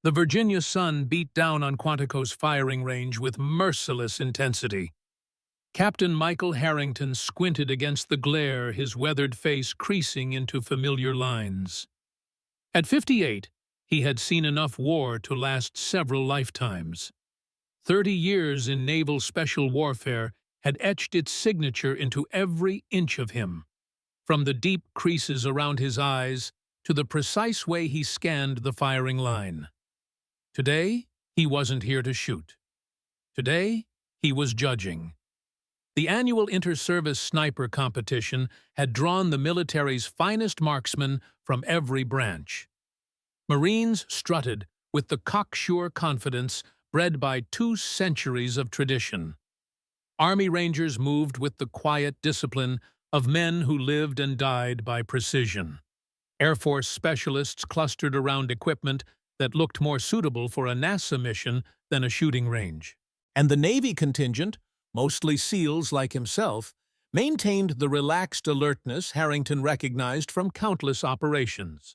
The Virginia sun beat down on Quantico's firing range with merciless intensity. Captain Michael Harrington squinted against the glare, his weathered face creasing into familiar lines. At 58, he had seen enough war to last several lifetimes. 30 years in naval special warfare had etched its signature into every inch of him, from the deep creases around his eyes to the precise way he scanned the firing line. Today, he wasn't here to shoot. Today, he was judging. The annual inter-service sniper competition had drawn the military's finest marksmen from every branch. Marines strutted with the cocksure confidence bred by 2 centuries of tradition. Army Rangers moved with the quiet discipline of men who lived and died by precision. Air Force specialists clustered around equipment that looked more suitable for a NASA mission than a shooting range. And the Navy contingent, mostly SEALs like himself, maintained the relaxed alertness Harrington recognized from countless operations.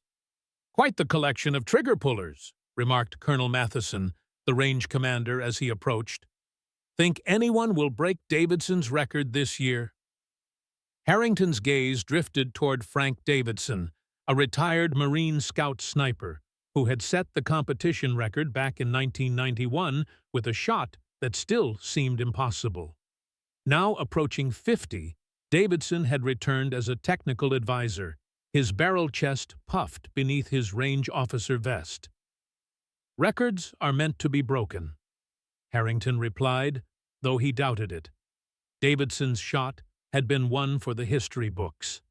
"Quite the collection of trigger-pullers," remarked Colonel Matheson, the range commander, as he approached. "Think anyone will break Davidson's record this year?" Harrington's gaze drifted toward Frank Davidson, a retired Marine Scout sniper, who had set the competition record back in 1991 with a shot that still seemed impossible. Now approaching 50, Davidson had returned as a technical advisor, his barrel chest puffed beneath his range officer vest. "Records are meant to be broken," Harrington replied, though he doubted it. Davidson's shot had been one for the history books.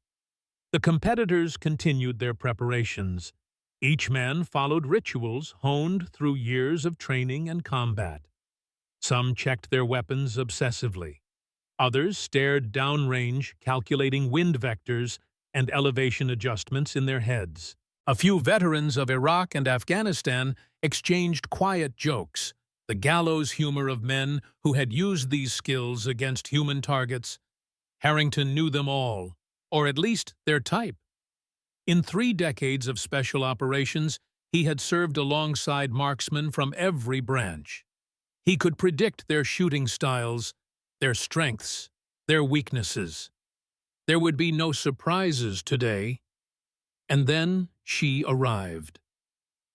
The competitors continued their preparations. Each man followed rituals honed through years of training and combat. Some checked their weapons obsessively. Others stared downrange, calculating wind vectors and elevation adjustments in their heads. A few veterans of Iraq and Afghanistan exchanged quiet jokes, the gallows humor of men who had used these skills against human targets. Harrington knew them all, or at least their type. In 3 decades of special operations, he had served alongside marksmen from every branch. He could predict their shooting styles, their strengths, their weaknesses. There would be no surprises today. And then she arrived.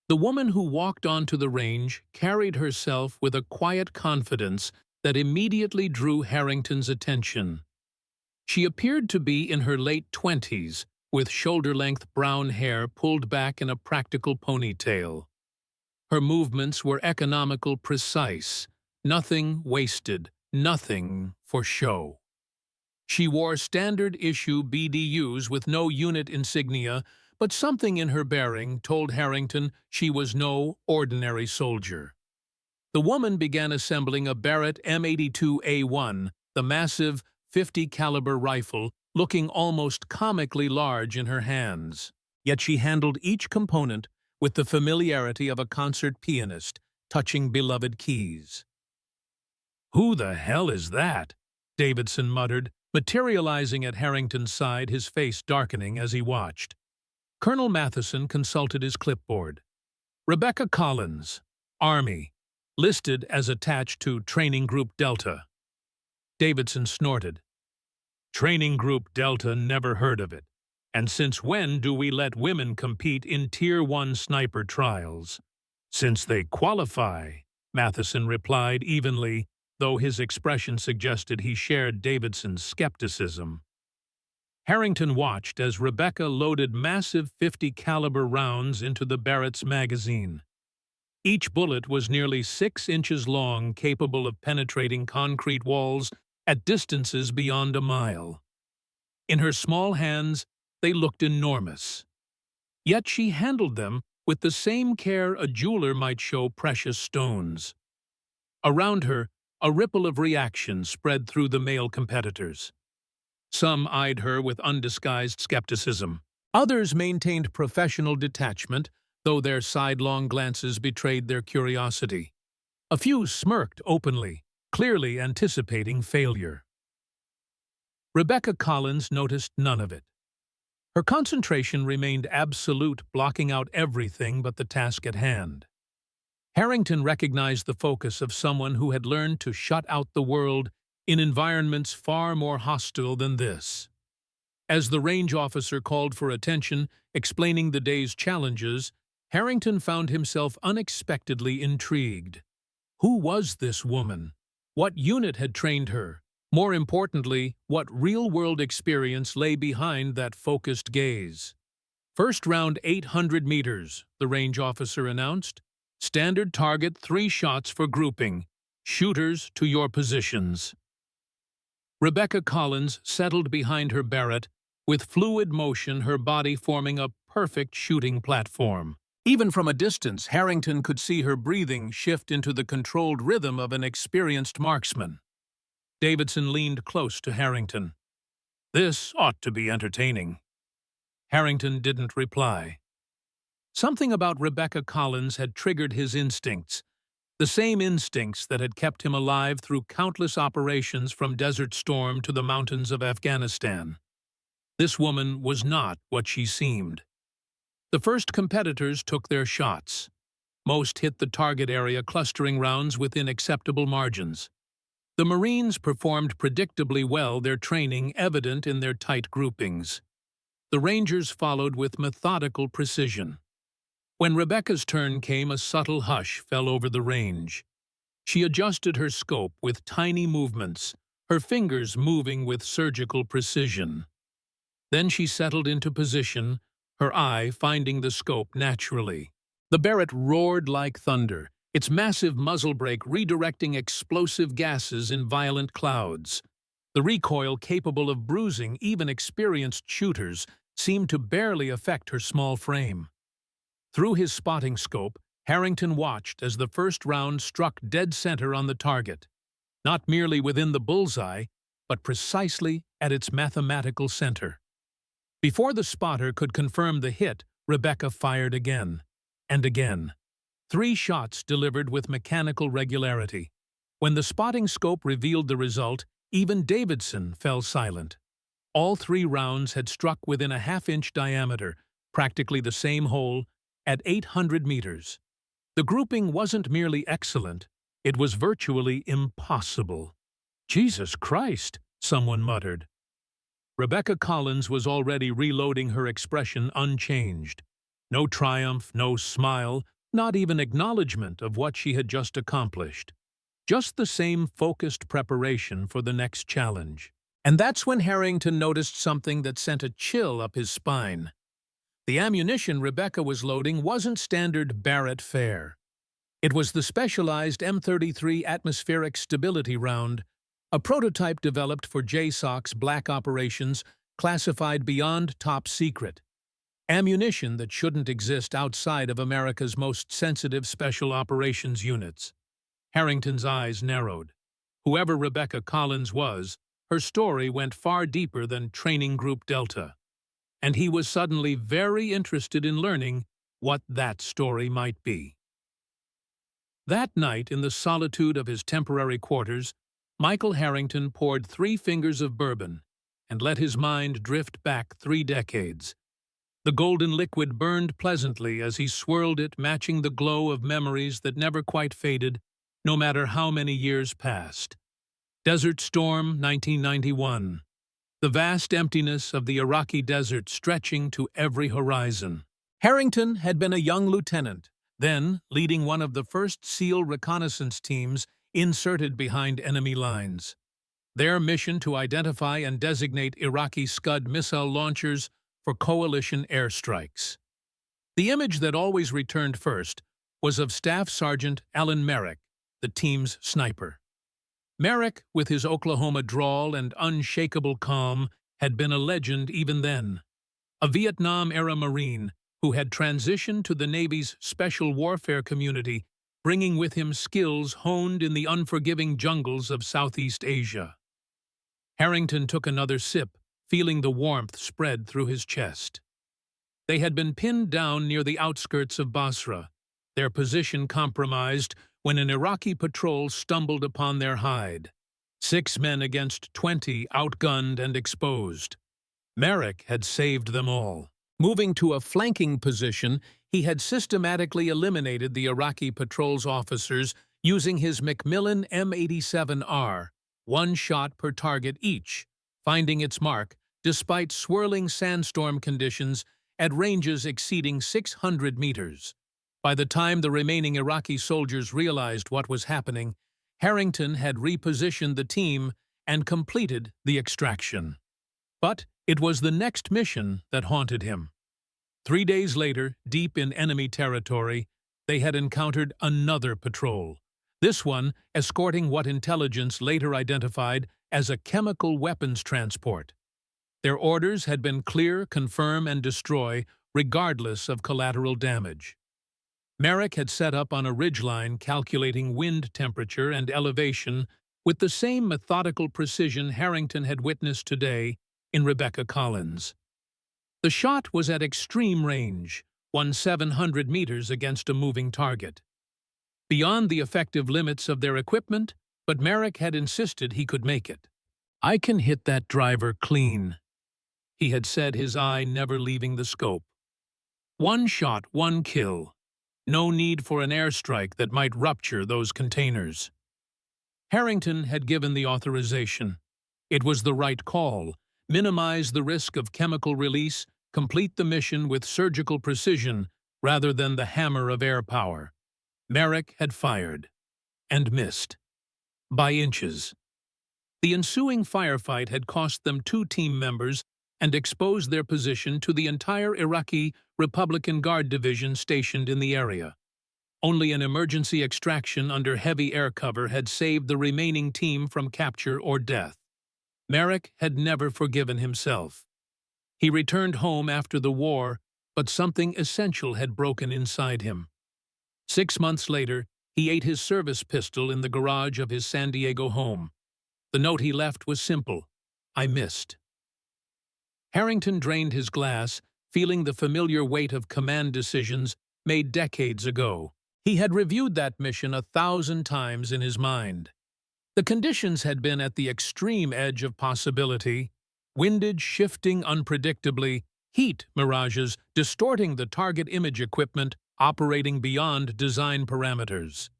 The woman who walked onto the range carried herself with a quiet confidence that immediately drew Harrington's attention. She appeared to be in her late 20s, with shoulder-length brown hair pulled back in a practical ponytail. Her movements were economical, precise, nothing wasted, nothing for show. She wore standard-issue BDUs with no unit insignia, but something in her bearing told Harrington she was no ordinary soldier. The woman began assembling a Barrett M82A1, the massive 50-caliber rifle, looking almost comically large in her hands. Yet she handled each component with the familiarity of a concert pianist touching beloved keys. "Who the hell is that?" Davidson muttered, materializing at Harrington's side, his face darkening as he watched. Colonel Matheson consulted his clipboard. "Rebecca Collins, Army, listed as attached to Training Group Delta." Davidson snorted. "Training Group Delta, never heard of it. And since when do we let women compete in Tier 1 sniper trials?" "Since they qualify," Matheson replied evenly, though his expression suggested he shared Davidson's skepticism. Harrington watched as Rebecca loaded massive 50-caliber rounds into the Barrett's magazine. Each bullet was nearly 6 inches long, capable of penetrating concrete walls at distances beyond a mile. In her small hands, they looked enormous. Yet she handled them with the same care a jeweler might show precious stones. Around her, a ripple of reaction spread through the male competitors. Some eyed her with undisguised skepticism. Others maintained professional detachment, though their sidelong glances betrayed their curiosity. A few smirked openly, clearly anticipating failure. Rebecca Collins noticed none of it. Her concentration remained absolute, blocking out everything but the task at hand. Harrington recognized the focus of someone who had learned to shut out the world in environments far more hostile than this. As the range officer called for attention, explaining the day's challenges, Harrington found himself unexpectedly intrigued. Who was this woman? What unit had trained her? More importantly, what real-world experience lay behind that focused gaze? First round 800 meters, the range officer announced. Standard target 3 shots for grouping. Shooters to your positions. Rebecca Collins settled behind her Barrett, with fluid motion, her body forming a perfect shooting platform. Even from a distance, Harrington could see her breathing shift into the controlled rhythm of an experienced marksman. Davidson leaned close to Harrington. "This ought to be entertaining." Harrington didn't reply. Something about Rebecca Collins had triggered his instincts, the same instincts that had kept him alive through countless operations from Desert Storm to the mountains of Afghanistan. This woman was not what she seemed. The first competitors took their shots. Most hit the target area, clustering rounds within acceptable margins. The Marines performed predictably well, their training evident in their tight groupings. The Rangers followed with methodical precision. When Rebecca's turn came, a subtle hush fell over the range. She adjusted her scope with tiny movements, her fingers moving with surgical precision. Then she settled into position, her eye finding the scope naturally. The Barrett roared like thunder, its massive muzzle brake redirecting explosive gases in violent clouds. The recoil, capable of bruising even experienced shooters, seemed to barely affect her small frame. Through his spotting scope, Harrington watched as the first round struck dead center on the target, not merely within the bullseye, but precisely at its mathematical center. Before the spotter could confirm the hit, Rebecca fired again, and again. 3 shots delivered with mechanical regularity. When the spotting scope revealed the result, even Davidson fell silent. All 3 rounds had struck within a half-inch diameter, practically the same hole, at 800 meters. The grouping wasn't merely excellent, it was virtually impossible. "Jesus Christ," someone muttered. Rebecca Collins was already reloading, her expression unchanged. No triumph, no smile, not even acknowledgement of what she had just accomplished. Just the same focused preparation for the next challenge. And that's when Harrington noticed something that sent a chill up his spine. The ammunition Rebecca was loading wasn't standard Barrett fare. It was the specialized M33 atmospheric stability round, a prototype developed for JSOC's black operations, classified beyond top secret. Ammunition that shouldn't exist outside of America's most sensitive special operations units. Harrington's eyes narrowed. Whoever Rebecca Collins was, her story went far deeper than Training Group Delta. And he was suddenly very interested in learning what that story might be. That night, in the solitude of his temporary quarters, Michael Harrington poured 3 fingers of bourbon and let his mind drift back 3 decades. The golden liquid burned pleasantly as he swirled it, matching the glow of memories that never quite faded, no matter how many years passed. Desert Storm, 1991. The vast emptiness of the Iraqi desert stretching to every horizon. Harrington had been a young lieutenant, then leading one of the first SEAL reconnaissance teams inserted behind enemy lines. Their mission to identify and designate Iraqi Scud missile launchers for coalition airstrikes. The image that always returned first was of Staff Sergeant Alan Merrick, the team's sniper. Merrick, with his Oklahoma drawl and unshakable calm, had been a legend even then. A Vietnam-era Marine who had transitioned to the Navy's special warfare community, bringing with him skills honed in the unforgiving jungles of Southeast Asia. Harrington took another sip, feeling the warmth spread through his chest. They had been pinned down near the outskirts of Basra, their position compromised when an Iraqi patrol stumbled upon their hide. 6 men against 20, outgunned and exposed. Merrick had saved them all. Moving to a flanking position, he had systematically eliminated the Iraqi patrol's officers using his Macmillan M87R, one shot per target each, finding its mark despite swirling sandstorm conditions at ranges exceeding 600 meters. By the time the remaining Iraqi soldiers realized what was happening, Harrington had repositioned the team and completed the extraction. But it was the next mission that haunted him. 3 days later, deep in enemy territory, they had encountered another patrol, this one escorting what intelligence later identified as a chemical weapons transport. Their orders had been clear, confirm, and destroy, regardless of collateral damage. Merrick had set up on a ridgeline calculating wind temperature and elevation with the same methodical precision Harrington had witnessed today in Rebecca Collins. The shot was at extreme range, 700 meters against a moving target. Beyond the effective limits of their equipment, but Merrick had insisted he could make it. "I can hit that driver clean," he had said, his eye never leaving the scope. "One shot, one kill. No need for an airstrike that might rupture those containers." Harrington had given the authorization. It was the right call. Minimize the risk of chemical release, complete the mission with surgical precision rather than the hammer of air power. Merrick had fired. And missed. By inches. The ensuing firefight had cost them 2 team members and exposed their position to the entire Iraqi Republican Guard division stationed in the area. Only an emergency extraction under heavy air cover had saved the remaining team from capture or death. Merrick had never forgiven himself. He returned home after the war, but something essential had broken inside him. 6 months later, he ate his service pistol in the garage of his San Diego home. The note he left was simple: "I missed." Harrington drained his glass, feeling the familiar weight of command decisions made decades ago. He had reviewed that mission 1,000 times in his mind. The conditions had been at the extreme edge of possibility, windage shifting unpredictably, heat mirages distorting the target image equipment, operating beyond design parameters.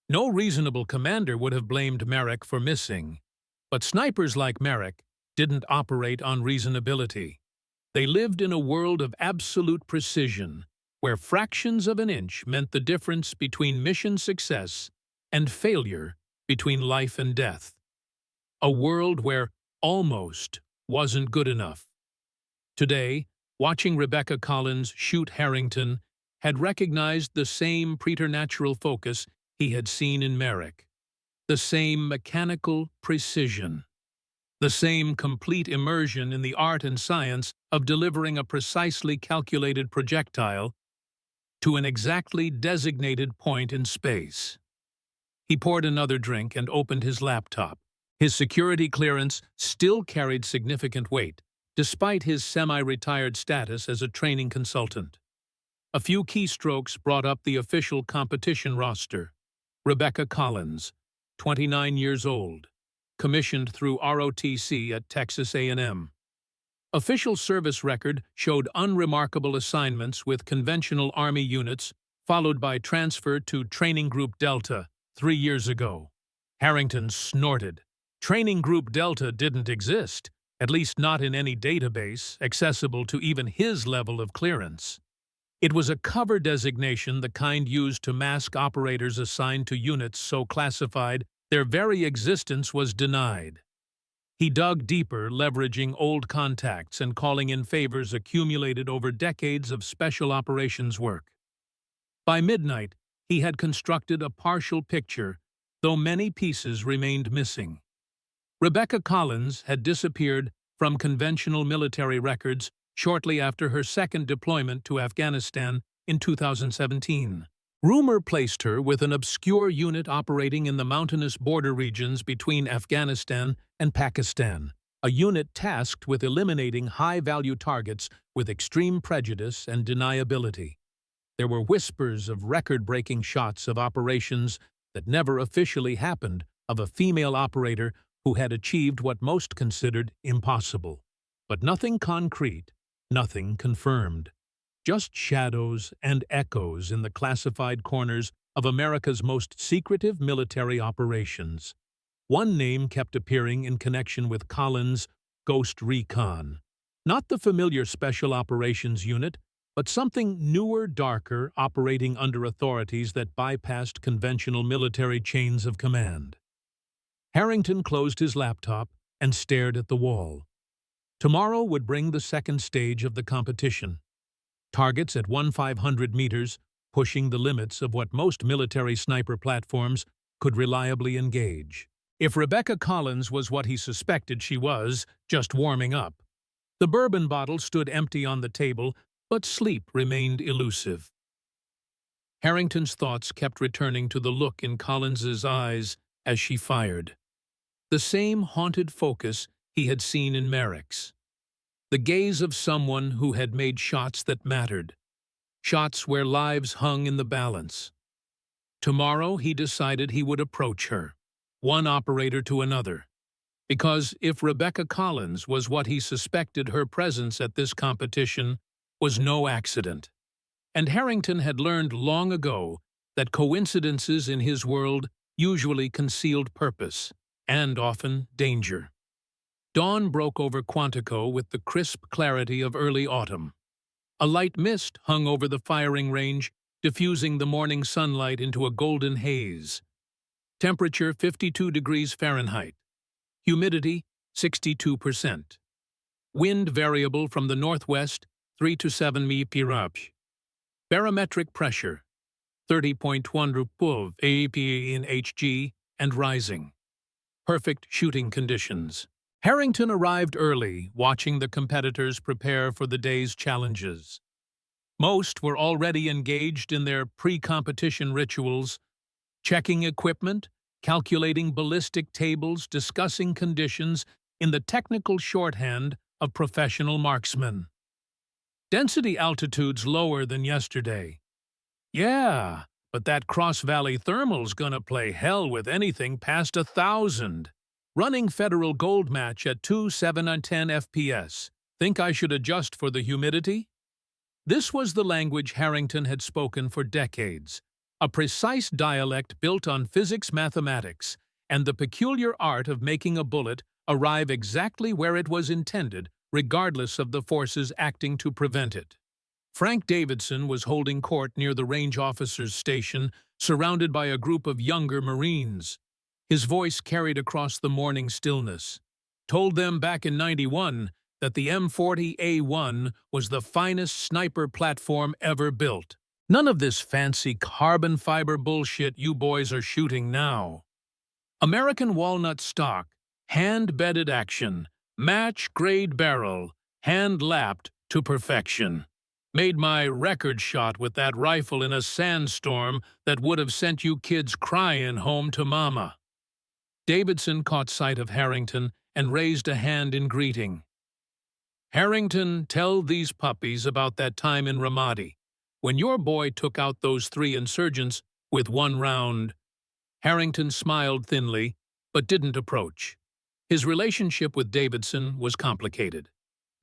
No reasonable commander would have blamed Merrick for missing, but snipers like Merrick didn't operate on reasonability. They lived in a world of absolute precision, where fractions of an inch meant the difference between mission success and failure, between life and death. A world where almost wasn't good enough. Today, watching Rebecca Collins shoot Harrington had recognized the same preternatural focus he had seen in Merrick, the same mechanical precision, the same complete immersion in the art and science of delivering a precisely calculated projectile to an exactly designated point in space. He poured another drink and opened his laptop. His security clearance still carried significant weight, despite his semi-retired status as a training consultant. A few keystrokes brought up the official competition roster. Rebecca Collins, 29 years old, commissioned through ROTC at Texas A&M. Official service record showed unremarkable assignments with conventional Army units, followed by transfer to Training Group Delta 3 years ago. Harrington snorted. Training Group Delta didn't exist, at least not in any database accessible to even his level of clearance. It was a cover designation, the kind used to mask operators assigned to units so classified their very existence was denied. He dug deeper, leveraging old contacts and calling in favors accumulated over decades of special operations work. By midnight, he had constructed a partial picture, though many pieces remained missing. Rebecca Collins had disappeared from conventional military records shortly after her second deployment to Afghanistan in 2017. Rumor placed her with an obscure unit operating in the mountainous border regions between Afghanistan and Pakistan, a unit tasked with eliminating high-value targets with extreme prejudice and deniability. There were whispers of record-breaking shots of operations that never officially happened, of a female operator who had achieved what most considered impossible. But nothing concrete, Nothing confirmed. Just shadows and echoes in the classified corners of America's most secretive military operations. One name kept appearing in connection with Collins' Ghost Recon. Not the familiar Special Operations Unit, but something newer, darker, operating under authorities that bypassed conventional military chains of command. Harrington closed his laptop and stared at the wall. Tomorrow would bring the second stage of the competition. Targets at 1,500 meters, pushing the limits of what most military sniper platforms could reliably engage. If Rebecca Collins was what he suspected she was, just warming up. The bourbon bottle stood empty on the table, but sleep remained elusive. Harrington's thoughts kept returning to the look in Collins's eyes as she fired. The same haunted focus he had seen in Merrick's. The gaze of someone who had made shots that mattered. Shots where lives hung in the balance. Tomorrow he decided he would approach her, one operator to another. Because if Rebecca Collins was what he suspected, her presence at this competition was no accident. And Harrington had learned long ago that coincidences in his world usually concealed purpose, and often danger. Dawn broke over Quantico with the crisp clarity of early autumn. A light mist hung over the firing range, diffusing the morning sunlight into a golden haze. Temperature 52 degrees Fahrenheit. Humidity 62%. Wind variable from the northwest 3 to 7 mph. Barometric pressure 30.1 ppb in Hg and rising. Perfect shooting conditions. Harrington arrived early, watching the competitors prepare for the day's challenges. Most were already engaged in their pre-competition rituals, checking equipment, calculating ballistic tables, discussing conditions in the technical shorthand of professional marksmen. Density altitudes lower than yesterday. Yeah, but that Cross-Valley thermal's gonna play hell with anything past 1,000. Running Federal Gold match at 2, 7, and 10 FPS. Think I should adjust for the humidity? This was the language Harrington had spoken for decades, a precise dialect built on physics-mathematics and the peculiar art of making a bullet arrive exactly where it was intended, regardless of the forces acting to prevent it. Frank Davidson was holding court near the range officer's station, surrounded by a group of younger Marines. His voice carried across the morning stillness. Told them back in '91 that the M40A1 was the finest sniper platform ever built. None of this fancy carbon fiber bullshit you boys are shooting now. American walnut stock, hand-bedded action, match-grade barrel, hand-lapped to perfection. Made my record shot with that rifle in a sandstorm that would have sent you kids crying home to mama. Davidson caught sight of Harrington and raised a hand in greeting. Harrington, tell these puppies about that time in Ramadi, when your boy took out those 3 insurgents with 1 round. Harrington smiled thinly, but didn't approach. His relationship with Davidson was complicated.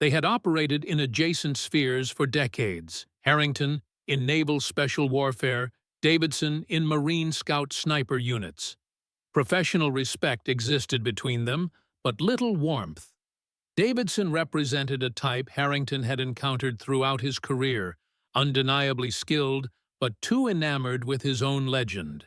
They had operated in adjacent spheres for decades. Harrington in naval special warfare, Davidson in Marine Scout sniper units. Professional respect existed between them, but little warmth. Davidson represented a type Harrington had encountered throughout his career, undeniably skilled, but too enamored with his own legend.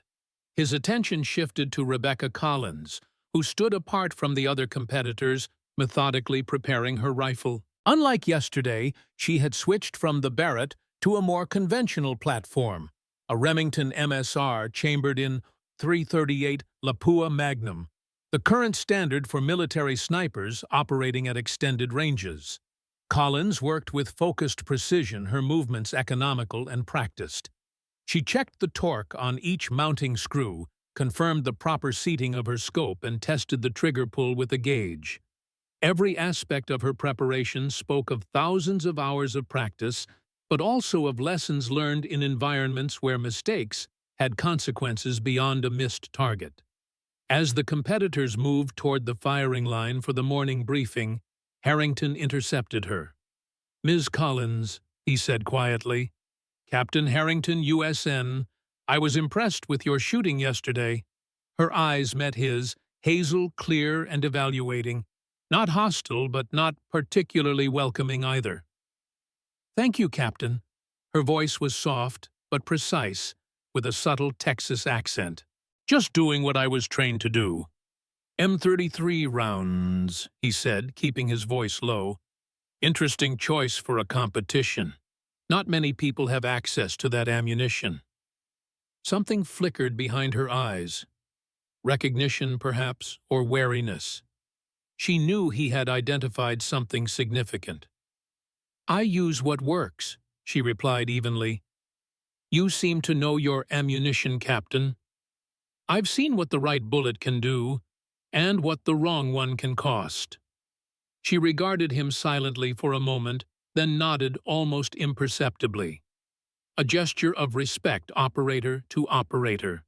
His attention shifted to Rebecca Collins, who stood apart from the other competitors, methodically preparing her rifle. Unlike yesterday, she had switched from the Barrett to a more conventional platform, a Remington MSR chambered in .338 Lapua Magnum, the current standard for military snipers operating at extended ranges. Collins worked with focused precision, her movements economical and practiced. She checked the torque on each mounting screw, confirmed the proper seating of her scope, and tested the trigger pull with a gauge. Every aspect of her preparation spoke of thousands of hours of practice, but also of lessons learned in environments where mistakes had consequences beyond a missed target. As the competitors moved toward the firing line for the morning briefing, Harrington intercepted her. Ms. Collins, he said quietly, Captain Harrington, USN, I was impressed with your shooting yesterday. Her eyes met his, hazel, clear, and evaluating. Not hostile, but not particularly welcoming either. Thank you, Captain. Her voice was soft, but precise, with a subtle Texas accent. Just doing what I was trained to do. M33 rounds, he said, keeping his voice low. Interesting choice for a competition. Not many people have access to that ammunition. Something flickered behind her eyes. Recognition, perhaps, or wariness. She knew he had identified something significant. I use what works, she replied evenly. You seem to know your ammunition, Captain. I've seen what the right bullet can do, and what the wrong one can cost. She regarded him silently for a moment, then nodded almost imperceptibly. A gesture of respect, operator to operator.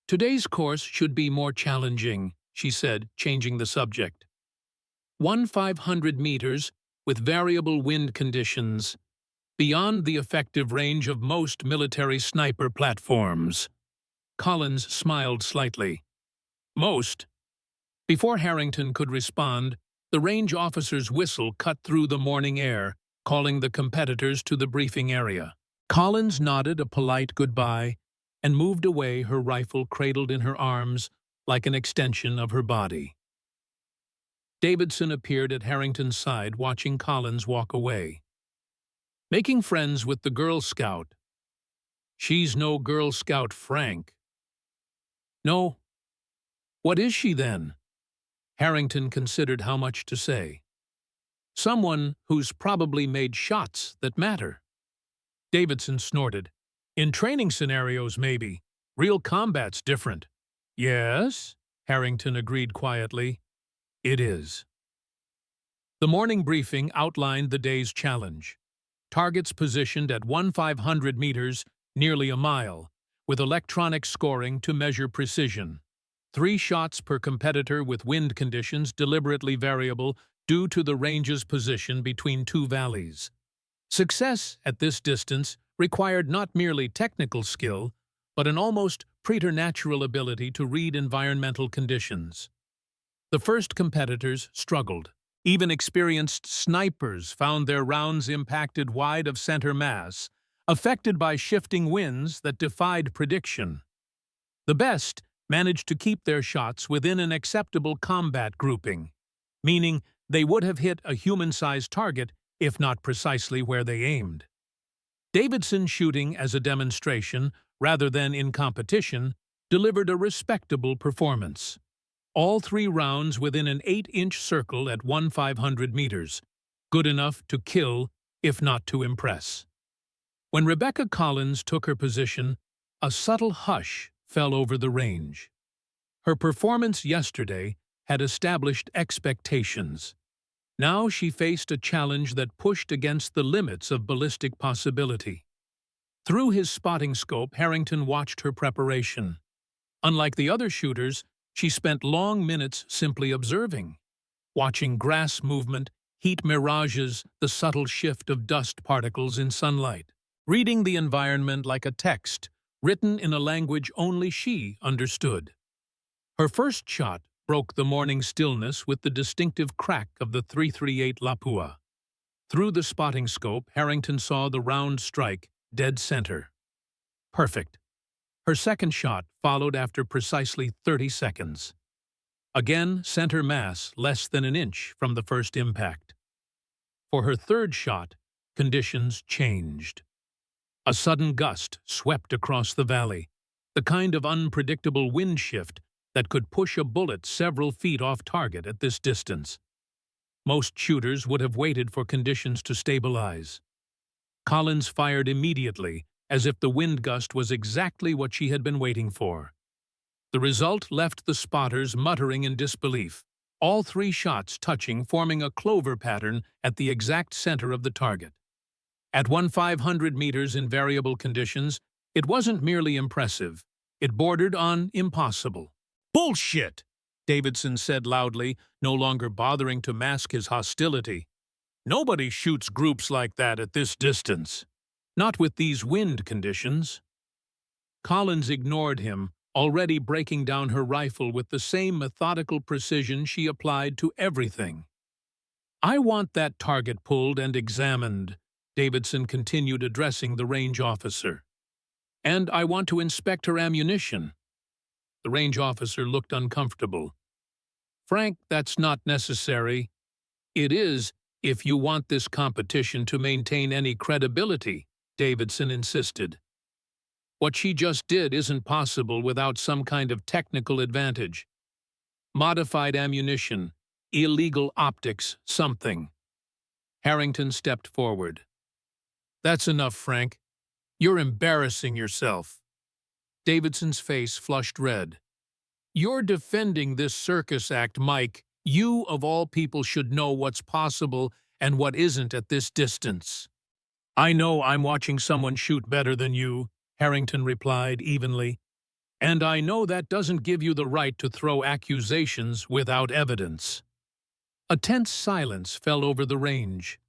Today's course should be more challenging, she said, changing the subject. 500 meters with variable wind conditions, beyond the effective range of most military sniper platforms. Collins smiled slightly. Most? Before Harrington could respond, the range officer's whistle cut through the morning air, calling the competitors to the briefing area. Collins nodded a polite goodbye and moved away, her rifle cradled in her arms like an extension of her body. Davidson appeared at Harrington's side, watching Collins walk away. Making friends with the Girl Scout. She's no Girl Scout, Frank. No. What is she, then? Harrington considered how much to say. Someone who's probably made shots that matter. Davidson snorted. In training scenarios, maybe. Real combat's different. Yes, Harrington agreed quietly. It is. The morning briefing outlined the day's challenge. Targets positioned at 1,500 meters, nearly a mile, with electronic scoring to measure precision. 3 shots per competitor with wind conditions deliberately variable due to the range's position between 2 valleys. Success at this distance required not merely technical skill, but an almost preternatural ability to read environmental conditions. The first competitors struggled. Even experienced snipers found their rounds impacted wide of center mass, affected by shifting winds that defied prediction. The best managed to keep their shots within an acceptable combat grouping, meaning they would have hit a human-sized target if not precisely where they aimed. Davidson, shooting as a demonstration rather than in competition, delivered a respectable performance. All 3 rounds within an 8-inch circle at 1,500 meters, good enough to kill, if not to impress. When Rebecca Collins took her position, a subtle hush fell over the range. Her performance yesterday had established expectations. Now she faced a challenge that pushed against the limits of ballistic possibility. Through his spotting scope, Harrington watched her preparation. Unlike the other shooters, she spent long minutes simply observing, watching grass movement, heat mirages, the subtle shift of dust particles in sunlight, reading the environment like a text written in a language only she understood. Her first shot broke the morning stillness with the distinctive crack of the .338 Lapua. Through the spotting scope, Harrington saw the round strike, dead center. Perfect. Her second shot followed after precisely 30 seconds. Again, center mass less than an inch from the first impact. For her third shot, conditions changed. A sudden gust swept across the valley, the kind of unpredictable wind shift that could push a bullet several feet off target at this distance. Most shooters would have waited for conditions to stabilize. Collins fired immediately, as if the wind gust was exactly what she had been waiting for. The result left the spotters muttering in disbelief, all 3 shots touching, forming a clover pattern at the exact center of the target. At 1,500 meters in variable conditions, it wasn't merely impressive, it bordered on impossible. Bullshit! Davidson said loudly, no longer bothering to mask his hostility. Nobody shoots groups like that at this distance. Not with these wind conditions. Collins ignored him, already breaking down her rifle with the same methodical precision she applied to everything. I want that target pulled and examined, Davidson continued, addressing the range officer. And I want to inspect her ammunition. The range officer looked uncomfortable. Frank, that's not necessary. It is, if you want this competition to maintain any credibility, Davidson insisted. What she just did isn't possible without some kind of technical advantage. Modified ammunition, illegal optics, something. Harrington stepped forward. That's enough, Frank. You're embarrassing yourself. Davidson's face flushed red. You're defending this circus act, Mike. You, of all people, should know what's possible and what isn't at this distance. I know I'm watching someone shoot better than you, Harrington replied evenly. And I know that doesn't give you the right to throw accusations without evidence. A tense silence fell over the range.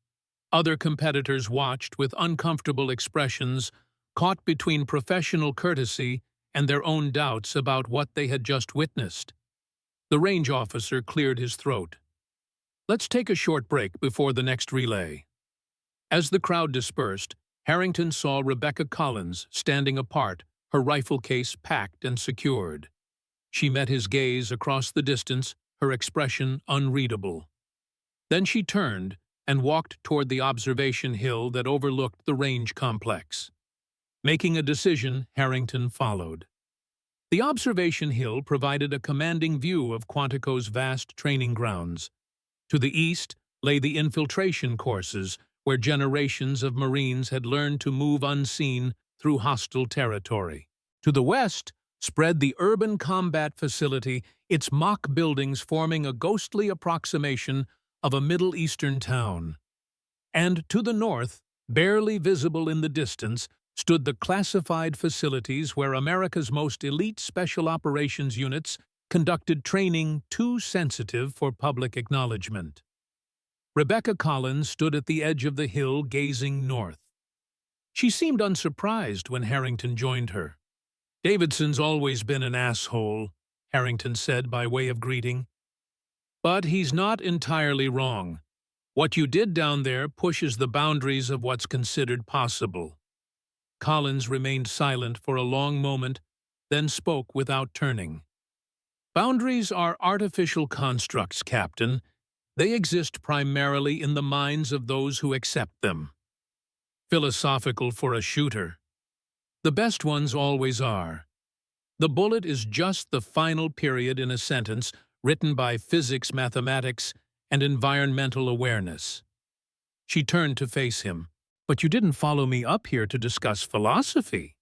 Other competitors watched with uncomfortable expressions, caught between professional courtesy and their own doubts about what they had just witnessed. The range officer cleared his throat. Let's take a short break before the next relay. As the crowd dispersed, Harrington saw Rebecca Collins standing apart, her rifle case packed and secured. She met his gaze across the distance, her expression unreadable. Then she turned and walked toward the observation hill that overlooked the range complex. Making a decision, Harrington followed. The observation hill provided a commanding view of Quantico's vast training grounds. To the east lay the infiltration courses, where generations of Marines had learned to move unseen through hostile territory. To the west spread the urban combat facility, its mock buildings forming a ghostly approximation of a Middle Eastern town. And to the north, barely visible in the distance, stood the classified facilities where America's most elite special operations units conducted training too sensitive for public acknowledgement. Rebecca Collins stood at the edge of the hill, gazing north. She seemed unsurprised when Harrington joined her. Davidson's always been an asshole, Harrington said by way of greeting. But he's not entirely wrong. What you did down there pushes the boundaries of what's considered possible. Collins remained silent for a long moment, then spoke without turning. Boundaries are artificial constructs, Captain. They exist primarily in the minds of those who accept them. Philosophical for a shooter. The best ones always are. The bullet is just the final period in a sentence written by physics, mathematics, and environmental awareness. She turned to face him. But you didn't follow me up here to discuss philosophy.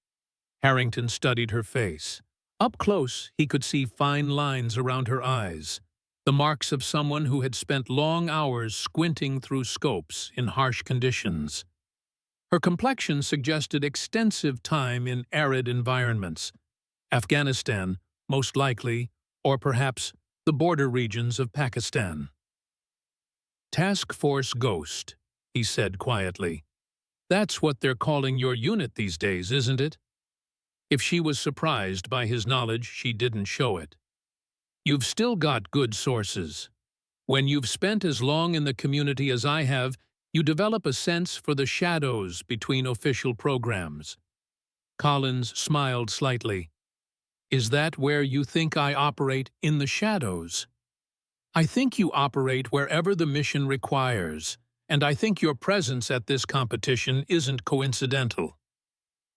Harrington studied her face. Up close, he could see fine lines around her eyes, the marks of someone who had spent long hours squinting through scopes in harsh conditions. Her complexion suggested extensive time in arid environments, Afghanistan, most likely, or perhaps the border regions of Pakistan. Task Force Ghost, he said quietly. That's what they're calling your unit these days, isn't it? If she was surprised by his knowledge, she didn't show it. You've still got good sources. When you've spent as long in the community as I have, you develop a sense for the shadows between official programs. Collins smiled slightly. Is that where you think I operate, in the shadows? I think you operate wherever the mission requires, and I think your presence at this competition isn't coincidental.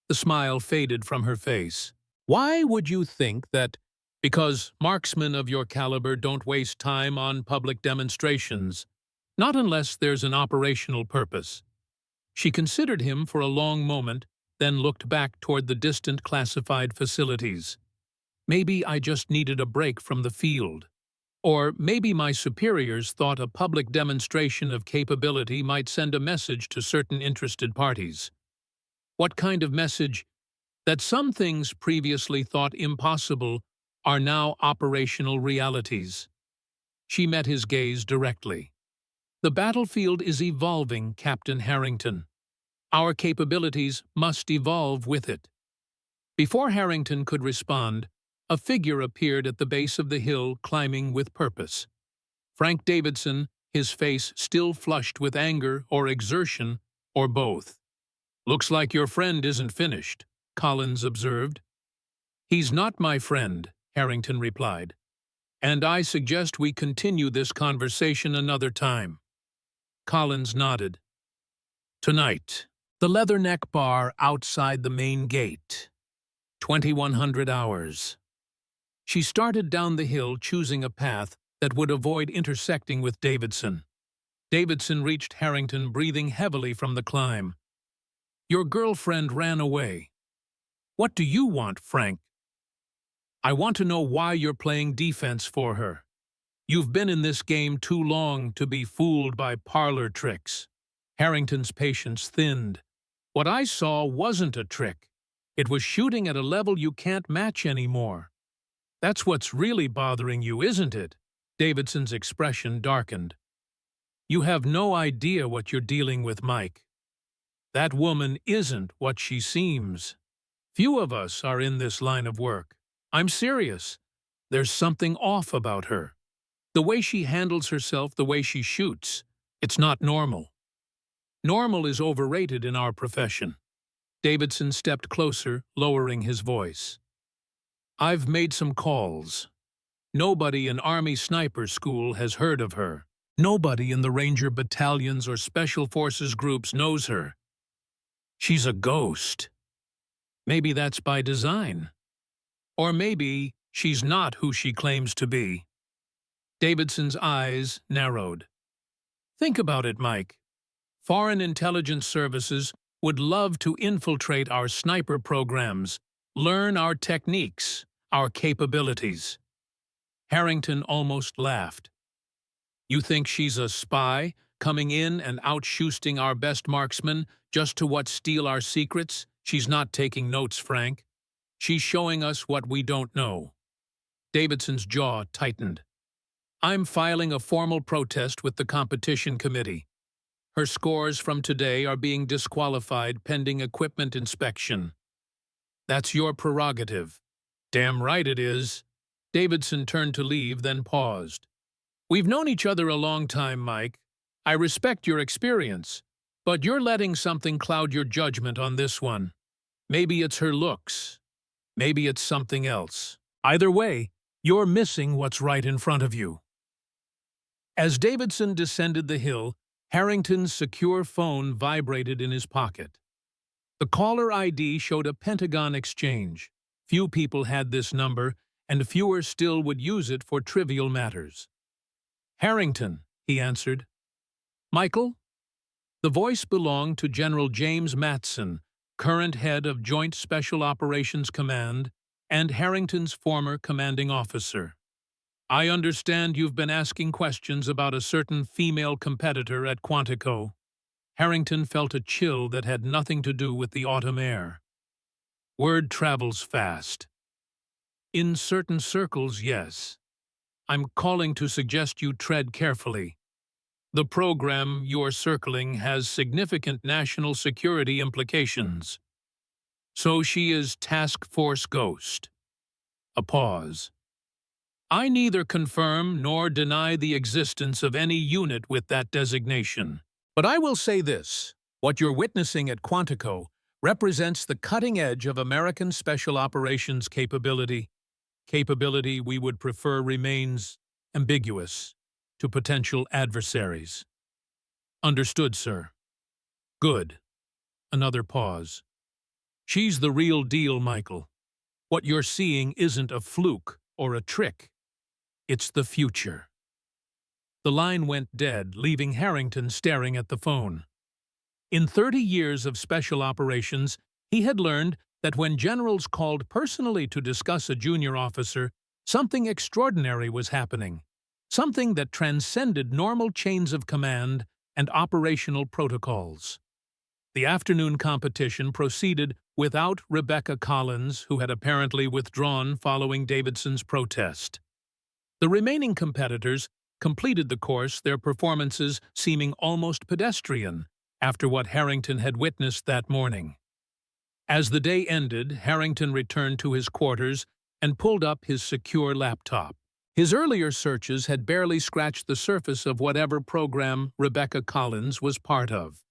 The smile faded from her face. Why would you think that because marksmen of your caliber don't waste time on public demonstrations? Not unless there's an operational purpose. She considered him for a long moment, then looked back toward the distant classified facilities. Maybe I just needed a break from the field. Or maybe my superiors thought a public demonstration of capability might send a message to certain interested parties. What kind of message? That some things previously thought impossible are now operational realities. She met his gaze directly. The battlefield is evolving, Captain Harrington. Our capabilities must evolve with it. Before Harrington could respond, a figure appeared at the base of the hill, climbing with purpose. Frank Davidson, his face still flushed with anger or exertion, or both. "Looks like your friend isn't finished," Collins observed. "He's not my friend," Harrington replied. "And I suggest we continue this conversation another time." Collins nodded. "Tonight, the Leatherneck Bar outside the main gate. 2100 hours." She started down the hill, choosing a path that would avoid intersecting with Davidson. Davidson reached Harrington, breathing heavily from the climb. "Your girlfriend ran away. What do you want, Frank?" "I want to know why you're playing defense for her. You've been in this game too long to be fooled by parlor tricks." Harrington's patience thinned. "What I saw wasn't a trick. It was shooting at a level you can't match anymore. That's what's really bothering you, isn't it?" Davidson's expression darkened. "You have no idea what you're dealing with, Mike. That woman isn't what she seems. Few of us are in this line of work. I'm serious. There's something off about her. The way she handles herself, the way she shoots, it's not normal. Normal is overrated in our profession." Davidson stepped closer, lowering his voice. "I've made some calls. Nobody in Army sniper school has heard of her. Nobody in the Ranger battalions or Special Forces groups knows her. She's a ghost. Maybe that's by design. Or maybe she's not who she claims to be." Davidson's eyes narrowed. "Think about it, Mike. Foreign intelligence services would love to infiltrate our sniper programs, learn our techniques, our capabilities." Harrington almost laughed. "You think she's a spy, coming in and out-shoosting our best marksmen just to steal our secrets? She's not taking notes, Frank. She's showing us what we don't know." Davidson's jaw tightened. "I'm filing a formal protest with the competition committee. Her scores from today are being disqualified pending equipment inspection." "That's your prerogative." "Damn right it is." Davidson turned to leave, then paused. "We've known each other a long time, Mike. I respect your experience, but you're letting something cloud your judgment on this one. Maybe it's her looks. Maybe it's something else. Either way, you're missing what's right in front of you." As Davidson descended the hill, Harrington's secure phone vibrated in his pocket. The caller ID showed a Pentagon exchange. Few people had this number, and fewer still would use it for trivial matters. "Harrington," he answered. "Michael?" The voice belonged to General James Matson, current head of Joint Special Operations Command and Harrington's former commanding officer. "I understand you've been asking questions about a certain female competitor at Quantico." Harrington felt a chill that had nothing to do with the autumn air. "Word travels fast." "In certain circles, yes. I'm calling to suggest you tread carefully. The program you're circling has significant national security implications." "So she is Task Force Ghost." A pause. "I neither confirm nor deny the existence of any unit with that designation. But I will say this: what you're witnessing at Quantico represents the cutting edge of American special operations capability. Capability we would prefer remains ambiguous to potential adversaries." "Understood, sir." "Good." Another pause. "She's the real deal, Michael. What you're seeing isn't a fluke or a trick. It's the future." The line went dead, leaving Harrington staring at the phone. In 30 years of special operations, he had learned that when generals called personally to discuss a junior officer, something extraordinary was happening, something that transcended normal chains of command and operational protocols. The afternoon competition proceeded without Rebecca Collins, who had apparently withdrawn following Davidson's protest. The remaining competitors completed the course, their performances seeming almost pedestrian after what Harrington had witnessed that morning. As the day ended, Harrington returned to his quarters and pulled up his secure laptop. His earlier searches had barely scratched the surface of whatever program Rebecca Collins was part of.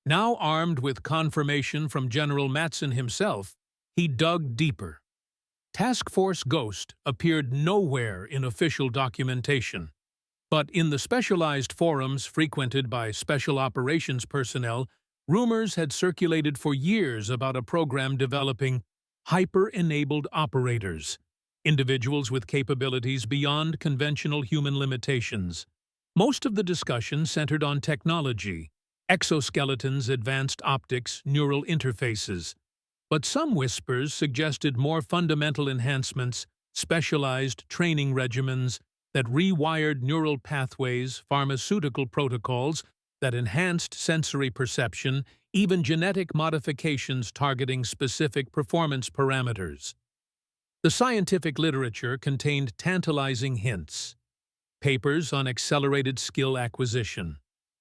Now armed with confirmation from General Matson himself, he dug deeper. Task Force Ghost appeared nowhere in official documentation, but in the specialized forums frequented by special operations personnel, rumors had circulated for years about a program developing hyper-enabled operators, individuals with capabilities beyond conventional human limitations. Most of the discussion centered on technology, exoskeletons, advanced optics, neural interfaces. But some whispers suggested more fundamental enhancements, specialized training regimens that rewired neural pathways, pharmaceutical protocols that enhanced sensory perception, even genetic modifications targeting specific performance parameters. The scientific literature contained tantalizing hints: papers on accelerated skill acquisition,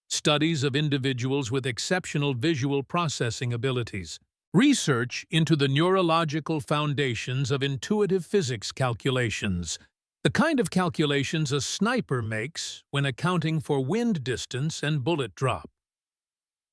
studies of individuals with exceptional visual processing abilities, research into the neurological foundations of intuitive physics calculations, the kind of calculations a sniper makes when accounting for wind distance and bullet drop.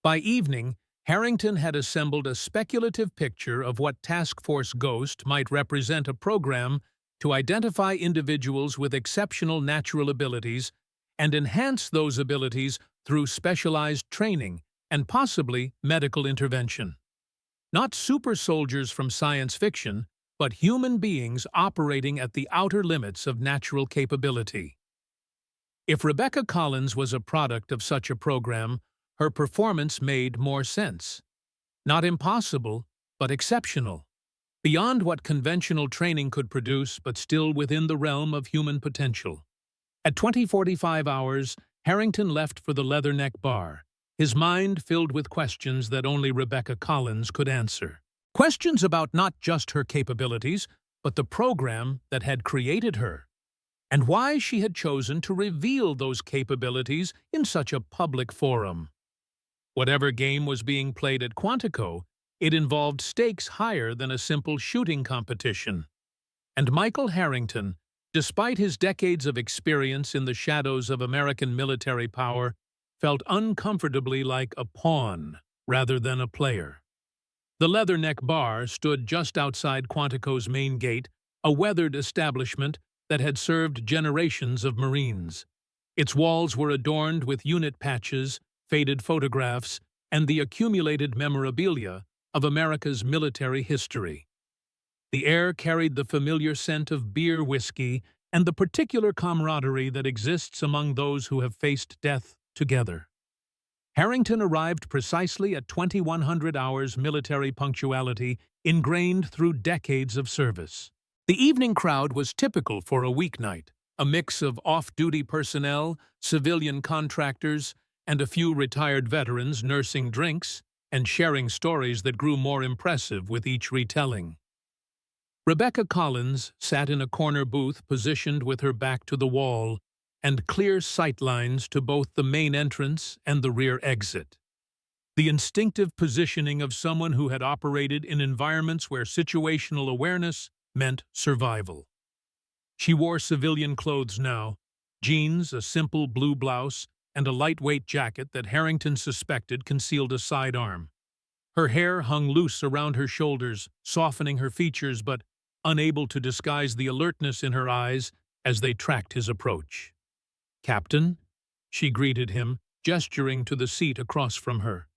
By evening, Harrington had assembled a speculative picture of what Task Force Ghost might represent: a program to identify individuals with exceptional natural abilities and enhance those abilities through specialized training and possibly medical intervention. Not super soldiers from science fiction, but human beings operating at the outer limits of natural capability. If Rebecca Collins was a product of such a program, her performance made more sense. Not impossible, but exceptional. Beyond what conventional training could produce, but still within the realm of human potential. At 20:45 hours, Harrington left for the Leatherneck Bar, his mind filled with questions that only Rebecca Collins could answer. Questions about not just her capabilities, but the program that had created her, and why she had chosen to reveal those capabilities in such a public forum. Whatever game was being played at Quantico, it involved stakes higher than a simple shooting competition. And Michael Harrington, despite his decades of experience in the shadows of American military power, felt uncomfortably like a pawn rather than a player. The Leatherneck Bar stood just outside Quantico's main gate, a weathered establishment that had served generations of Marines. Its walls were adorned with unit patches, faded photographs, and the accumulated memorabilia of America's military history. The air carried the familiar scent of beer whiskey and the particular camaraderie that exists among those who have faced death together. Harrington arrived precisely at 2100 hours military punctuality ingrained through decades of service. The evening crowd was typical for a weeknight, a mix of off-duty personnel, civilian contractors, and a few retired veterans nursing drinks and sharing stories that grew more impressive with each retelling. Rebecca Collins sat in a corner booth positioned with her back to the wall and clear sight lines to both the main entrance and the rear exit. The instinctive positioning of someone who had operated in environments where situational awareness meant survival. She wore civilian clothes now: jeans, a simple blue blouse, and a lightweight jacket that Harrington suspected concealed a sidearm. Her hair hung loose around her shoulders, softening her features but unable to disguise the alertness in her eyes as they tracked his approach. "Captain," she greeted him, gesturing to the seat across from her.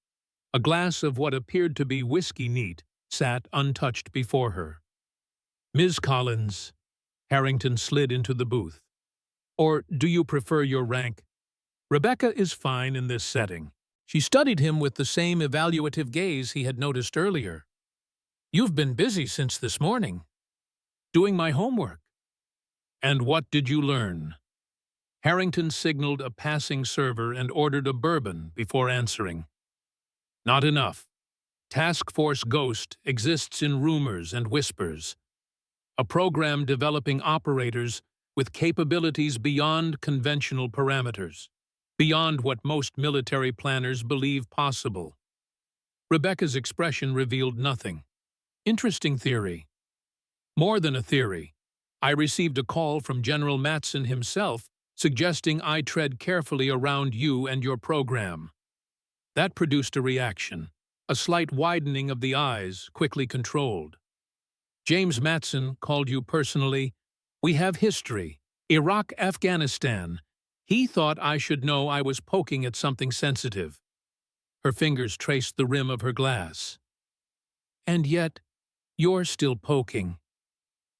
A glass of what appeared to be whiskey neat sat untouched before her. "Ms. Collins," Harrington slid into the booth. "Or do you prefer your rank?" Rebecca is fine in this setting. She studied him with the same evaluative gaze he had noticed earlier. "You've been busy since this morning." "Doing my homework." "And what did you learn?" Harrington signaled a passing server and ordered a bourbon before answering. "Not enough. Task Force Ghost exists in rumors and whispers. A program developing operators with capabilities beyond conventional parameters, beyond what most military planners believe possible. Rebecca's expression revealed nothing. Interesting theory. More than a theory. I received a call from General Matson himself suggesting I tread carefully around you and your program. That produced a reaction, a slight widening of the eyes, quickly controlled. James Matson called you personally. We have history. Iraq, Afghanistan. He thought I should know I was poking at something sensitive. Her fingers traced the rim of her glass. And yet, you're still poking.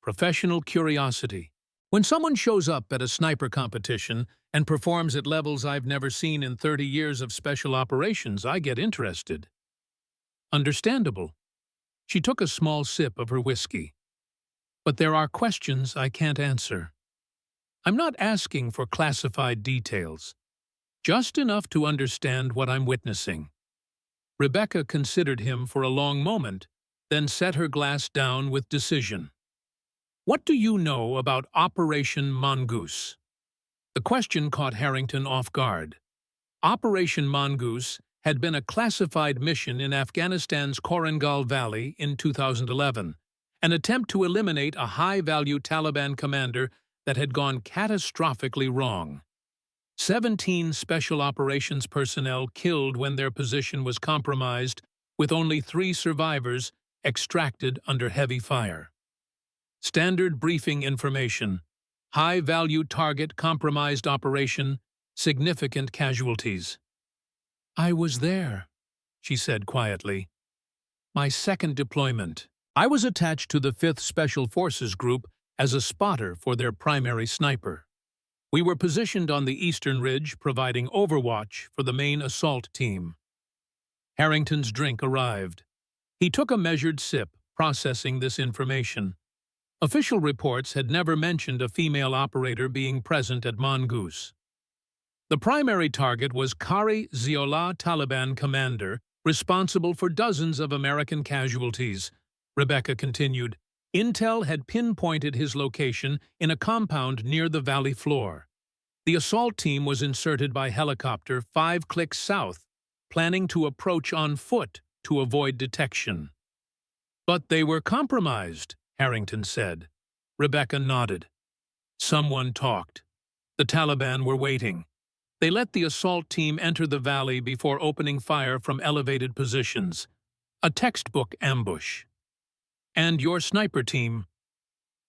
Professional curiosity. When someone shows up at a sniper competition and performs at levels I've never seen in 30 years of special operations, I get interested. Understandable. She took a small sip of her whiskey. But there are questions I can't answer. I'm not asking for classified details, just enough to understand what I'm witnessing. Rebecca considered him for a long moment, then set her glass down with decision. What do you know about Operation Mongoose? The question caught Harrington off guard. Operation Mongoose had been a classified mission in Afghanistan's Korangal Valley in 2011, an attempt to eliminate a high-value Taliban commander that had gone catastrophically wrong. 17 special operations personnel killed when their position was compromised, with only 3 survivors extracted under heavy fire. Standard briefing information. High-value target compromised operation, significant casualties. I was there, she said quietly. My second deployment. I was attached to the 5th Special Forces Group as a spotter for their primary sniper. We were positioned on the eastern ridge, providing overwatch for the main assault team. Harrington's drink arrived. He took a measured sip, processing this information. Official reports had never mentioned a female operator being present at Mongoose. The primary target was Qari Ziaullah, Taliban commander, responsible for dozens of American casualties. Rebecca continued. Intel had pinpointed his location in a compound near the valley floor. The assault team was inserted by helicopter 5 clicks south, planning to approach on foot to avoid detection. But they were compromised, Harrington said. Rebecca nodded. Someone talked. The Taliban were waiting. They let the assault team enter the valley before opening fire from elevated positions. A textbook ambush. And your sniper team?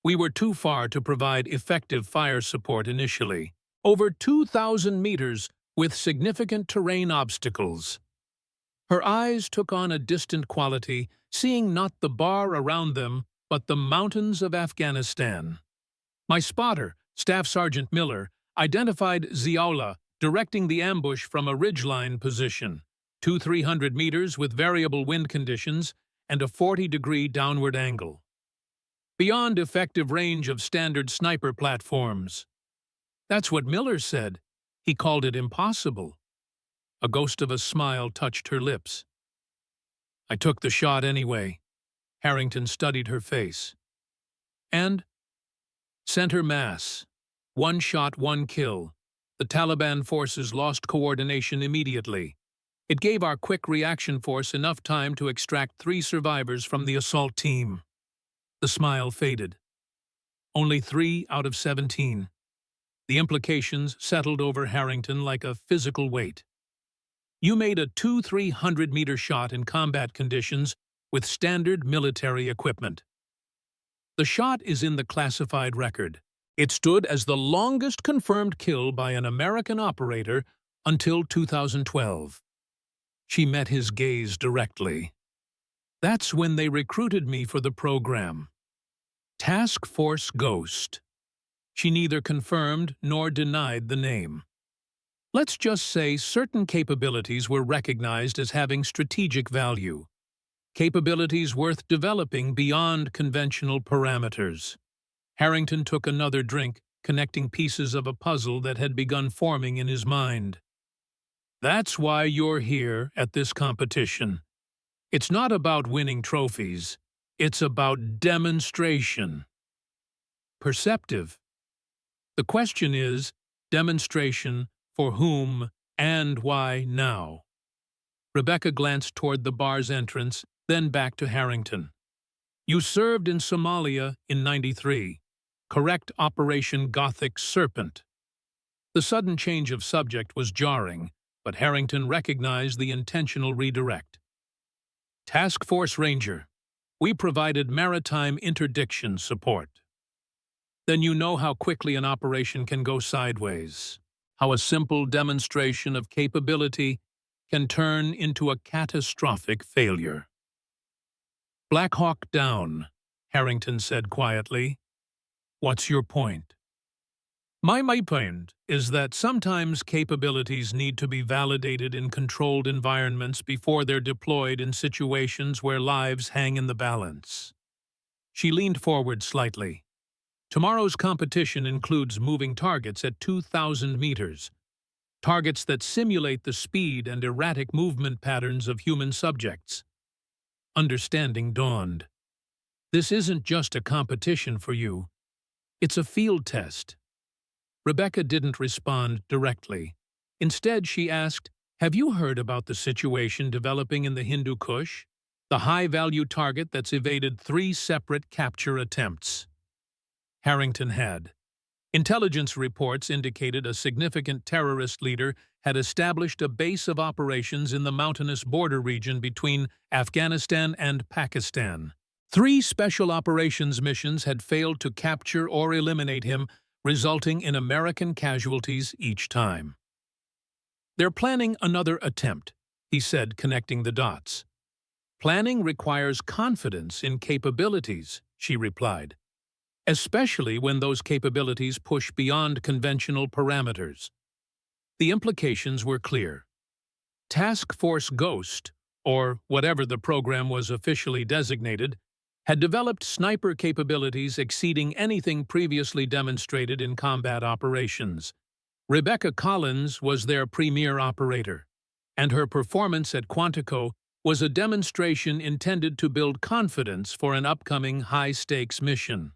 We were too far to provide effective fire support initially. Over 2,000 meters with significant terrain obstacles. Her eyes took on a distant quality, seeing not the bar around them, but the mountains of Afghanistan. My spotter, Staff Sergeant Miller, identified Ziaullah, directing the ambush from a ridgeline position, 200-300 meters with variable wind conditions and a 40-degree downward angle. Beyond effective range of standard sniper platforms. That's what Miller said. He called it impossible. A ghost of a smile touched her lips. I took the shot anyway. Harrington studied her face. And? Center mass. 1 shot, 1 kill. The Taliban forces lost coordination immediately. It gave our quick reaction force enough time to extract 3 survivors from the assault team. The smile faded. Only 3 out of 17. The implications settled over Harrington like a physical weight. You made a 200-300-meter shot in combat conditions with standard military equipment. The shot is in the classified record. It stood as the longest confirmed kill by an American operator until 2012. She met his gaze directly. That's when they recruited me for the program. Task Force Ghost. She neither confirmed nor denied the name. Let's just say certain capabilities were recognized as having strategic value. Capabilities worth developing beyond conventional parameters. Harrington took another drink, connecting pieces of a puzzle that had begun forming in his mind. That's why you're here at this competition. It's not about winning trophies. It's about demonstration. Perceptive. The question is, demonstration for whom and why now? Rebecca glanced toward the bar's entrance, then back to Harrington. You served in Somalia in '93. Correct Operation Gothic Serpent. The sudden change of subject was jarring, but Harrington recognized the intentional redirect. Task Force Ranger. We provided maritime interdiction support. Then you know how quickly an operation can go sideways, how a simple demonstration of capability can turn into a catastrophic failure. Black Hawk down, Harrington said quietly. What's your point? My point is that sometimes capabilities need to be validated in controlled environments before they're deployed in situations where lives hang in the balance. She leaned forward slightly. Tomorrow's competition includes moving targets at 2,000 meters, targets that simulate the speed and erratic movement patterns of human subjects. Understanding dawned. This isn't just a competition for you. It's a field test. Rebecca didn't respond directly. Instead, she asked, have you heard about the situation developing in the Hindu Kush? The high-value target that's evaded 3 separate capture attempts. Harrington had. Intelligence reports indicated a significant terrorist leader had established a base of operations in the mountainous border region between Afghanistan and Pakistan. 3 special operations missions had failed to capture or eliminate him, resulting in American casualties each time. They're planning another attempt, he said, connecting the dots. Planning requires confidence in capabilities, she replied, especially when those capabilities push beyond conventional parameters. The implications were clear. Task Force Ghost, or whatever the program was officially designated, had developed sniper capabilities exceeding anything previously demonstrated in combat operations. Rebecca Collins was their premier operator, and her performance at Quantico was a demonstration intended to build confidence for an upcoming high-stakes mission.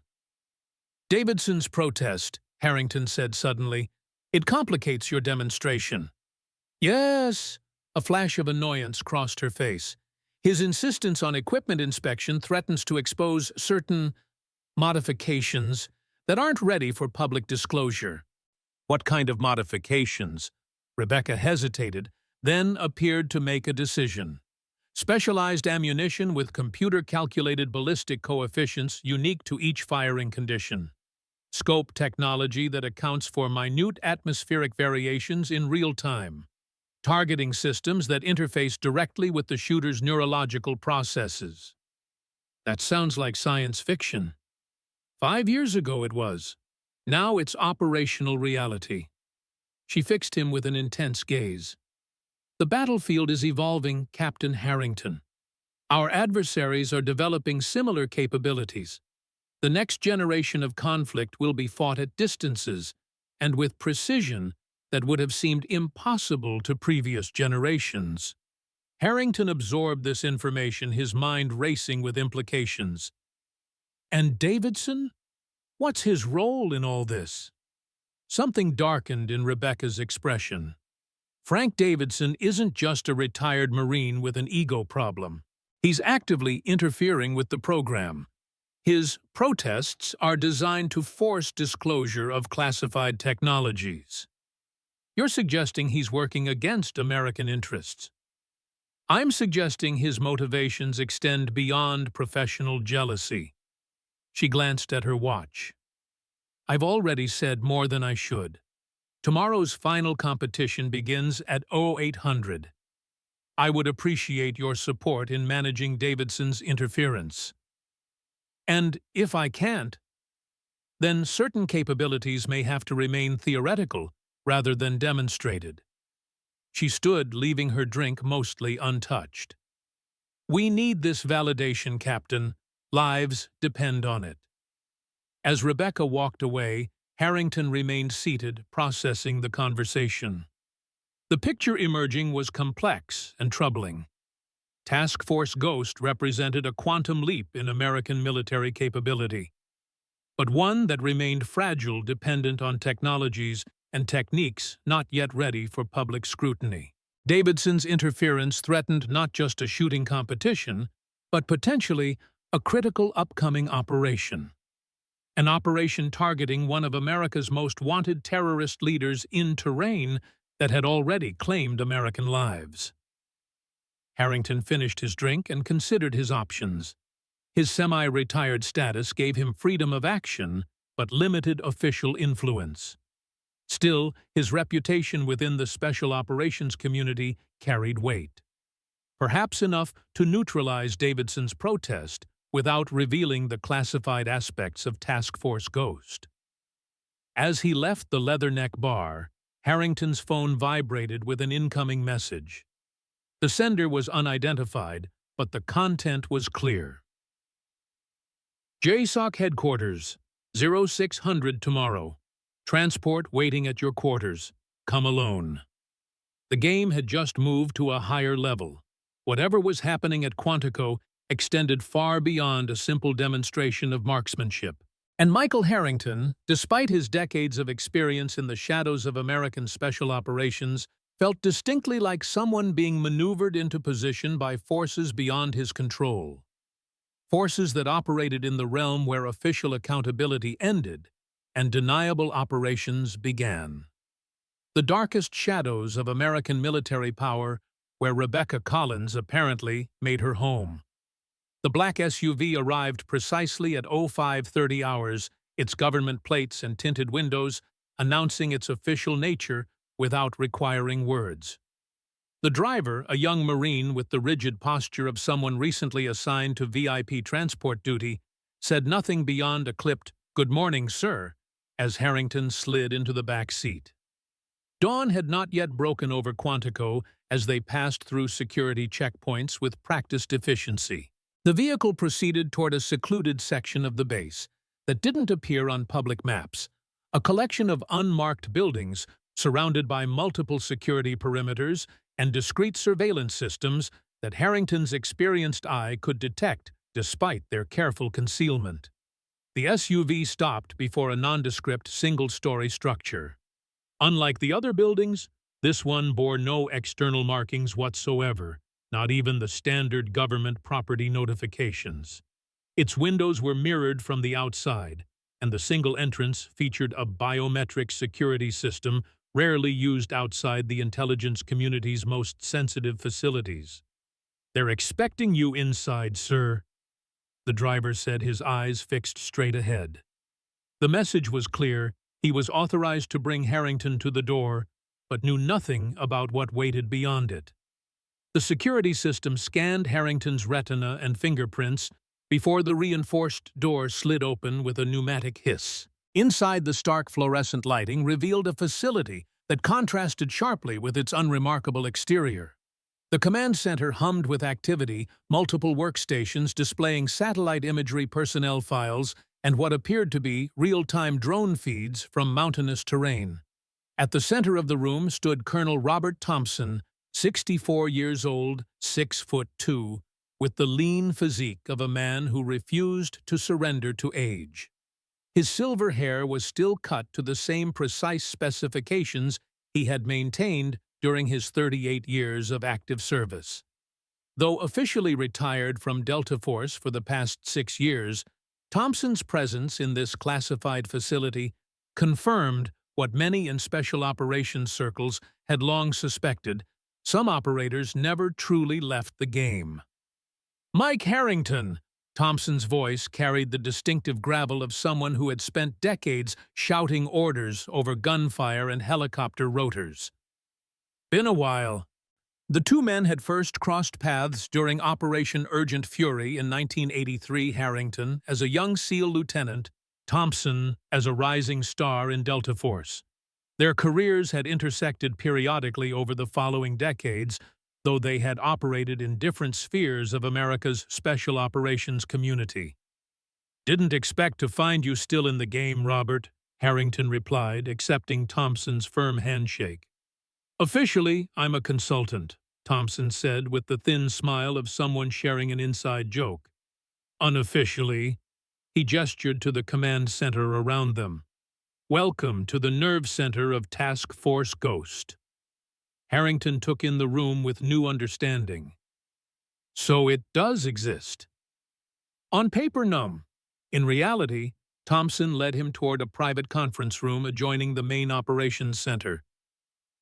Davidson's protest, Harrington said suddenly. It complicates your demonstration. Yes, a flash of annoyance crossed her face. His insistence on equipment inspection threatens to expose certain modifications that aren't ready for public disclosure. What kind of modifications? Rebecca hesitated, then appeared to make a decision. Specialized ammunition with computer-calculated ballistic coefficients unique to each firing condition. Scope technology that accounts for minute atmospheric variations in real time. Targeting systems that interface directly with the shooter's neurological processes. That sounds like science fiction. 5 years ago it was. Now it's operational reality. She fixed him with an intense gaze. The battlefield is evolving, Captain Harrington. Our adversaries are developing similar capabilities. The next generation of conflict will be fought at distances and with precision that would have seemed impossible to previous generations. Harrington absorbed this information, his mind racing with implications. And Davidson? What's his role in all this? Something darkened in Rebecca's expression. Frank Davidson isn't just a retired Marine with an ego problem. He's actively interfering with the program. His protests are designed to force disclosure of classified technologies. You're suggesting he's working against American interests. I'm suggesting his motivations extend beyond professional jealousy. She glanced at her watch. I've already said more than I should. Tomorrow's final competition begins at 0800. I would appreciate your support in managing Davidson's interference. And if I can't, then certain capabilities may have to remain theoretical rather than demonstrated. She stood, leaving her drink mostly untouched. We need this validation, Captain. Lives depend on it. As Rebecca walked away, Harrington remained seated, processing the conversation. The picture emerging was complex and troubling. Task Force Ghost represented a quantum leap in American military capability. but one that remained fragile, dependent on technologies and techniques not yet ready for public scrutiny. Davidson's interference threatened not just a shooting competition, but potentially a critical upcoming operation. An operation targeting one of America's most wanted terrorist leaders in terrain that had already claimed American lives. Harrington finished his drink and considered his options. His semi-retired status gave him freedom of action, but limited official influence. Still, his reputation within the special operations community carried weight. Perhaps enough to neutralize Davidson's protest without revealing the classified aspects of Task Force Ghost. As he left the Leatherneck bar, Harrington's phone vibrated with an incoming message. The sender was unidentified, but the content was clear. JSOC Headquarters, 0600 tomorrow. Transport waiting at your quarters. Come alone. The game had just moved to a higher level. Whatever was happening at Quantico extended far beyond a simple demonstration of marksmanship. And Michael Harrington, despite his decades of experience in the shadows of American special operations, felt distinctly like someone being maneuvered into position by forces beyond his control. Forces that operated in the realm where official accountability ended and deniable operations began. The darkest shadows of American military power, where Rebecca Collins apparently made her home. The black SUV arrived precisely at 0530 hours, its government plates and tinted windows announcing its official nature without requiring words. The driver, a young Marine with the rigid posture of someone recently assigned to VIP transport duty, said nothing beyond a clipped, "Good morning, sir," as Harrington slid into the back seat. Dawn had not yet broken over Quantico as they passed through security checkpoints with practiced efficiency. The vehicle proceeded toward a secluded section of the base that didn't appear on public maps, a collection of unmarked buildings surrounded by multiple security perimeters and discrete surveillance systems that Harrington's experienced eye could detect despite their careful concealment. The SUV stopped before a nondescript single-story structure. Unlike the other buildings, this one bore no external markings whatsoever, not even the standard government property notifications. Its windows were mirrored from the outside, and the single entrance featured a biometric security system rarely used outside the intelligence community's most sensitive facilities. "They're expecting you inside, sir," the driver said, his eyes fixed straight ahead. The message was clear. He was authorized to bring Harrington to the door, but knew nothing about what waited beyond it. The security system scanned Harrington's retina and fingerprints before the reinforced door slid open with a pneumatic hiss. Inside, the stark fluorescent lighting revealed a facility that contrasted sharply with its unremarkable exterior. The command center hummed with activity, multiple workstations displaying satellite imagery, personnel files, and what appeared to be real-time drone feeds from mountainous terrain. At the center of the room stood Colonel Robert Thompson, 64 years old, 6'2", with the lean physique of a man who refused to surrender to age. His silver hair was still cut to the same precise specifications he had maintained during his 38 years of active service. Though officially retired from Delta Force for the past 6 years, Thompson's presence in this classified facility confirmed what many in special operations circles had long suspected: some operators never truly left the game. "Mike Harrington!" Thompson's voice carried the distinctive gravel of someone who had spent decades shouting orders over gunfire and helicopter rotors. "Been a while." The two men had first crossed paths during Operation Urgent Fury in 1983, Harrington as a young SEAL lieutenant, Thompson as a rising star in Delta Force. Their careers had intersected periodically over the following decades, though they had operated in different spheres of America's special operations community. "Didn't expect to find you still in the game, Robert," Harrington replied, accepting Thompson's firm handshake. "Officially, I'm a consultant," Thompson said with the thin smile of someone sharing an inside joke. "Unofficially, He gestured to the command center around them. "Welcome to the nerve center of Task Force Ghost." Harrington took in the room with new understanding. So it does exist. On paper, no. In reality, Thompson led him toward a private conference room adjoining the main operations center.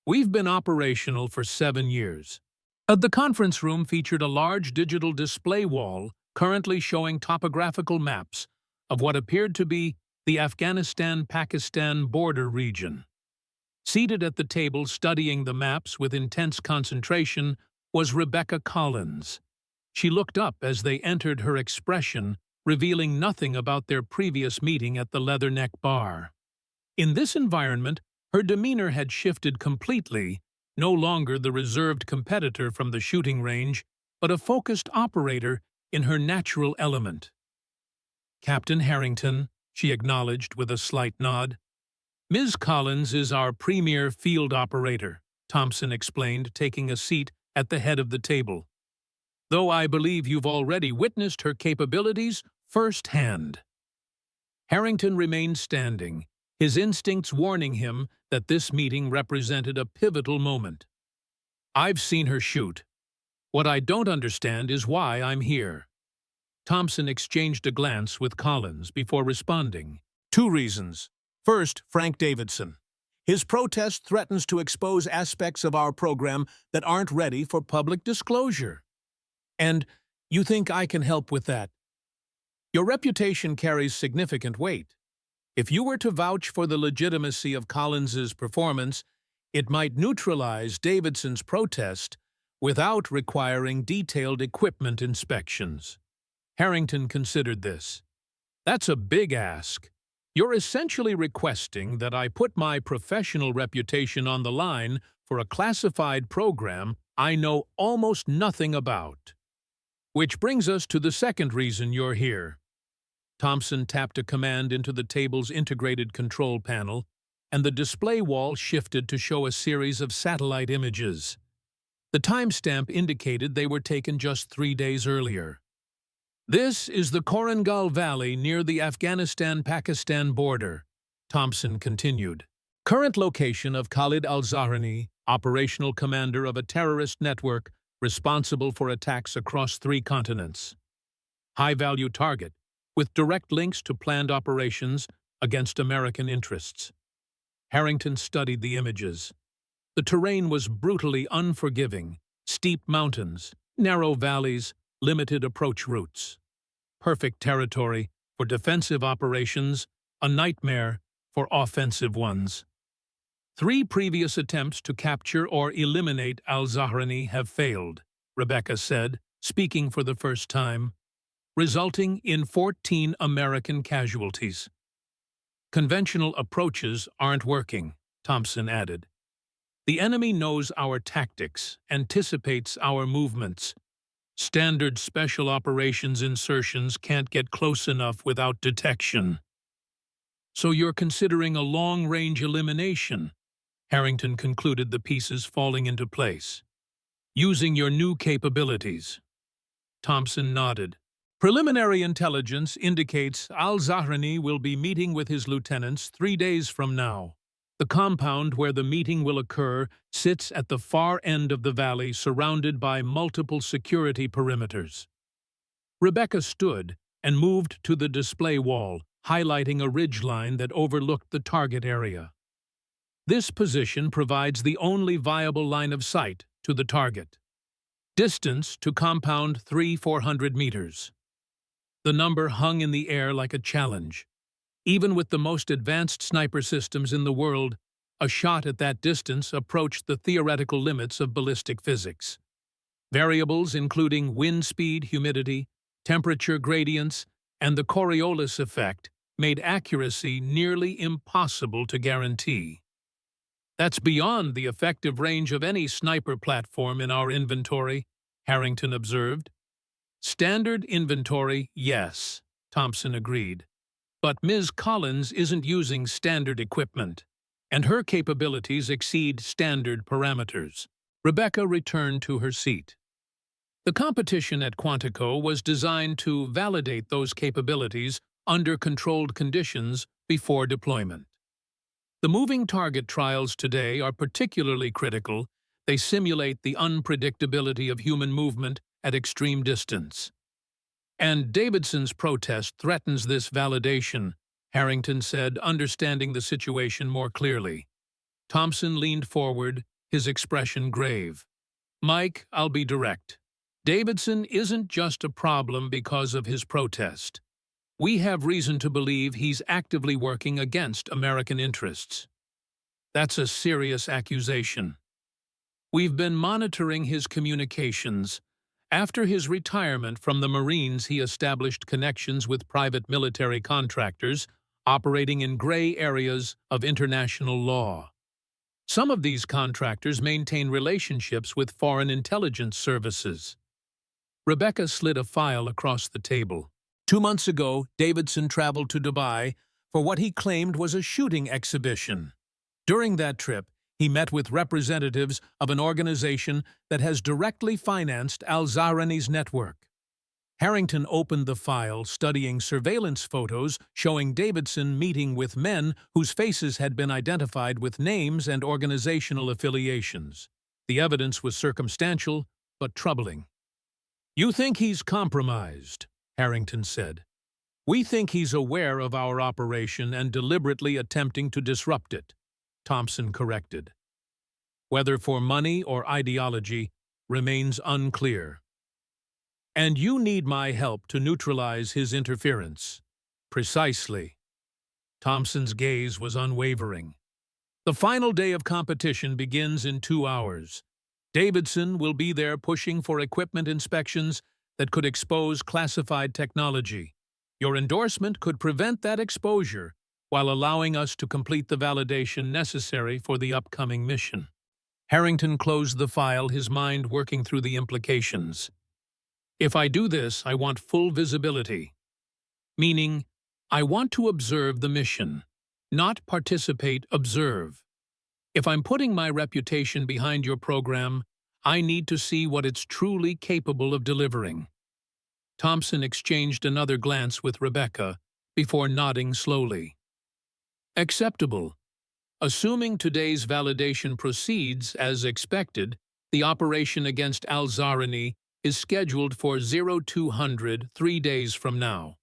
"We've been operational for 7 years. The conference room featured a large digital display wall currently showing topographical maps of what appeared to be the Afghanistan-Pakistan border region. Seated at the table studying the maps with intense concentration was Rebecca Collins. She looked up as they entered, her expression revealing nothing about their previous meeting at the Leatherneck Bar. In this environment, her demeanor had shifted completely, no longer the reserved competitor from the shooting range, but a focused operator in her natural element. "Captain Harrington," she acknowledged with a slight nod. "Ms. Collins is our premier field operator," Thompson explained, taking a seat at the head of the table. "Though I believe you've already witnessed her capabilities firsthand." Harrington remained standing, his instincts warning him that this meeting represented a pivotal moment. "I've seen her shoot. What I don't understand is why I'm here." Thompson exchanged a glance with Collins before responding. "2 reasons. First, Frank Davidson. His protest threatens to expose aspects of our program that aren't ready for public disclosure. "And you think I can help with that?" "Your reputation carries significant weight. If you were to vouch for the legitimacy of Collins's performance, it might neutralize Davidson's protest without requiring detailed equipment inspections." Harrington considered this. "That's a big ask. You're essentially requesting that I put my professional reputation on the line for a classified program I know almost nothing about. Which brings us to the second reason you're here." Thompson tapped a command into the table's integrated control panel, and the display wall shifted to show a series of satellite images. The timestamp indicated they were taken just 3 days earlier. "This is the Korangal Valley near the Afghanistan-Pakistan border," Thompson continued. "Current location of Khalid al-Zahrani, operational commander of a terrorist network responsible for attacks across 3 continents. High-value target, with direct links to planned operations against American interests." Harrington studied the images. The terrain was brutally unforgiving: steep mountains, narrow valleys, limited approach routes. Perfect territory for defensive operations, a nightmare for offensive ones. 3 previous attempts to capture or eliminate al-Zahrani have failed, Rebecca said, speaking for the first time, resulting in 14 American casualties. "Conventional approaches aren't working," Thompson added. "The enemy knows our tactics, anticipates our movements. Standard special operations insertions can't get close enough without detection." "So you're considering a long-range elimination," Harrington concluded, the pieces falling into place. "Using your new capabilities." Thompson nodded. "Preliminary intelligence indicates al-Zahrani will be meeting with his lieutenants 3 days from now. The compound where the meeting will occur sits at the far end of the valley, surrounded by multiple security perimeters." Rebecca stood and moved to the display wall, highlighting a ridgeline that overlooked the target area. "This position provides the only viable line of sight to the target. Distance to compound 300-400 meters." The number hung in the air like a challenge. Even with the most advanced sniper systems in the world, a shot at that distance approached the theoretical limits of ballistic physics. Variables including wind speed, humidity, temperature gradients, and the Coriolis effect made accuracy nearly impossible to guarantee. "That's beyond the effective range of any sniper platform in our inventory," Harrington observed. "Standard inventory, yes," Thompson agreed. "But Ms. Collins isn't using standard equipment, and her capabilities exceed standard parameters." Rebecca returned to her seat. "The competition at Quantico was designed to validate those capabilities under controlled conditions before deployment. The moving target trials today are particularly critical. They simulate the unpredictability of human movement at extreme distance. And Davidson's protest threatens this validation, Harrington said, understanding the situation more clearly. Thompson leaned forward, his expression grave. Mike, I'll be direct. Davidson isn't just a problem because of his protest. We have reason to believe he's actively working against American interests. That's a serious accusation. We've been monitoring his communications. After his retirement from the Marines, he established connections with private military contractors operating in gray areas of international law. Some of these contractors maintain relationships with foreign intelligence services. Rebecca slid a file across the table. 2 months ago, Davidson traveled to Dubai for what he claimed was a shooting exhibition. During that trip, he met with representatives of an organization that has directly financed al-Zahrani's network. Harrington opened the file, studying surveillance photos showing Davidson meeting with men whose faces had been identified with names and organizational affiliations. The evidence was circumstantial, but troubling. "You think he's compromised," Harrington said. "We think he's aware of our operation and deliberately attempting to disrupt it," Thompson corrected. "Whether for money or ideology remains unclear. And you need my help to neutralize his interference." "Precisely." Thompson's gaze was unwavering. "The final day of competition begins in 2 hours. Davidson will be there pushing for equipment inspections that could expose classified technology. Your endorsement could prevent that exposure while allowing us to complete the validation necessary for the upcoming mission." Harrington closed the file, his mind working through the implications. "If I do this, I want full visibility. Meaning, I want to observe the mission, not participate, observe. If I'm putting my reputation behind your program, I need to see what it's truly capable of delivering." Thompson exchanged another glance with Rebecca before nodding slowly. "Acceptable. Assuming today's validation proceeds as expected, the operation against al-Zahrani is scheduled for 0200 3 days from now.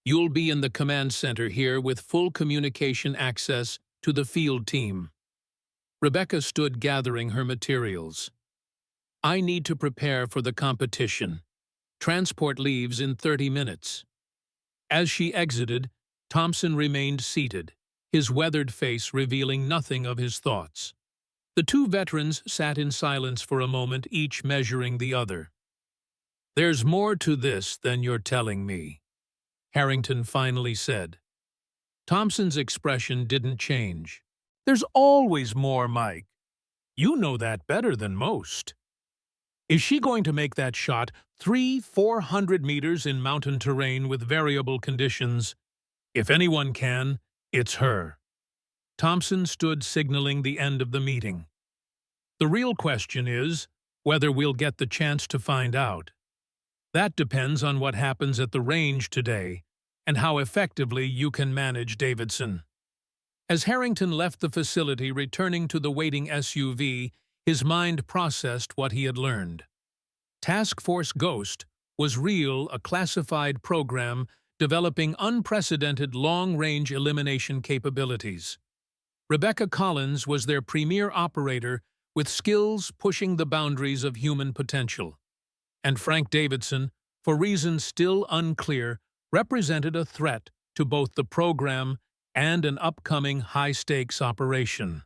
You'll be in the command center here with full communication access to the field team." Rebecca stood gathering her materials. "I need to prepare for the competition. Transport leaves in 30 minutes. As she exited, Thompson remained seated, his weathered face revealing nothing of his thoughts. The two veterans sat in silence for a moment, each measuring the other. "There's more to this than you're telling me," Harrington finally said. Thompson's expression didn't change. "There's always more, Mike. You know that better than most. Is she going to make that shot 300-400 meters in mountain terrain with variable conditions? If anyone can, it's her." Thompson stood signaling the end of the meeting. "The real question is whether we'll get the chance to find out. That depends on what happens at the range today and how effectively you can manage Davidson." As Harrington left the facility, returning to the waiting SUV, his mind processed what he had learned. Task Force Ghost was real, a classified program developing unprecedented long-range elimination capabilities. Rebecca Collins was their premier operator with skills pushing the boundaries of human potential. And Frank Davidson, for reasons still unclear, represented a threat to both the program and an upcoming high-stakes operation.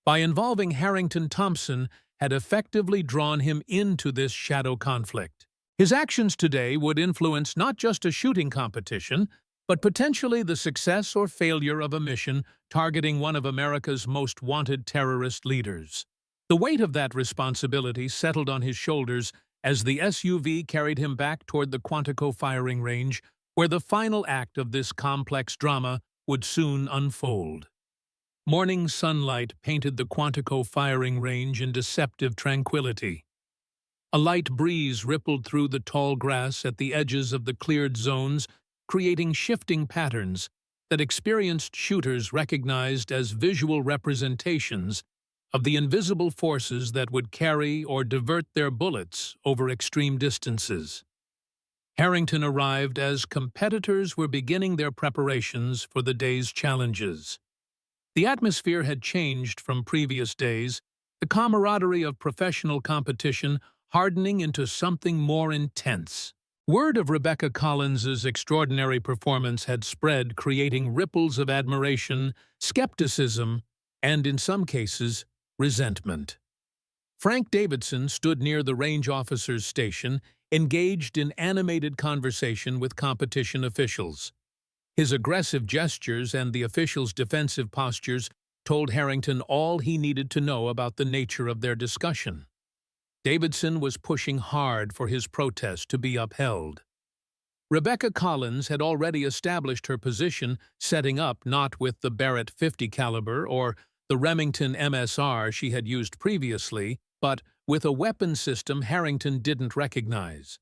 By involving Harrington, Thompson had effectively drawn him into this shadow conflict. His actions today would influence not just a shooting competition, but potentially the success or failure of a mission targeting one of America's most wanted terrorist leaders. The weight of that responsibility settled on his shoulders as the SUV carried him back toward the Quantico firing range, where the final act of this complex drama would soon unfold. Morning sunlight painted the Quantico firing range in deceptive tranquility. A light breeze rippled through the tall grass at the edges of the cleared zones, creating shifting patterns that experienced shooters recognized as visual representations of the invisible forces that would carry or divert their bullets over extreme distances. Harrington arrived as competitors were beginning their preparations for the day's challenges. The atmosphere had changed from previous days, the camaraderie of professional competition hardening into something more intense. Word of Rebecca Collins's extraordinary performance had spread, creating ripples of admiration, skepticism, and, in some cases, resentment. Frank Davidson stood near the range officer's station, engaged in animated conversation with competition officials. His aggressive gestures and the officials' defensive postures told Harrington all he needed to know about the nature of their discussion. Davidson was pushing hard for his protest to be upheld. Rebecca Collins had already established her position, setting up not with the Barrett 50 caliber or the Remington MSR she had used previously, but with a weapon system Harrington didn't recognize.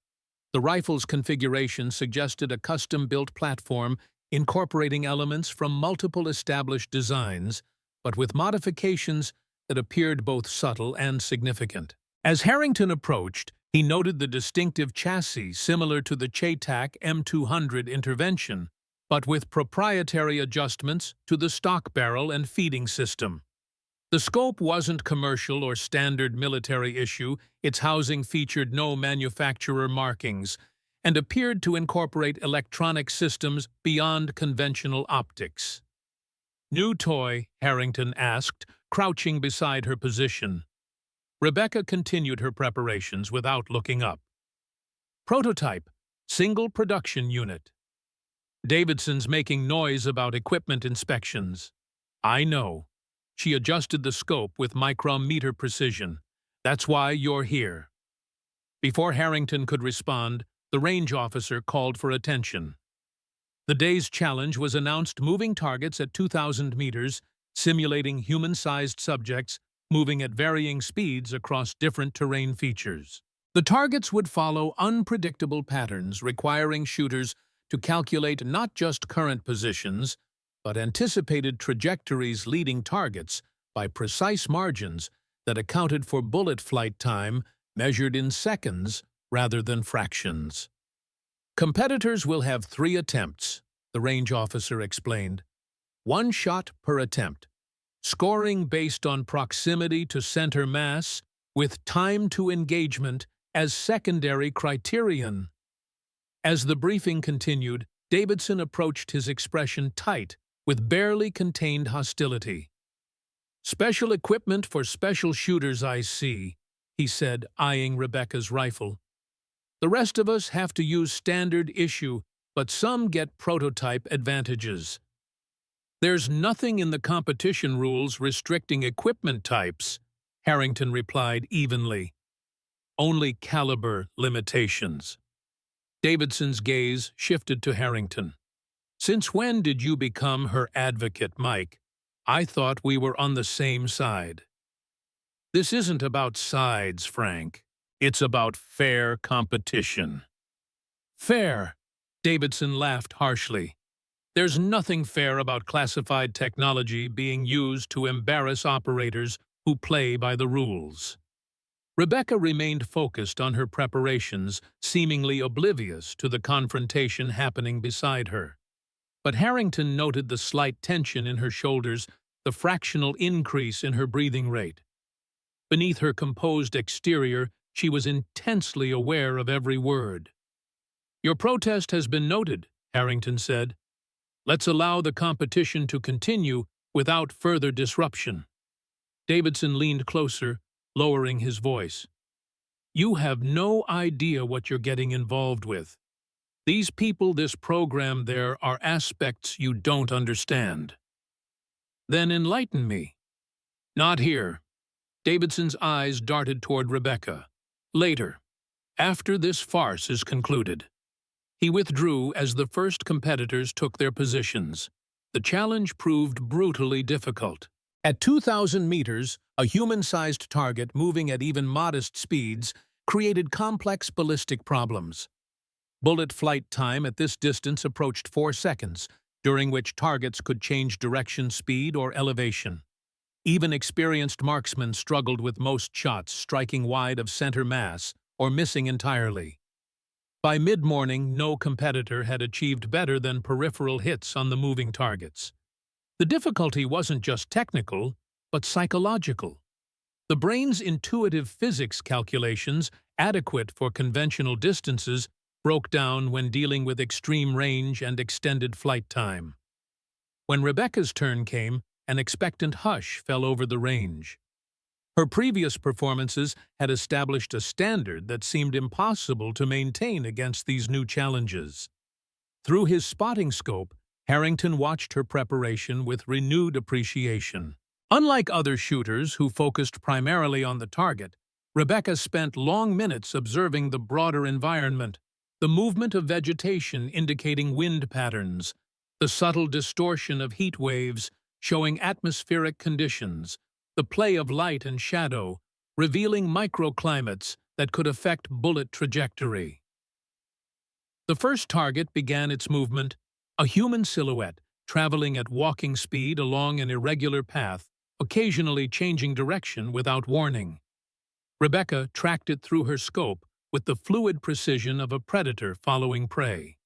The rifle's configuration suggested a custom-built platform incorporating elements from multiple established designs, but with modifications that appeared both subtle and significant. As Harrington approached, he noted the distinctive chassis similar to the Chaytak M200 intervention, but with proprietary adjustments to the stock barrel and feeding system. The scope wasn't commercial or standard military issue, its housing featured no manufacturer markings, and appeared to incorporate electronic systems beyond conventional optics. "New toy?" Harrington asked, crouching beside her position. Rebecca continued her preparations without looking up. "Prototype, single production unit." "Davidson's making noise about equipment inspections." "I know." She adjusted the scope with micrometer precision. "That's why you're here." Before Harrington could respond, the range officer called for attention. The day's challenge was announced: moving targets at 2,000 meters, simulating human-sized subjects moving at varying speeds across different terrain features. The targets would follow unpredictable patterns, requiring shooters to calculate not just current positions, but anticipated trajectories leading targets by precise margins that accounted for bullet flight time measured in seconds rather than fractions. "Competitors will have 3 attempts," the range officer explained. 1 shot per attempt. Scoring based on proximity to center mass, with time to engagement as secondary criterion. As the briefing continued, Davidson approached his expression tight, with barely contained hostility. "Special equipment for special shooters, I see," he said, eyeing Rebecca's rifle. "The rest of us have to use standard issue, but some get prototype advantages." "There's nothing in the competition rules restricting equipment types," Harrington replied evenly. "Only caliber limitations." Davidson's gaze shifted to Harrington. "Since when did you become her advocate, Mike? I thought we were on the same side." "This isn't about sides, Frank. It's about fair competition." "Fair?" Davidson laughed harshly. "There's nothing fair about classified technology being used to embarrass operators who play by the rules." Rebecca remained focused on her preparations, seemingly oblivious to the confrontation happening beside her. But Harrington noted the slight tension in her shoulders, the fractional increase in her breathing rate. Beneath her composed exterior, she was intensely aware of every word. "Your protest has been noted," Harrington said. "Let's allow the competition to continue without further disruption." Davidson leaned closer, lowering his voice. "You have no idea what you're getting involved with. These people, this program, there are aspects you don't understand." "Then enlighten me." "Not here." Davidson's eyes darted toward Rebecca. "Later, after this farce is concluded." He withdrew as the first competitors took their positions. The challenge proved brutally difficult. At 2,000 meters, a human-sized target moving at even modest speeds created complex ballistic problems. Bullet flight time at this distance approached 4 seconds, during which targets could change direction, speed, or elevation. Even experienced marksmen struggled with most shots striking wide of center mass or missing entirely. By mid-morning, no competitor had achieved better than peripheral hits on the moving targets. The difficulty wasn't just technical, but psychological. The brain's intuitive physics calculations, adequate for conventional distances, broke down when dealing with extreme range and extended flight time. When Rebecca's turn came, an expectant hush fell over the range. Her previous performances had established a standard that seemed impossible to maintain against these new challenges. Through his spotting scope, Harrington watched her preparation with renewed appreciation. Unlike other shooters who focused primarily on the target, Rebecca spent long minutes observing the broader environment, the movement of vegetation indicating wind patterns, the subtle distortion of heat waves showing atmospheric conditions, the play of light and shadow, revealing microclimates that could affect bullet trajectory. The first target began its movement, a human silhouette traveling at walking speed along an irregular path, occasionally changing direction without warning. Rebecca tracked it through her scope with the fluid precision of a predator following prey.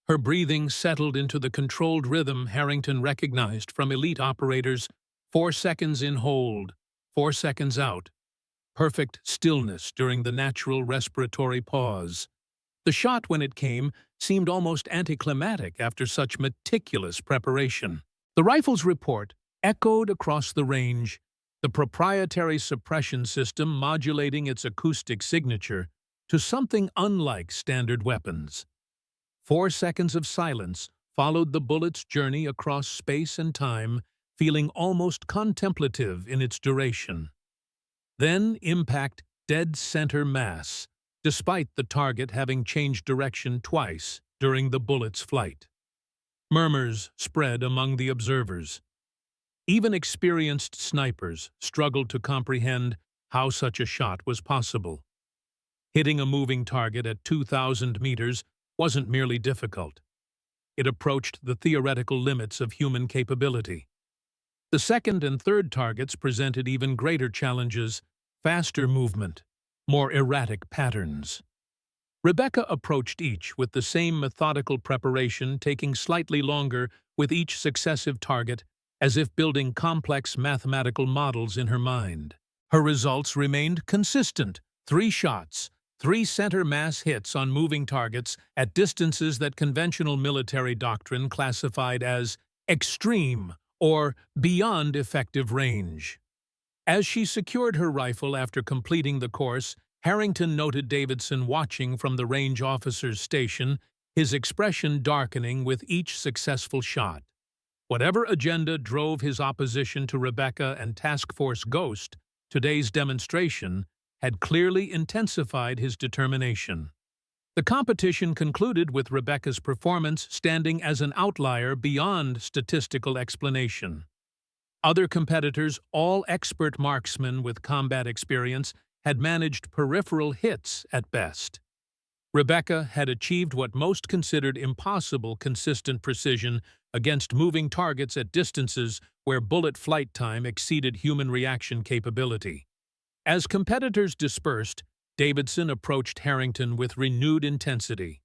Her breathing settled into the controlled rhythm Harrington recognized from elite operators: 4 seconds in hold, 4 seconds out. Perfect stillness during the natural respiratory pause. The shot, when it came, seemed almost anticlimactic after such meticulous preparation. The rifle's report echoed across the range, the proprietary suppression system modulating its acoustic signature to something unlike standard weapons. 4 seconds of silence followed the bullet's journey across space and time, feeling almost contemplative in its duration. Then impact dead center mass, despite the target having changed direction twice during the bullet's flight. Murmurs spread among the observers. Even experienced snipers struggled to comprehend how such a shot was possible. Hitting a moving target at 2,000 meters wasn't merely difficult. It approached the theoretical limits of human capability. The second and third targets presented even greater challenges: faster movement, more erratic patterns. Rebecca approached each with the same methodical preparation, taking slightly longer with each successive target, as if building complex mathematical models in her mind. Her results remained consistent: 3 shots, 3 center mass hits on moving targets at distances that conventional military doctrine classified as extreme or beyond effective range. As she secured her rifle after completing the course, Harrington noted Davidson watching from the range officer's station, his expression darkening with each successful shot. Whatever agenda drove his opposition to Rebecca and Task Force Ghost, today's demonstration had clearly intensified his determination. The competition concluded with Rebecca's performance standing as an outlier beyond statistical explanation. Other competitors, all expert marksmen with combat experience, had managed peripheral hits at best. Rebecca had achieved what most considered impossible: consistent precision against moving targets at distances where bullet flight time exceeded human reaction capability. As competitors dispersed, Davidson approached Harrington with renewed intensity.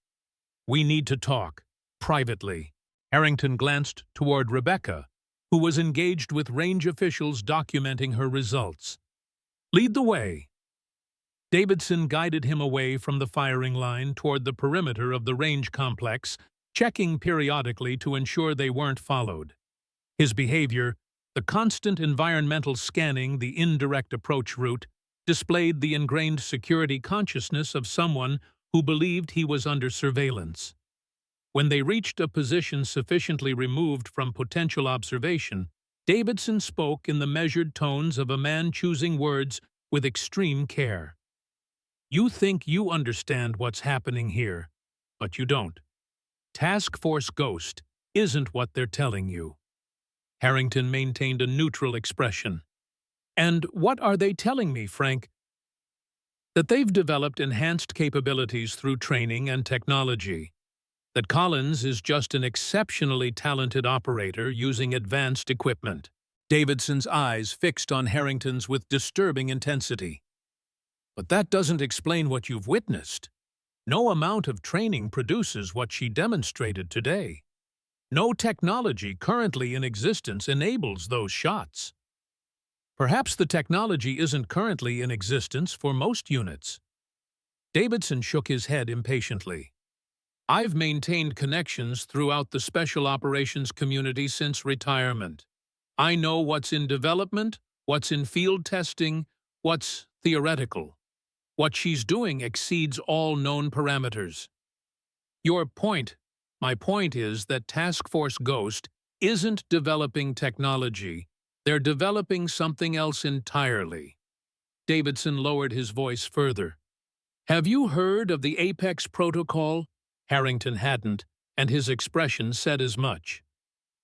"We need to talk, privately." Harrington glanced toward Rebecca, who was engaged with range officials documenting her results. "Lead the way." Davidson guided him away from the firing line toward the perimeter of the range complex, checking periodically to ensure they weren't followed. His behavior, the constant environmental scanning, the indirect approach route, displayed the ingrained security consciousness of someone who believed he was under surveillance. When they reached a position sufficiently removed from potential observation, Davidson spoke in the measured tones of a man choosing words with extreme care. "You think you understand what's happening here, but you don't. Task Force Ghost isn't what they're telling you." Harrington maintained a neutral expression. "And what are they telling me, Frank?" That they've developed enhanced capabilities through training and technology. That Collins is just an exceptionally talented operator using advanced equipment. Davidson's eyes fixed on Harrington's with disturbing intensity. But that doesn't explain what you've witnessed. No amount of training produces what she demonstrated today. No technology currently in existence enables those shots. Perhaps the technology isn't currently in existence for most units. Davidson shook his head impatiently. I've maintained connections throughout the special operations community since retirement. I know what's in development, what's in field testing, what's theoretical. What she's doing exceeds all known parameters. My point is that Task Force Ghost isn't developing technology. They're developing something else entirely. Davidson lowered his voice further. Have you heard of the Apex Protocol? Harrington hadn't, and his expression said as much.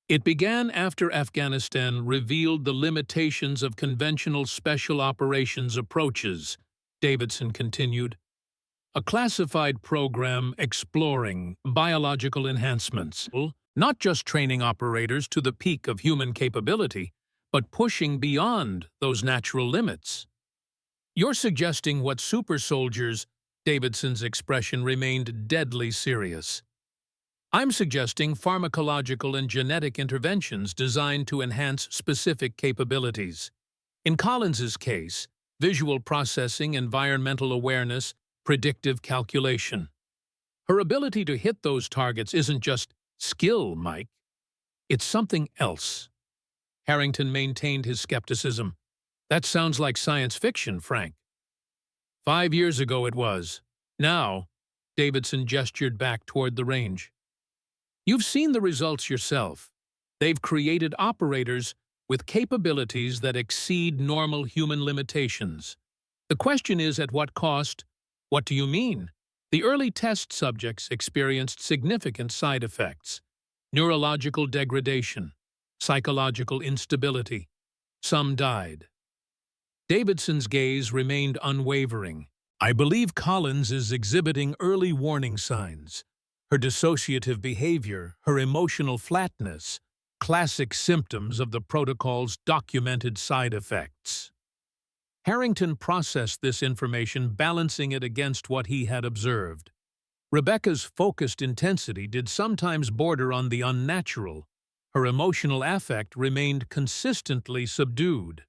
It began after Afghanistan revealed the limitations of conventional special operations approaches, Davidson continued. A classified program exploring biological enhancements, not just training operators to the peak of human capability, but pushing beyond those natural limits. You're suggesting what super soldiers, Davidson's expression remained deadly serious. I'm suggesting pharmacological and genetic interventions designed to enhance specific capabilities. In Collins's case, visual processing, environmental awareness, predictive calculation. Her ability to hit those targets isn't just skill, Mike. It's something else. Harrington maintained his skepticism. That sounds like science fiction, Frank. 5 years ago it was. Now, Davidson gestured back toward the range. You've seen the results yourself. They've created operators with capabilities that exceed normal human limitations. The question is, at what cost? What do you mean? The early test subjects experienced significant side effects. Neurological degradation, psychological instability. Some died. Davidson's gaze remained unwavering. I believe Collins is exhibiting early warning signs. Her dissociative behavior, her emotional flatness, classic symptoms of the protocol's documented side effects. Harrington processed this information, balancing it against what he had observed. Rebecca's focused intensity did sometimes border on the unnatural. Her emotional affect remained consistently subdued.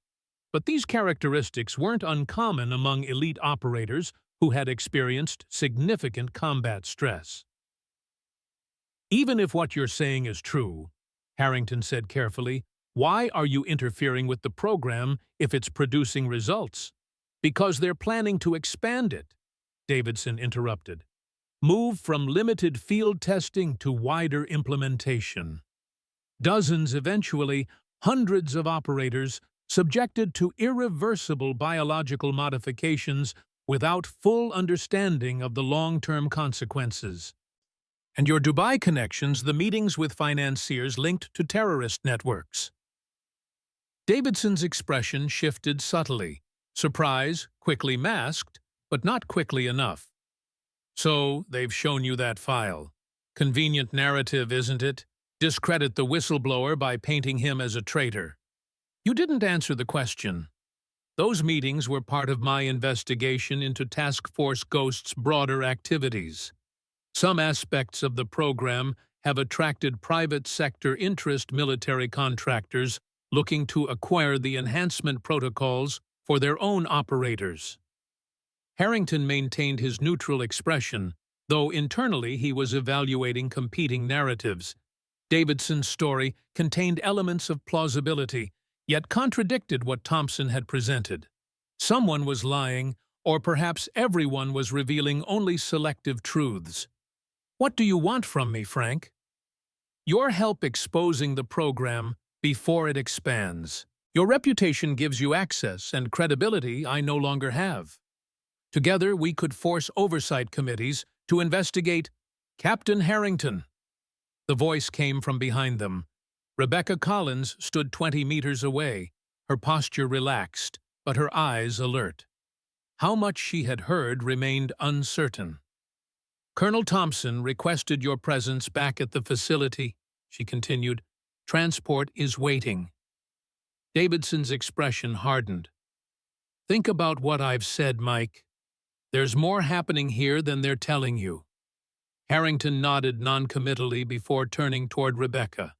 But these characteristics weren't uncommon among elite operators who had experienced significant combat stress. Even if what you're saying is true, Harrington said carefully, why are you interfering with the program if it's producing results? Because they're planning to expand it, Davidson interrupted. Move from limited field testing to wider implementation. Dozens, eventually hundreds of operators subjected to irreversible biological modifications without full understanding of the long-term consequences. And your Dubai connections, the meetings with financiers linked to terrorist networks. Davidson's expression shifted subtly, surprise quickly masked, but not quickly enough. So, they've shown you that file. Convenient narrative, isn't it? Discredit the whistleblower by painting him as a traitor. You didn't answer the question. Those meetings were part of my investigation into Task Force Ghost's broader activities. Some aspects of the program have attracted private sector interest military contractors looking to acquire the enhancement protocols for their own operators. Harrington maintained his neutral expression, though internally he was evaluating competing narratives. Davidson's story contained elements of plausibility, yet contradicted what Thompson had presented. Someone was lying, or perhaps everyone was revealing only selective truths. What do you want from me, Frank? Your help exposing the program before it expands. Your reputation gives you access and credibility I no longer have. Together, we could force oversight committees to investigate Captain Harrington. The voice came from behind them. Rebecca Collins stood 20 meters away, her posture relaxed, but her eyes alert. How much she had heard remained uncertain. "Colonel Thompson requested your presence back at the facility," she continued. "Transport is waiting." Davidson's expression hardened. "Think about what I've said, Mike. There's more happening here than they're telling you." Harrington nodded noncommittally before turning toward Rebecca.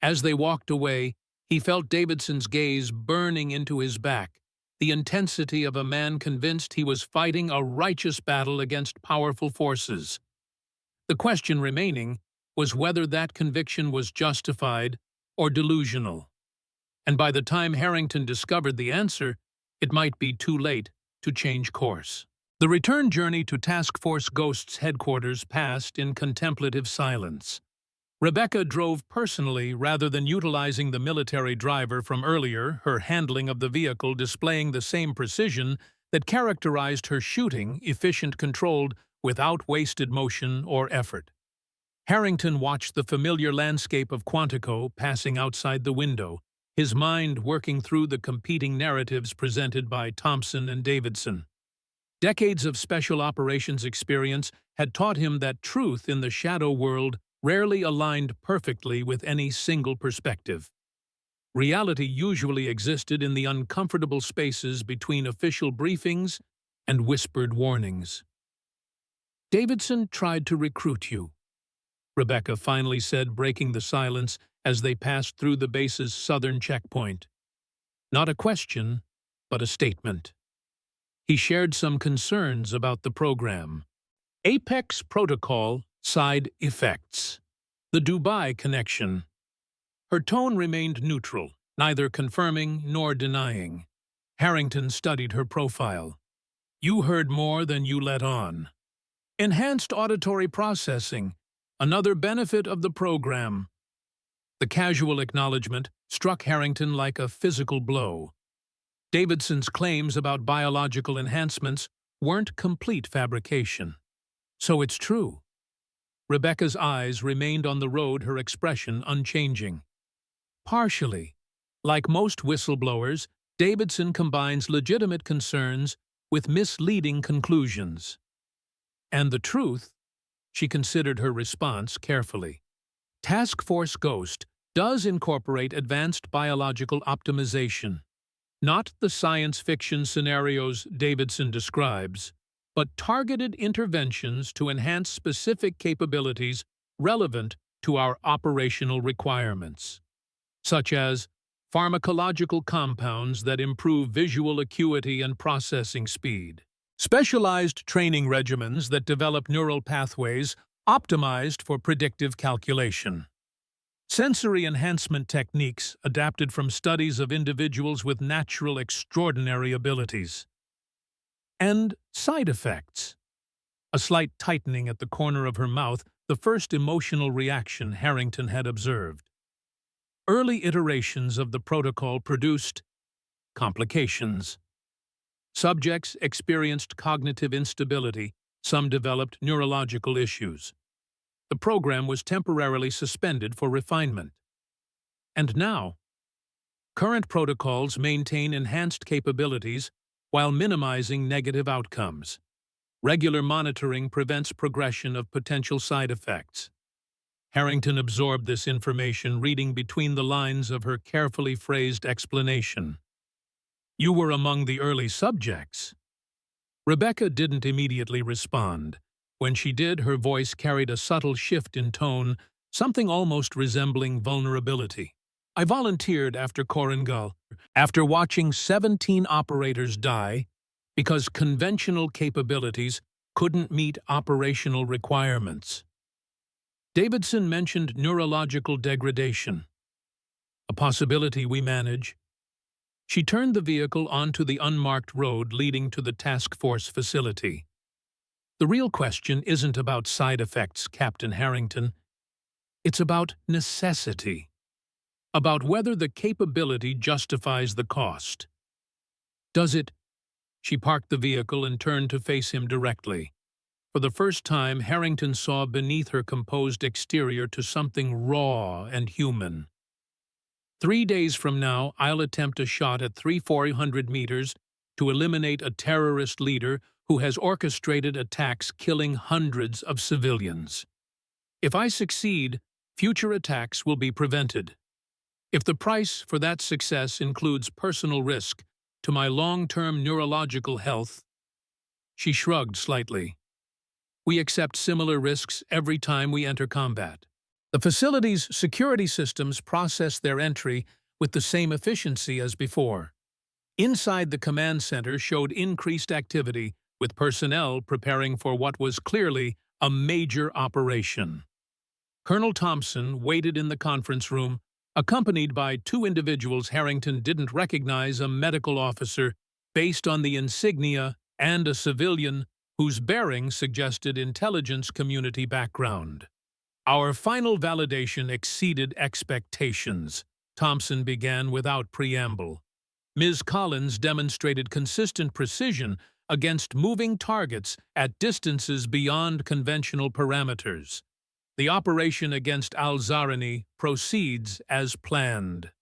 As they walked away, he felt Davidson's gaze burning into his back, the intensity of a man convinced he was fighting a righteous battle against powerful forces. The question remaining was whether that conviction was justified or delusional. And by the time Harrington discovered the answer, it might be too late to change course. The return journey to Task Force Ghost's headquarters passed in contemplative silence. Rebecca drove personally rather than utilizing the military driver from earlier, her handling of the vehicle displaying the same precision that characterized her shooting, efficient, controlled, without wasted motion or effort. Harrington watched the familiar landscape of Quantico passing outside the window, his mind working through the competing narratives presented by Thompson and Davidson. Decades of special operations experience had taught him that truth in the shadow world rarely aligned perfectly with any single perspective. Reality usually existed in the uncomfortable spaces between official briefings and whispered warnings. "Davidson tried to recruit you," Rebecca finally said, breaking the silence as they passed through the base's southern checkpoint. Not a question, but a statement. He shared some concerns about the program. Apex Protocol side effects. The Dubai connection. Her tone remained neutral, neither confirming nor denying. Harrington studied her profile. "You heard more than you let on." Enhanced auditory processing, another benefit of the program. The casual acknowledgement struck Harrington like a physical blow. Davidson's claims about biological enhancements weren't complete fabrication. So it's true. Rebecca's eyes remained on the road, her expression unchanging. Partially. Like most whistleblowers, Davidson combines legitimate concerns with misleading conclusions. And the truth? She considered her response carefully. Task Force Ghost does incorporate advanced biological optimization. Not the science fiction scenarios Davidson describes, but targeted interventions to enhance specific capabilities relevant to our operational requirements, such as pharmacological compounds that improve visual acuity and processing speed, specialized training regimens that develop neural pathways optimized for predictive calculation, sensory enhancement techniques adapted from studies of individuals with natural extraordinary abilities, and side effects. A slight tightening at the corner of her mouth, the first emotional reaction Harrington had observed. Early iterations of the protocol produced complications. Subjects experienced cognitive instability, some developed neurological issues. The program was temporarily suspended for refinement. And now, current protocols maintain enhanced capabilities while minimizing negative outcomes. Regular monitoring prevents progression of potential side effects. Harrington absorbed this information, reading between the lines of her carefully phrased explanation. "You were among the early subjects." Rebecca didn't immediately respond. When she did, her voice carried a subtle shift in tone, something almost resembling vulnerability. "I volunteered after Korengal, after watching 17 operators die because conventional capabilities couldn't meet operational requirements." Davidson mentioned neurological degradation, a possibility we manage. She turned the vehicle onto the unmarked road leading to the task force facility. "The real question isn't about side effects, Captain Harrington. It's about necessity. About whether the capability justifies the cost. Does it?" She parked the vehicle and turned to face him directly. For the first time, Harrington saw beneath her composed exterior to something raw and human. 3 days from now, I'll attempt a shot at 300-400 meters to eliminate a terrorist leader who has orchestrated attacks killing hundreds of civilians. If I succeed, future attacks will be prevented. If the price for that success includes personal risk to my long-term neurological health, she shrugged slightly. We accept similar risks every time we enter combat. The facility's security systems process their entry with the same efficiency as before. Inside the command center showed increased activity, with personnel preparing for what was clearly a major operation. Colonel Thompson waited in the conference room, accompanied by two individuals Harrington didn't recognize, a medical officer based on the insignia and a civilian whose bearing suggested intelligence community background. Our final validation exceeded expectations, Thompson began without preamble. Ms. Collins demonstrated consistent precision against moving targets at distances beyond conventional parameters. The operation against al-Zahrani proceeds as planned.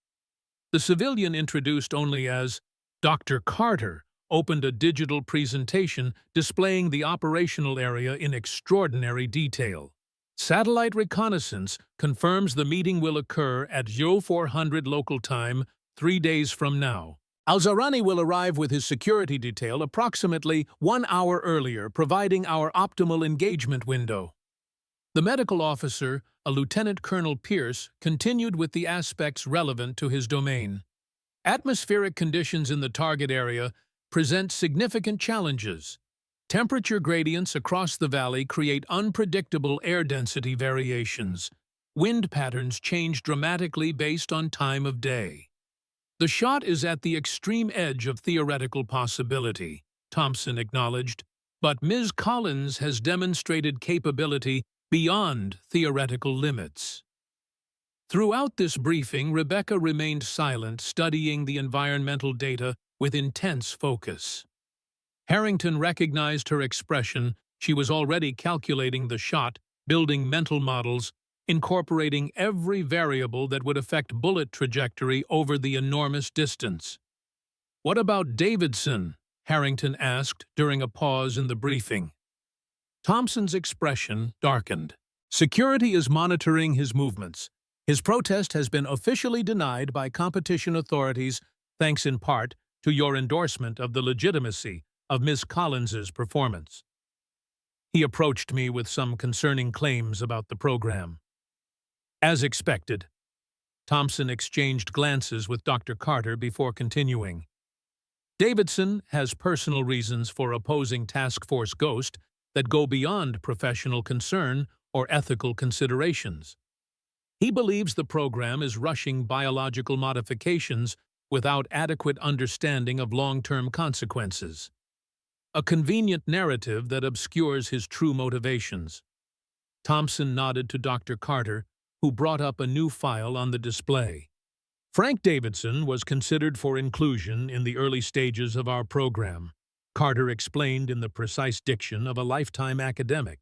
The civilian, introduced only as Dr. Carter, opened a digital presentation displaying the operational area in extraordinary detail. Satellite reconnaissance confirms the meeting will occur at 0400 local time 3 days from now. Al-Zahrani will arrive with his security detail approximately 1 hour earlier, providing our optimal engagement window. The medical officer, a Lieutenant Colonel Pierce, continued with the aspects relevant to his domain. Atmospheric conditions in the target area present significant challenges. Temperature gradients across the valley create unpredictable air density variations. Wind patterns change dramatically based on time of day. The shot is at the extreme edge of theoretical possibility, Thompson acknowledged, but Ms. Collins has demonstrated capability beyond theoretical limits. Throughout this briefing, Rebecca remained silent, studying the environmental data with intense focus. Harrington recognized her expression. She was already calculating the shot, building mental models, incorporating every variable that would affect bullet trajectory over the enormous distance. "What about Davidson?" Harrington asked during a pause in the briefing. Thompson's expression darkened. "Security is monitoring his movements. His protest has been officially denied by competition authorities, thanks in part to your endorsement of the legitimacy of Ms. Collins's performance." He approached me with some concerning claims about the program. As expected, Thompson exchanged glances with Dr. Carter before continuing. "Davidson has personal reasons for opposing Task Force Ghost that go beyond professional concern or ethical considerations. He believes the program is rushing biological modifications without adequate understanding of long-term consequences. A convenient narrative that obscures his true motivations." Thompson nodded to Dr. Carter, who brought up a new file on the display. "Frank Davidson was considered for inclusion in the early stages of our program," Carter explained in the precise diction of a lifetime academic.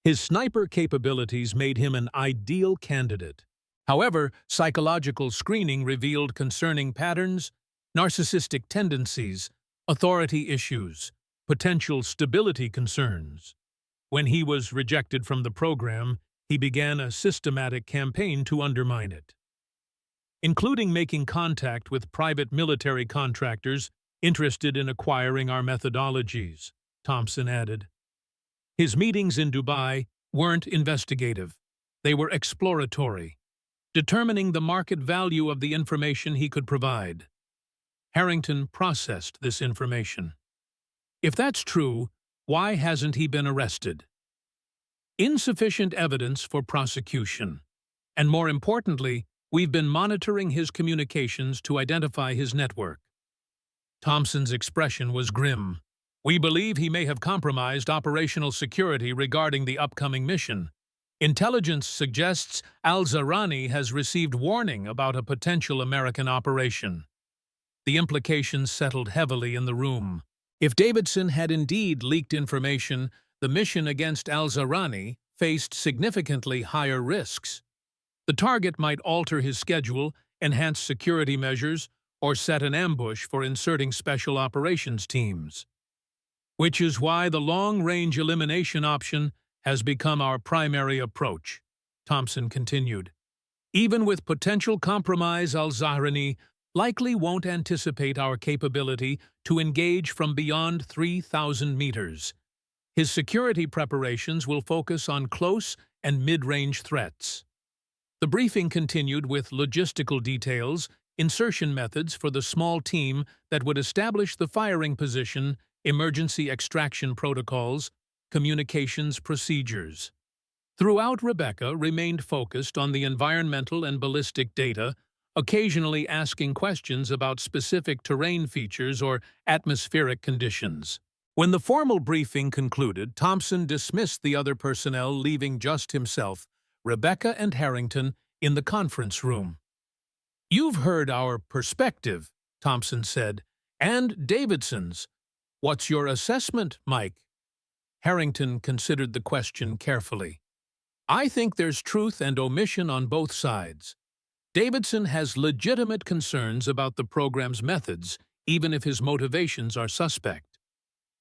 "His sniper capabilities made him an ideal candidate. However, psychological screening revealed concerning patterns, narcissistic tendencies, authority issues, potential stability concerns. When he was rejected from the program, he began a systematic campaign to undermine it, including making contact with private military contractors interested in acquiring our methodologies," Thompson added. "His meetings in Dubai weren't investigative. They were exploratory, determining the market value of the information he could provide. Harrington processed this information. If that's true, why hasn't he been arrested? Insufficient evidence for prosecution. And more importantly, we've been monitoring his communications to identify his network." Thompson's expression was grim. "We believe he may have compromised operational security regarding the upcoming mission. Intelligence suggests al-Zahrani has received warning about a potential American operation." The implications settled heavily in the room. If Davidson had indeed leaked information, the mission against al-Zahrani faced significantly higher risks. The target might alter his schedule, enhance security measures, or set an ambush for inserting special operations teams. Which is why the long-range elimination option has become our primary approach, Thompson continued. Even with potential compromise, al-Zahrani likely won't anticipate our capability to engage from beyond 3,000 meters. His security preparations will focus on close and mid-range threats. The briefing continued with logistical details, insertion methods for the small team that would establish the firing position, emergency extraction protocols, communications procedures. Throughout, Rebecca remained focused on the environmental and ballistic data, occasionally asking questions about specific terrain features or atmospheric conditions. When the formal briefing concluded, Thompson dismissed the other personnel, leaving just himself, Rebecca and Harrington, in the conference room. "You've heard our perspective," Thompson said, "and Davidson's. What's your assessment, Mike?" Harrington considered the question carefully. "I think there's truth and omission on both sides. Davidson has legitimate concerns about the program's methods, even if his motivations are suspect.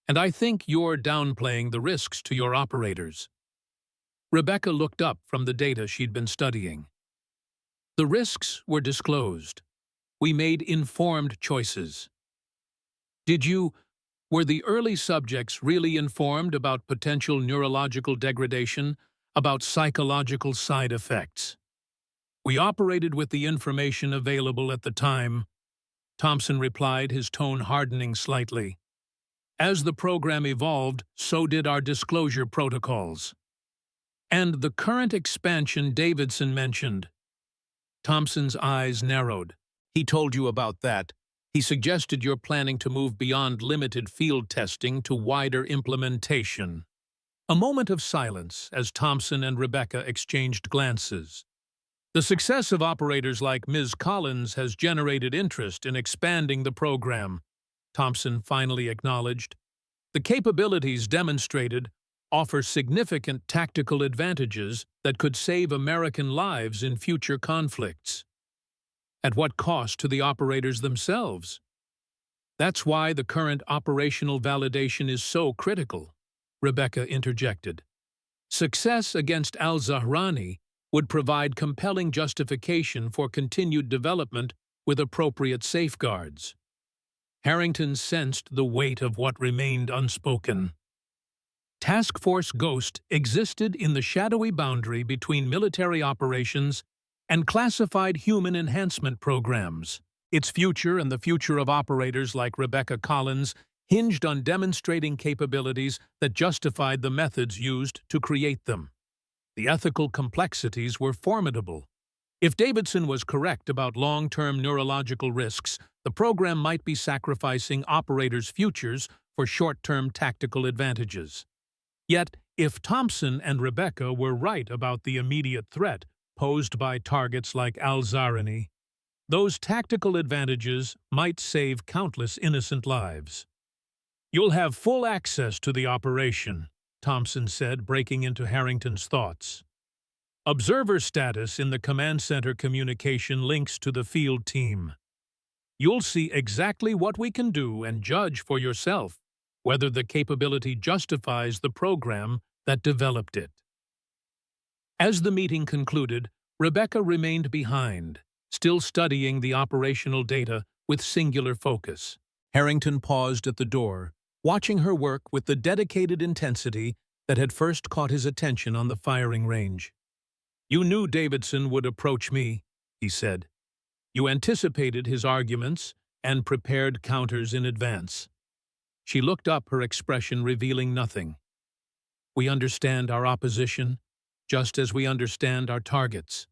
And I think you're downplaying the risks to your operators." Rebecca looked up from the data she'd been studying. "The risks were disclosed. We made informed choices." Were the early subjects really informed about potential neurological degradation, about psychological side effects? "We operated with the information available at the time," Thompson replied, his tone hardening slightly. "As the program evolved, so did our disclosure protocols." "And the current expansion Davidson mentioned." Thompson's eyes narrowed. "He told you about that. He suggested you're planning to move beyond limited field testing to wider implementation." A moment of silence as Thompson and Rebecca exchanged glances. "The success of operators like Ms. Collins has generated interest in expanding the program," Thompson finally acknowledged. "The capabilities demonstrated offer significant tactical advantages that could save American lives in future conflicts." "At what cost to the operators themselves?" "That's why the current operational validation is so critical," Rebecca interjected. "Success against al-Zahrani would provide compelling justification for continued development with appropriate safeguards." Harrington sensed the weight of what remained unspoken. Task Force Ghost existed in the shadowy boundary between military operations and classified human enhancement programs. Its future and the future of operators like Rebecca Collins hinged on demonstrating capabilities that justified the methods used to create them. The ethical complexities were formidable. If Davidson was correct about long-term neurological risks, the program might be sacrificing operators' futures for short-term tactical advantages. Yet, if Thompson and Rebecca were right about the immediate threat posed by targets like al-Zahrani, those tactical advantages might save countless innocent lives. "You'll have full access to the operation," Thompson said, breaking into Harrington's thoughts. "Observer status in the command center communication links to the field team. You'll see exactly what we can do and judge for yourself whether the capability justifies the program that developed it." As the meeting concluded, Rebecca remained behind, still studying the operational data with singular focus. Harrington paused at the door, watching her work with the dedicated intensity that had first caught his attention on the firing range. "You knew Davidson would approach me," he said. "You anticipated his arguments and prepared counters in advance." She looked up, her expression revealing nothing. "We understand our opposition, just as we understand our targets.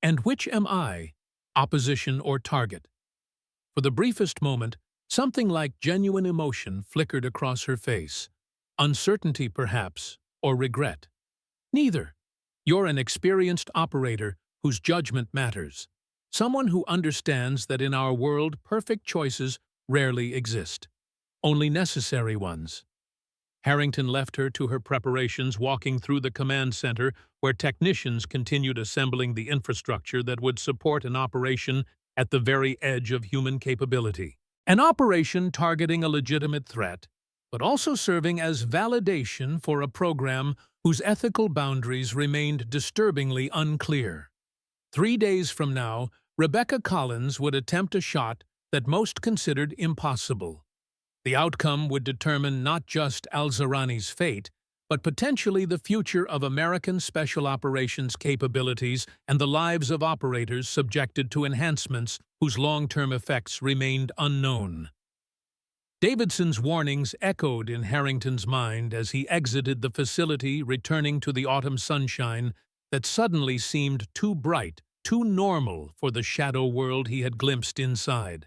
And which am I, opposition or target?" For the briefest moment, something like genuine emotion flickered across her face. Uncertainty, perhaps, or regret. "Neither. You're an experienced operator whose judgment matters. Someone who understands that in our world perfect choices rarely exist. Only necessary ones." Harrington left her to her preparations, walking through the command center where technicians continued assembling the infrastructure that would support an operation at the very edge of human capability. An operation targeting a legitimate threat, but also serving as validation for a program whose ethical boundaries remained disturbingly unclear. 3 days from now, Rebecca Collins would attempt a shot that most considered impossible. The outcome would determine not just al-Zahrani's fate, but potentially the future of American special operations capabilities and the lives of operators subjected to enhancements whose long-term effects remained unknown. Davidson's warnings echoed in Harrington's mind as he exited the facility, returning to the autumn sunshine that suddenly seemed too bright, too normal for the shadow world he had glimpsed inside.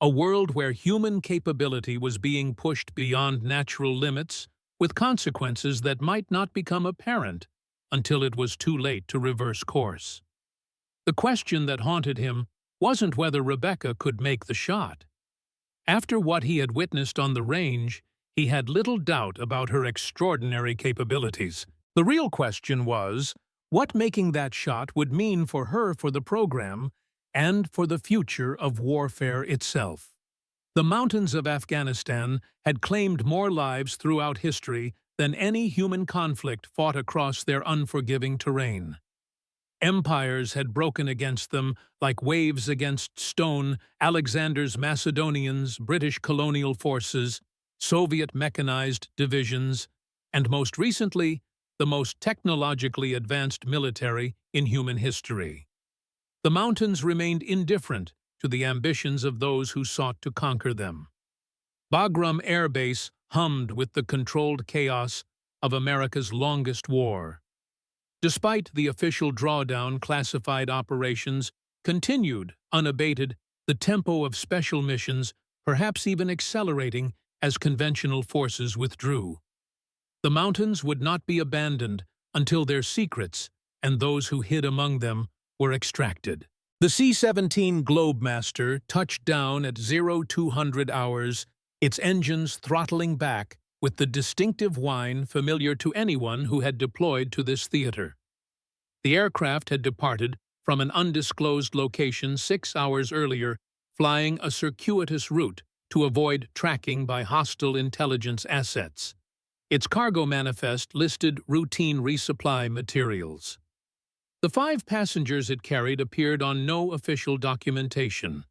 A world where human capability was being pushed beyond natural limits, with consequences that might not become apparent until it was too late to reverse course. The question that haunted him wasn't whether Rebecca could make the shot. After what he had witnessed on the range, he had little doubt about her extraordinary capabilities. The real question was what making that shot would mean for her, for the program, and for the future of warfare itself. The mountains of Afghanistan had claimed more lives throughout history than any human conflict fought across their unforgiving terrain. Empires had broken against them like waves against stone: Alexander's Macedonians, British colonial forces, Soviet mechanized divisions, and most recently, the most technologically advanced military in human history. The mountains remained indifferent to the ambitions of those who sought to conquer them. Bagram Air Base hummed with the controlled chaos of America's longest war. Despite the official drawdown, classified operations continued unabated, the tempo of special missions perhaps even accelerating as conventional forces withdrew. The mountains would not be abandoned until their secrets and those who hid among them were extracted. The C-17 Globemaster touched down at 0200 hours, its engines throttling back with the distinctive whine familiar to anyone who had deployed to this theater. The aircraft had departed from an undisclosed location 6 hours earlier, flying a circuitous route to avoid tracking by hostile intelligence assets. Its cargo manifest listed routine resupply materials. The 5 passengers it carried appeared on no official documentation.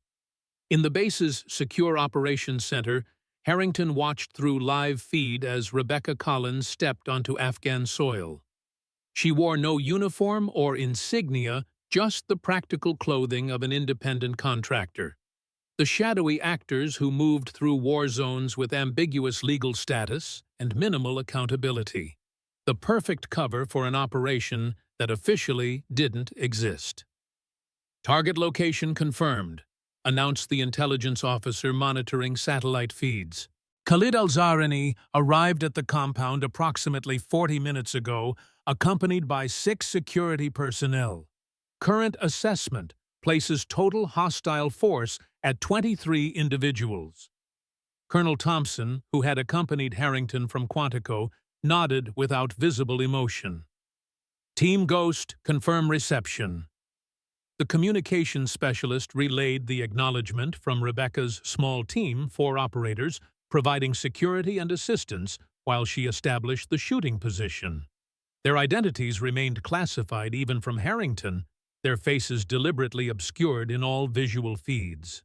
In the base's secure operations center, Harrington watched through live feed as Rebecca Collins stepped onto Afghan soil. She wore no uniform or insignia, just the practical clothing of an independent contractor. The shadowy actors who moved through war zones with ambiguous legal status and minimal accountability. The perfect cover for an operation that officially didn't exist. "Target location confirmed," announced the intelligence officer monitoring satellite feeds. Khalid al-Zahrani arrived at the compound approximately 40 minutes ago, accompanied by 6 security personnel. Current assessment places total hostile force at 23 individuals. Colonel Thompson, who had accompanied Harrington from Quantico, nodded without visible emotion. "Team Ghost, confirm reception." The communications specialist relayed the acknowledgement from Rebecca's small team, 4 operators, providing security and assistance while she established the shooting position. Their identities remained classified even from Harrington, their faces deliberately obscured in all visual feeds.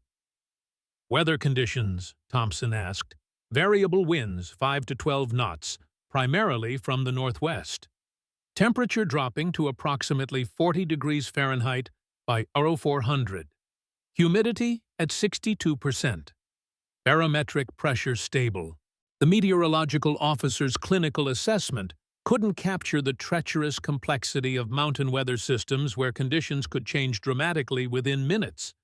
"Weather conditions," Thompson asked. "Variable winds, 5 to 12 knots, primarily from the northwest. Temperature dropping to approximately 40 degrees Fahrenheit by 0400. Humidity at 62%. Barometric pressure stable." The meteorological officer's clinical assessment couldn't capture the treacherous complexity of mountain weather systems where conditions could change dramatically within minutes.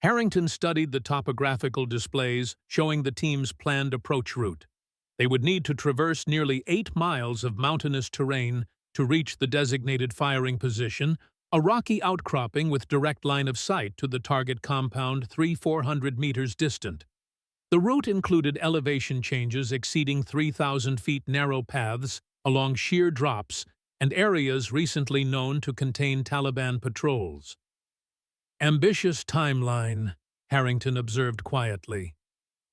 Harrington studied the topographical displays showing the team's planned approach route. They would need to traverse nearly 8 miles of mountainous terrain to reach the designated firing position, a rocky outcropping with direct line of sight to the target compound 300–400 meters distant. The route included elevation changes exceeding 3,000 feet, narrow paths along sheer drops, and areas recently known to contain Taliban patrols. Ambitious timeline, Harrington observed quietly.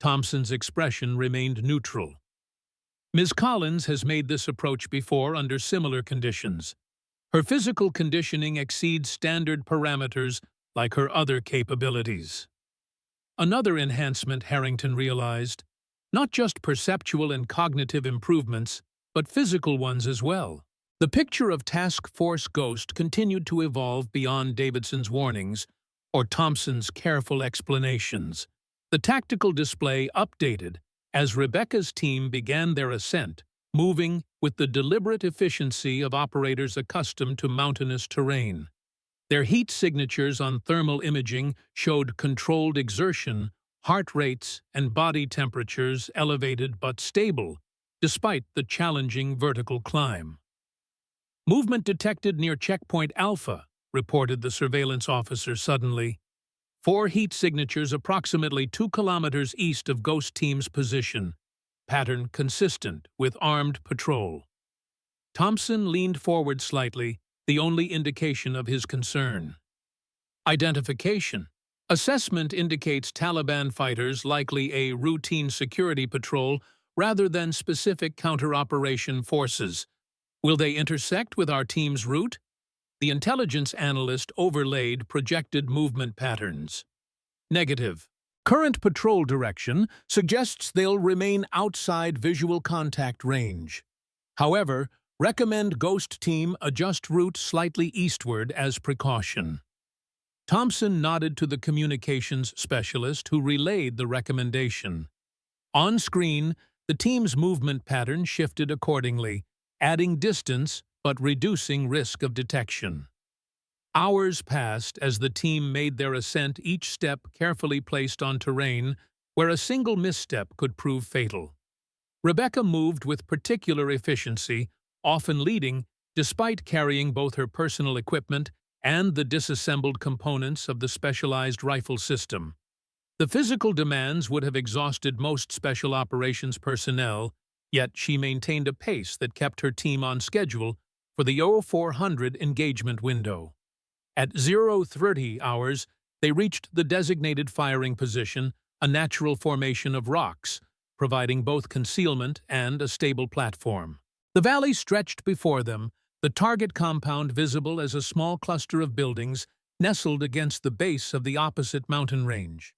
Thompson's expression remained neutral. Ms. Collins has made this approach before under similar conditions. Her physical conditioning exceeds standard parameters like her other capabilities. Another enhancement Harrington realized, not just perceptual and cognitive improvements, but physical ones as well. The picture of Task Force Ghost continued to evolve beyond Davidson's warnings or Thompson's careful explanations. The tactical display updated as Rebecca's team began their ascent, moving with the deliberate efficiency of operators accustomed to mountainous terrain. Their heat signatures on thermal imaging showed controlled exertion, heart rates, and body temperatures elevated but stable, despite the challenging vertical climb. Movement detected near Checkpoint Alpha, reported the surveillance officer suddenly. 4 heat signatures approximately 2 kilometers east of Ghost Team's position, pattern consistent with armed patrol. Thompson leaned forward slightly, the only indication of his concern. Identification. Assessment indicates Taliban fighters, likely a routine security patrol rather than specific counter-operation forces. Will they intersect with our team's route? The intelligence analyst overlaid projected movement patterns. Negative. Current patrol direction suggests they'll remain outside visual contact range. However, recommend Ghost Team adjust route slightly eastward as precaution. Thompson nodded to the communications specialist who relayed the recommendation. On screen, the team's movement pattern shifted accordingly, adding distance but reducing risk of detection. Hours passed as the team made their ascent, each step carefully placed on terrain where a single misstep could prove fatal. Rebecca moved with particular efficiency, often leading, despite carrying both her personal equipment and the disassembled components of the specialized rifle system. The physical demands would have exhausted most special operations personnel, yet she maintained a pace that kept her team on schedule for the 0400 engagement window. At 0:30 hours, they reached the designated firing position, a natural formation of rocks, providing both concealment and a stable platform. The valley stretched before them, the target compound visible as a small cluster of buildings nestled against the base of the opposite mountain range.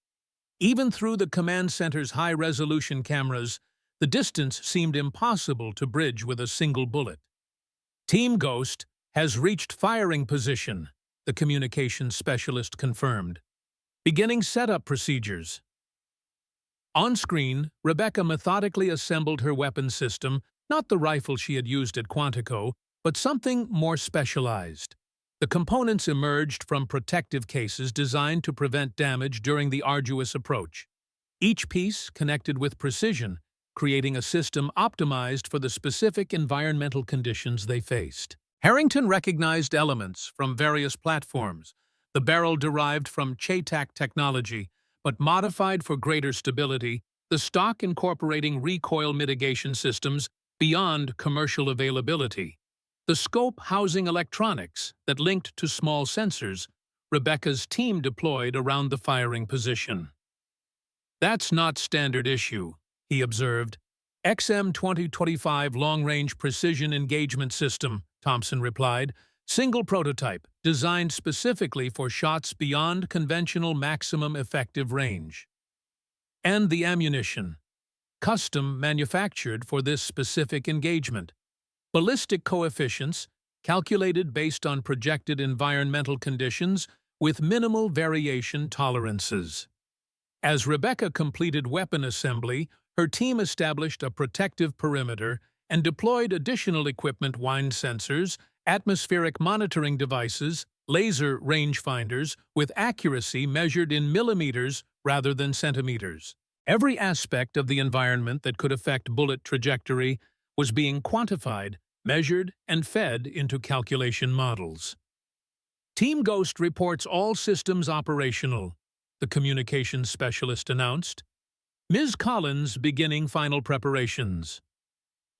Even through the command center's high-resolution cameras, the distance seemed impossible to bridge with a single bullet. Team Ghost has reached firing position, the communications specialist confirmed. Beginning setup procedures. On screen, Rebecca methodically assembled her weapon system, not the rifle she had used at Quantico, but something more specialized. The components emerged from protective cases designed to prevent damage during the arduous approach. Each piece connected with precision, creating a system optimized for the specific environmental conditions they faced. Harrington recognized elements from various platforms, the barrel derived from CHATAC technology, but modified for greater stability, the stock incorporating recoil mitigation systems beyond commercial availability, the scope housing electronics that linked to small sensors Rebecca's team deployed around the firing position. "That's not standard issue," he observed. "XM-2025 Long-Range Precision Engagement System," Thompson replied. "Single prototype, designed specifically for shots beyond conventional maximum effective range. And the ammunition, custom manufactured for this specific engagement. Ballistic coefficients, calculated based on projected environmental conditions with minimal variation tolerances." As Rebecca completed weapon assembly, her team established a protective perimeter and deployed additional equipment: wind sensors, atmospheric monitoring devices, laser rangefinders with accuracy measured in millimeters rather than centimeters. Every aspect of the environment that could affect bullet trajectory was being quantified, measured, and fed into calculation models. "Team Ghost reports all systems operational," the communications specialist announced. "Ms. Collins beginning final preparations."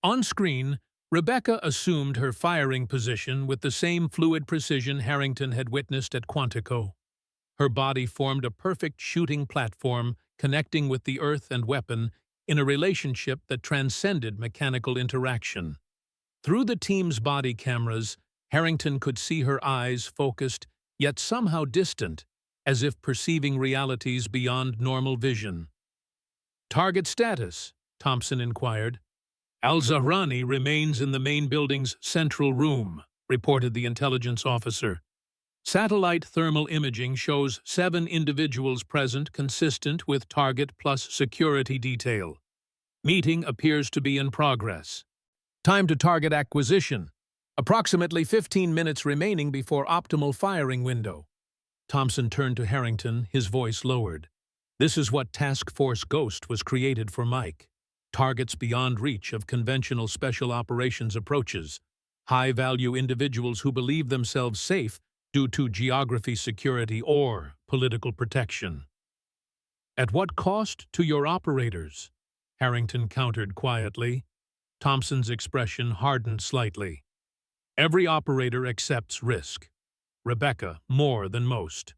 On screen, Rebecca assumed her firing position with the same fluid precision Harrington had witnessed at Quantico. Her body formed a perfect shooting platform, connecting with the earth and weapon in a relationship that transcended mechanical interaction. Through the team's body cameras, Harrington could see her eyes focused, yet somehow distant, as if perceiving realities beyond normal vision. "Target status?" Thompson inquired. "Al-Zahrani remains in the main building's central room," reported the intelligence officer. "Satellite thermal imaging shows 7 individuals present consistent with target plus security detail. Meeting appears to be in progress. Time to target acquisition. Approximately 15 minutes remaining before optimal firing window." Thompson turned to Harrington, his voice lowered. "This is what Task Force Ghost was created for, Mike. Targets beyond reach of conventional special operations approaches. High-value individuals who believe themselves safe due to geography security or political protection." "At what cost to your operators?" Harrington countered quietly. Thompson's expression hardened slightly. "Every operator accepts risk. Rebecca, more than most."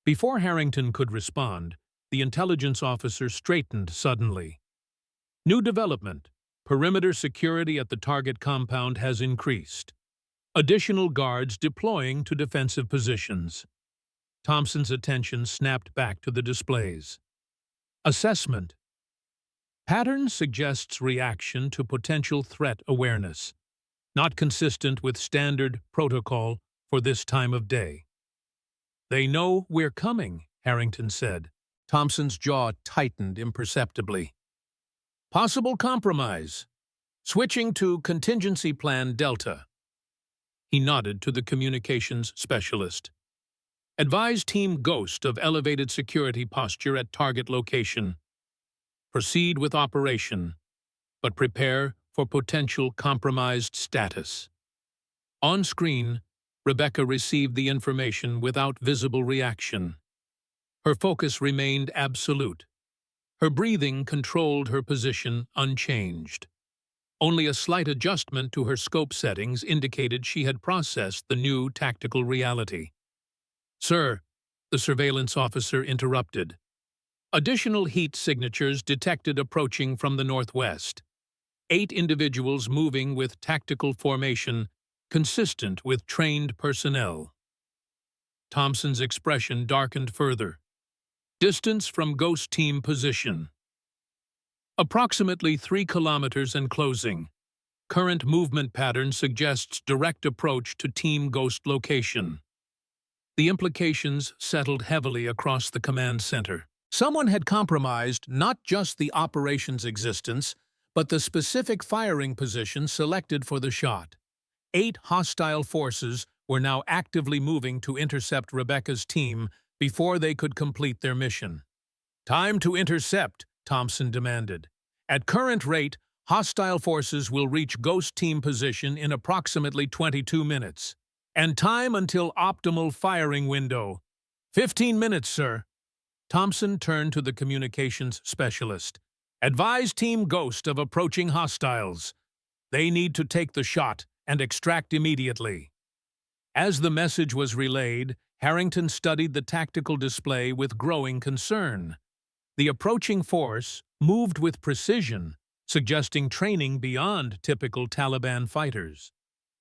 Before Harrington could respond, the intelligence officer straightened suddenly. "New development. Perimeter security at the target compound has increased. Additional guards deploying to defensive positions." Thompson's attention snapped back to the displays. "Assessment. Pattern suggests reaction to potential threat awareness, not consistent with standard protocol for this time of day." "They know we're coming," Harrington said. Thompson's jaw tightened imperceptibly. "Possible compromise. Switching to contingency plan Delta." He nodded to the communications specialist. "Advise Team Ghost of elevated security posture at target location. Proceed with operation, but prepare for potential compromised status." On screen, Rebecca received the information without visible reaction. Her focus remained absolute. Her breathing controlled her position unchanged. Only a slight adjustment to her scope settings indicated she had processed the new tactical reality. "Sir," the surveillance officer interrupted. "Additional heat signatures detected approaching from the northwest. 8 individuals moving with tactical formation consistent with trained personnel." Thompson's expression darkened further. "Distance from Ghost Team position. Approximately 3 kilometers and closing. Current movement pattern suggests direct approach to Team Ghost location." The implications settled heavily across the command center. Someone had compromised not just the operation's existence, but the specific firing position selected for the shot. 8 hostile forces were now actively moving to intercept Rebecca's team before they could complete their mission. "Time to intercept," Thompson demanded. "At current rate, hostile forces will reach Ghost Team position in approximately 22 minutes. And time until optimal firing window. 15 minutes, sir." Thompson turned to the communications specialist. "Advise Team Ghost of approaching hostiles. They need to take the shot and extract immediately." As the message was relayed, Harrington studied the tactical display with growing concern. The approaching force moved with precision, suggesting training beyond typical Taliban fighters.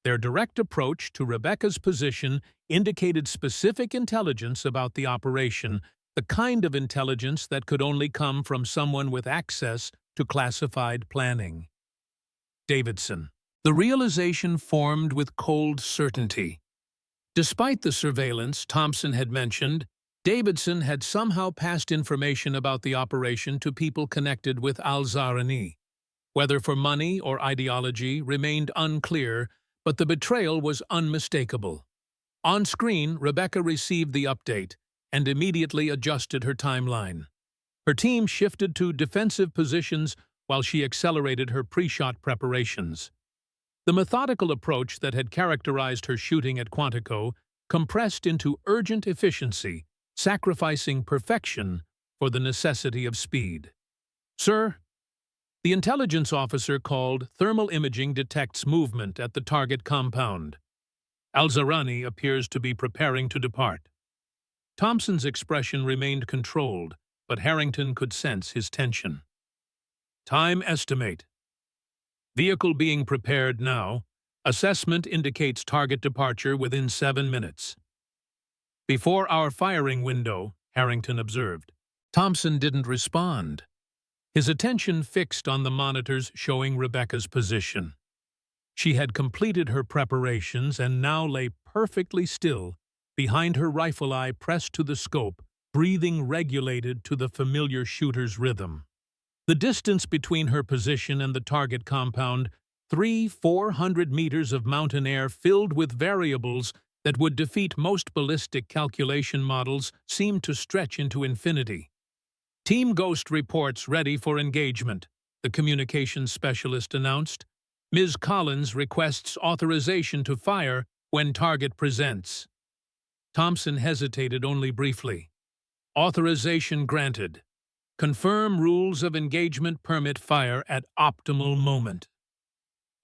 Their direct approach to Rebecca's position indicated specific intelligence about the operation, the kind of intelligence that could only come from someone with access to classified planning. Davidson. The realization formed with cold certainty. Despite the surveillance Thompson had mentioned, Davidson had somehow passed information about the operation to people connected with Al-Zahrani. Whether for money or ideology remained unclear, but the betrayal was unmistakable. On screen, Rebecca received the update and immediately adjusted her timeline. Her team shifted to defensive positions while she accelerated her pre-shot preparations. The methodical approach that had characterized her shooting at Quantico compressed into urgent efficiency, sacrificing perfection for the necessity of speed. "Sir," the intelligence officer called, "thermal imaging detects movement at the target compound. Al-Zahrani appears to be preparing to depart." Thompson's expression remained controlled, but Harrington could sense his tension. Time estimate. Vehicle being prepared now. Assessment indicates target departure within 7 minutes. Before our firing window, Harrington observed. Thompson didn't respond, his attention fixed on the monitors showing Rebecca's position. She had completed her preparations and now lay perfectly still, behind her rifle eye pressed to the scope, breathing regulated to the familiar shooter's rhythm. The distance between her position and the target compound, 400 meters of mountain air filled with variables that would defeat most ballistic calculation models, seemed to stretch into infinity. Team Ghost reports ready for engagement, the communications specialist announced. Ms. Collins requests authorization to fire when target presents. Thompson hesitated only briefly. Authorization granted. Confirm rules of engagement, permit fire at optimal moment.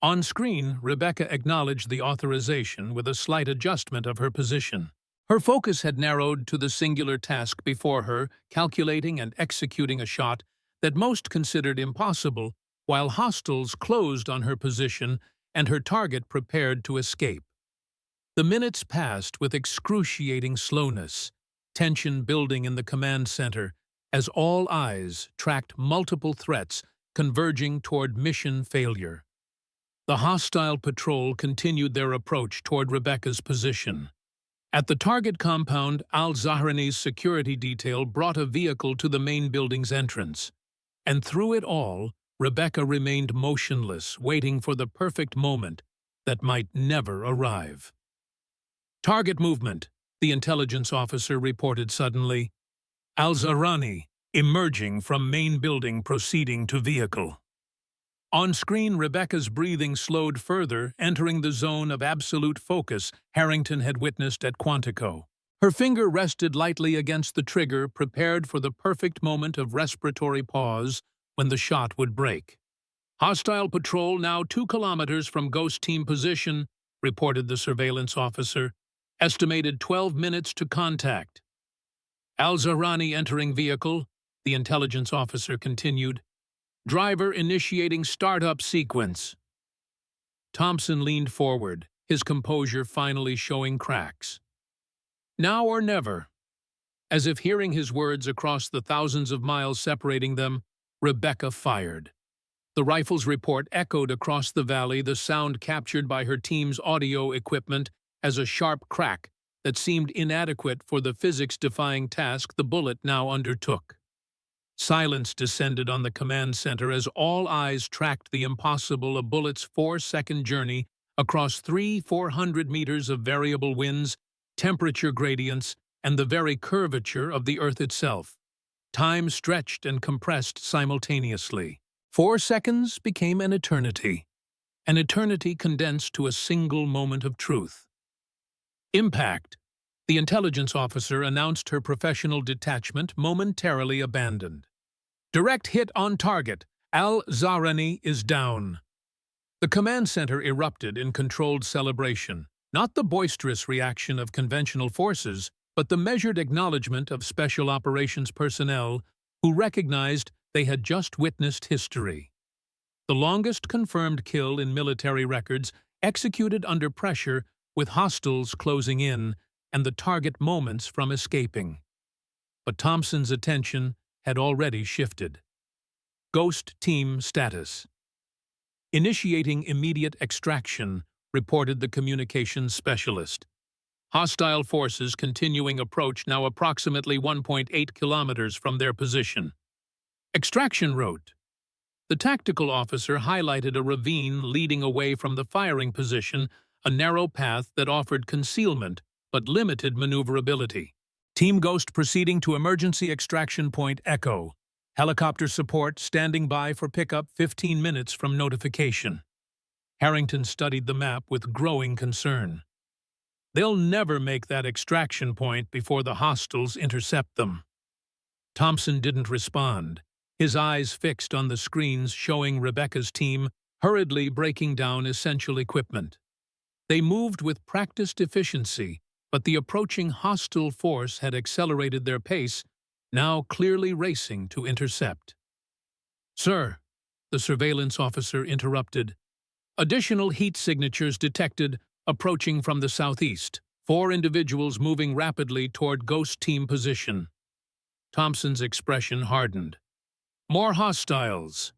On screen, Rebecca acknowledged the authorization with a slight adjustment of her position. Her focus had narrowed to the singular task before her, calculating and executing a shot that most considered impossible, while hostiles closed on her position and her target prepared to escape. The minutes passed with excruciating slowness, tension building in the command center as all eyes tracked multiple threats converging toward mission failure. The hostile patrol continued their approach toward Rebecca's position. At the target compound, al-Zahrani's security detail brought a vehicle to the main building's entrance. And through it all, Rebecca remained motionless, waiting for the perfect moment that might never arrive. Target movement, the intelligence officer reported suddenly. Al-Zahrani, emerging from main building, proceeding to vehicle. On screen, Rebecca's breathing slowed further, entering the zone of absolute focus Harrington had witnessed at Quantico. Her finger rested lightly against the trigger, prepared for the perfect moment of respiratory pause when the shot would break. Hostile patrol now 2 kilometers from Ghost Team position, reported the surveillance officer. Estimated 12 minutes to contact. Al-Zahrani entering vehicle, the intelligence officer continued. Driver initiating startup sequence. Thompson leaned forward, his composure finally showing cracks. Now or never. As if hearing his words across the thousands of miles separating them, Rebecca fired. The rifle's report echoed across the valley, the sound captured by her team's audio equipment as a sharp crack that seemed inadequate for the physics-defying task the bullet now undertook. Silence descended on the command center as all eyes tracked the impossible, a bullet's 4-second journey across 400 meters of variable winds, temperature gradients, and the very curvature of the Earth itself. Time stretched and compressed simultaneously. 4 seconds became an eternity condensed to a single moment of truth. Impact. The intelligence officer announced her professional detachment momentarily abandoned. Direct hit on target. Al-Zahrani is down. The command center erupted in controlled celebration, not the boisterous reaction of conventional forces, but the measured acknowledgement of special operations personnel who recognized they had just witnessed history. The longest confirmed kill in military records, executed under pressure with hostiles closing in and the target moments from escaping. But Thompson's attention had already shifted. Ghost Team status. Initiating immediate extraction, reported the communications specialist. Hostile forces continuing approach now approximately 1.8 kilometers from their position. Extraction route. The tactical officer highlighted a ravine leading away from the firing position, a narrow path that offered concealment but limited maneuverability. Team Ghost proceeding to emergency extraction point Echo. Helicopter support standing by for pickup 15 minutes from notification. Harrington studied the map with growing concern. They'll never make that extraction point before the hostiles intercept them. Thompson didn't respond, his eyes fixed on the screens showing Rebecca's team hurriedly breaking down essential equipment. They moved with practiced efficiency, but the approaching hostile force had accelerated their pace, now clearly racing to intercept. "Sir," the surveillance officer interrupted, "additional heat signatures detected approaching from the southeast. 4 individuals moving rapidly toward Ghost Team position." Thompson's expression hardened. "More hostiles.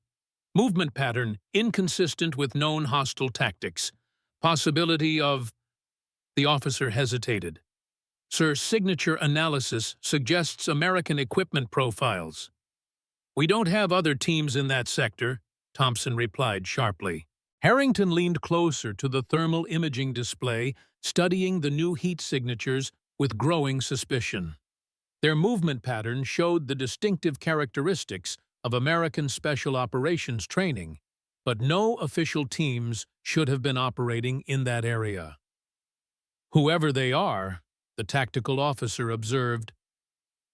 Movement pattern inconsistent with known hostile tactics. Possibility of—" The officer hesitated. "Sir, signature analysis suggests American equipment profiles." "We don't have other teams in that sector," Thompson replied sharply. Harrington leaned closer to the thermal imaging display, studying the new heat signatures with growing suspicion. Their movement pattern showed the distinctive characteristics of American Special Operations training, but no official teams should have been operating in that area. "Whoever they are," the tactical officer observed,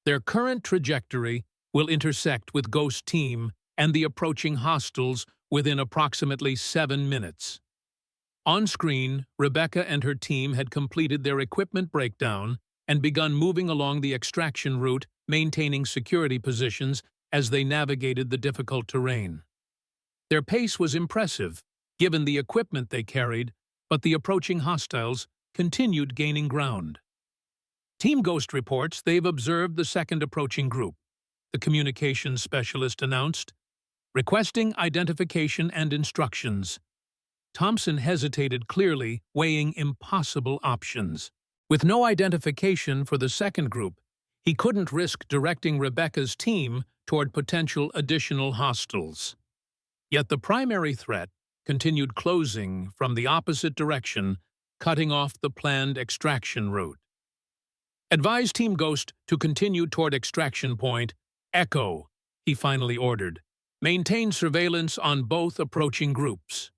"their current trajectory will intersect with Ghost Team and the approaching hostiles within approximately 7 minutes. On screen, Rebecca and her team had completed their equipment breakdown and begun moving along the extraction route, maintaining security positions as they navigated the difficult terrain. Their pace was impressive, given the equipment they carried, but the approaching hostiles continued gaining ground. Team Ghost reports they've observed the second approaching group, the communications specialist announced, requesting identification and instructions. Thompson hesitated, clearly weighing impossible options. With no identification for the second group, he couldn't risk directing Rebecca's team toward potential additional hostiles. Yet the primary threat continued closing from the opposite direction, cutting off the planned extraction route. "Advise Team Ghost to continue toward extraction point. Echo," he finally ordered. "Maintain surveillance on both approaching groups."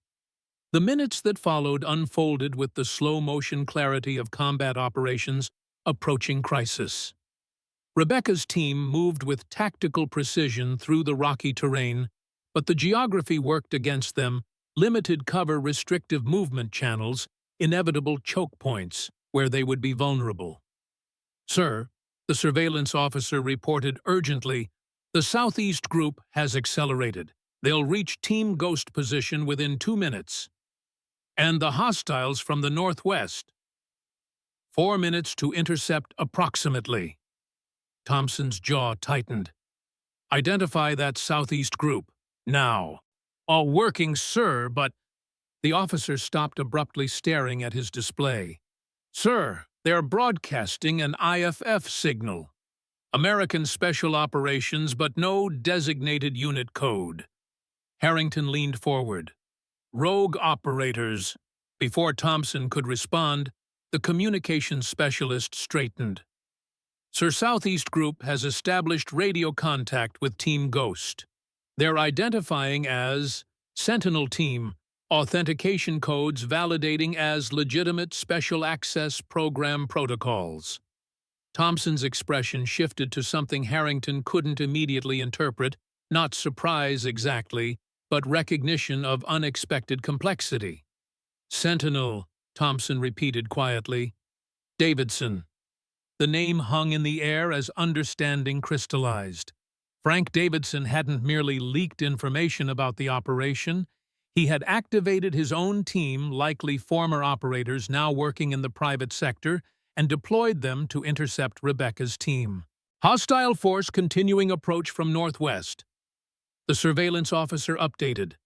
The minutes that followed unfolded with the slow-motion clarity of combat operations approaching crisis. Rebecca's team moved with tactical precision through the rocky terrain, but the geography worked against them, limited cover, restrictive movement channels, inevitable choke points where they would be vulnerable. "Sir," the surveillance officer reported urgently, "the southeast group has accelerated. They'll reach Team Ghost position within 2 minutes. And the hostiles from the northwest. 4 minutes to intercept approximately." Thompson's jaw tightened. "Identify that southeast group. Now." "All working, sir, but—" The officer stopped abruptly, staring at his display. "Sir, they're broadcasting an IFF signal. American Special Operations, but no designated unit code." Harrington leaned forward. "Rogue operators." Before Thompson could respond, the communications specialist straightened. "Sir, Southeast Group has established radio contact with Team Ghost. They're identifying as Sentinel Team, authentication codes validating as legitimate Special Access Program protocols." Thompson's expression shifted to something Harrington couldn't immediately interpret, not surprise exactly, but recognition of unexpected complexity. "Sentinel," Thompson repeated quietly. "Davidson." The name hung in the air as understanding crystallized. Frank Davidson hadn't merely leaked information about the operation, he had activated his own team, likely former operators now working in the private sector, and deployed them to intercept Rebecca's team. "Hostile force continuing approach from northwest." The surveillance officer updated.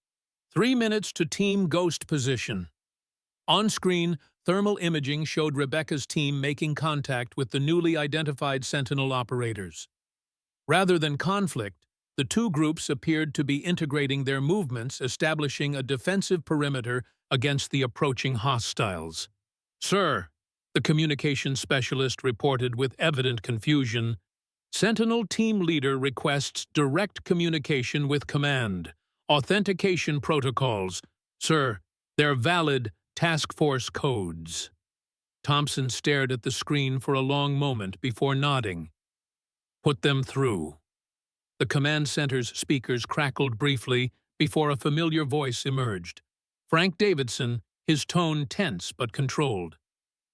3 minutes to Team Ghost position. On screen, thermal imaging showed Rebecca's team making contact with the newly identified Sentinel operators. Rather than conflict, the two groups appeared to be integrating their movements, establishing a defensive perimeter against the approaching hostiles. "Sir," the communications specialist reported with evident confusion, "Sentinel team leader requests direct communication with command. Authentication protocols. Sir, they're valid task force codes." Thompson stared at the screen for a long moment before nodding. "Put them through." The command center's speakers crackled briefly before a familiar voice emerged. Frank Davidson, his tone tense but controlled.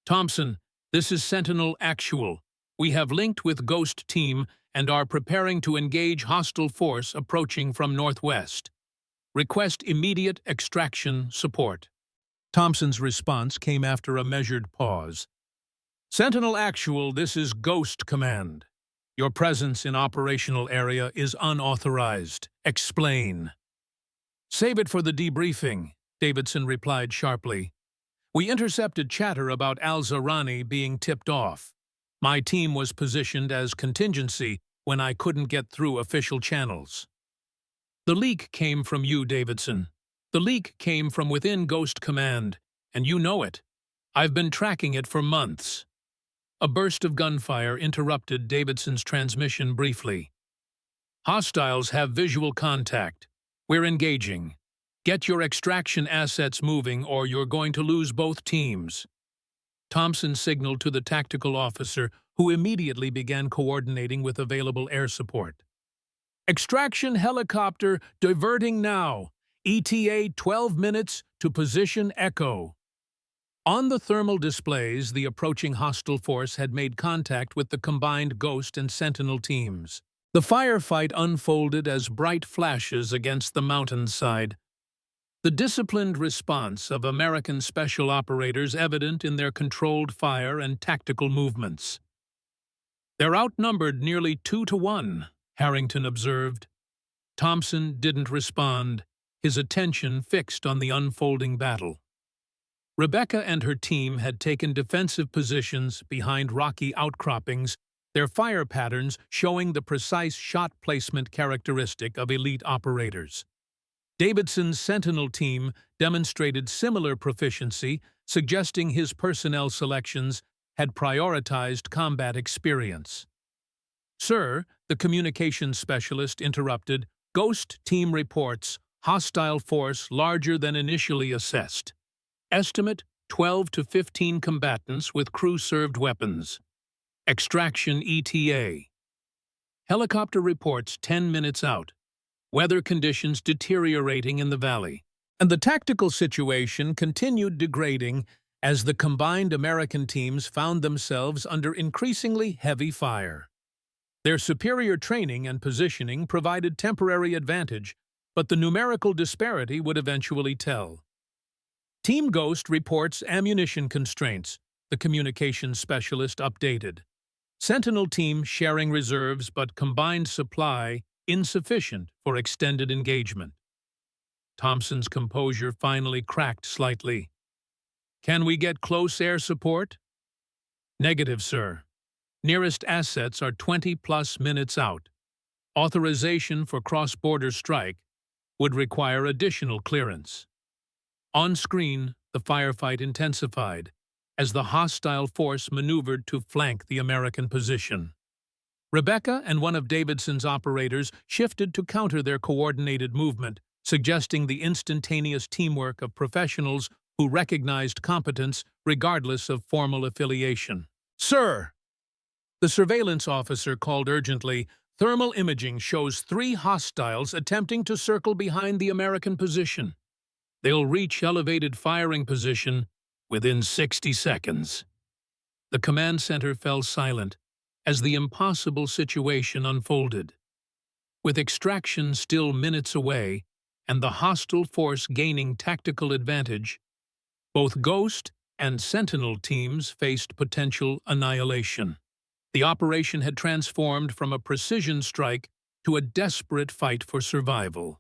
"Thompson, This is Sentinel Actual. We have linked with Ghost Team and are preparing to engage hostile force approaching from northwest. Request immediate extraction support. Thompson's response came after a measured pause. Sentinel Actual, this is Ghost Command. Your presence in operational area is unauthorized. Explain. Save it for the debriefing, Davidson replied sharply. We intercepted chatter about Al-Zahrani being tipped off. My team was positioned as contingency when I couldn't get through official channels. The leak came from you, Davidson. The leak came from within Ghost Command, and you know it. I've been tracking it for months. A burst of gunfire interrupted Davidson's transmission briefly. Hostiles have visual contact. We're engaging. Get your extraction assets moving or you're going to lose both teams. Thompson signaled to the tactical officer, who immediately began coordinating with available air support. Extraction helicopter diverting now. ETA 12 minutes to position Echo. On the thermal displays, the approaching hostile force had made contact with the combined Ghost and Sentinel teams. The firefight unfolded as bright flashes against the mountainside. The disciplined response of American special operators evident in their controlled fire and tactical movements. They're outnumbered nearly 2-1, Harrington observed. Thompson didn't respond, his attention fixed on the unfolding battle. Rebecca and her team had taken defensive positions behind rocky outcroppings, their fire patterns showing the precise shot placement characteristic of elite operators. Davidson's Sentinel team demonstrated similar proficiency, suggesting his personnel selections had prioritized combat experience. Sir, the communications specialist interrupted, Ghost Team reports hostile force larger than initially assessed. Estimate 12 to 15 combatants with crew-served weapons. Extraction ETA. Helicopter reports 10 minutes out. Weather conditions deteriorating in the valley. And the tactical situation continued degrading as the combined American teams found themselves under increasingly heavy fire. Their superior training and positioning provided temporary advantage, but the numerical disparity would eventually tell. Team Ghost reports ammunition constraints, the communications specialist updated. Sentinel team sharing reserves but combined supply insufficient for extended engagement. Thompson's composure finally cracked slightly. Can we get close air support? Negative, sir. Nearest assets are 20+ minutes out. Authorization for cross-border strike would require additional clearance. On screen, the firefight intensified as the hostile force maneuvered to flank the American position. Rebecca and one of Davidson's operators shifted to counter their coordinated movement, suggesting the instantaneous teamwork of professionals who recognized competence regardless of formal affiliation. Sir! The surveillance officer called urgently, thermal imaging shows 3 hostiles attempting to circle behind the American position. They'll reach elevated firing position within 60 seconds. The command center fell silent as the impossible situation unfolded. With extraction still minutes away and the hostile force gaining tactical advantage, both Ghost and Sentinel teams faced potential annihilation. The operation had transformed from a precision strike to a desperate fight for survival.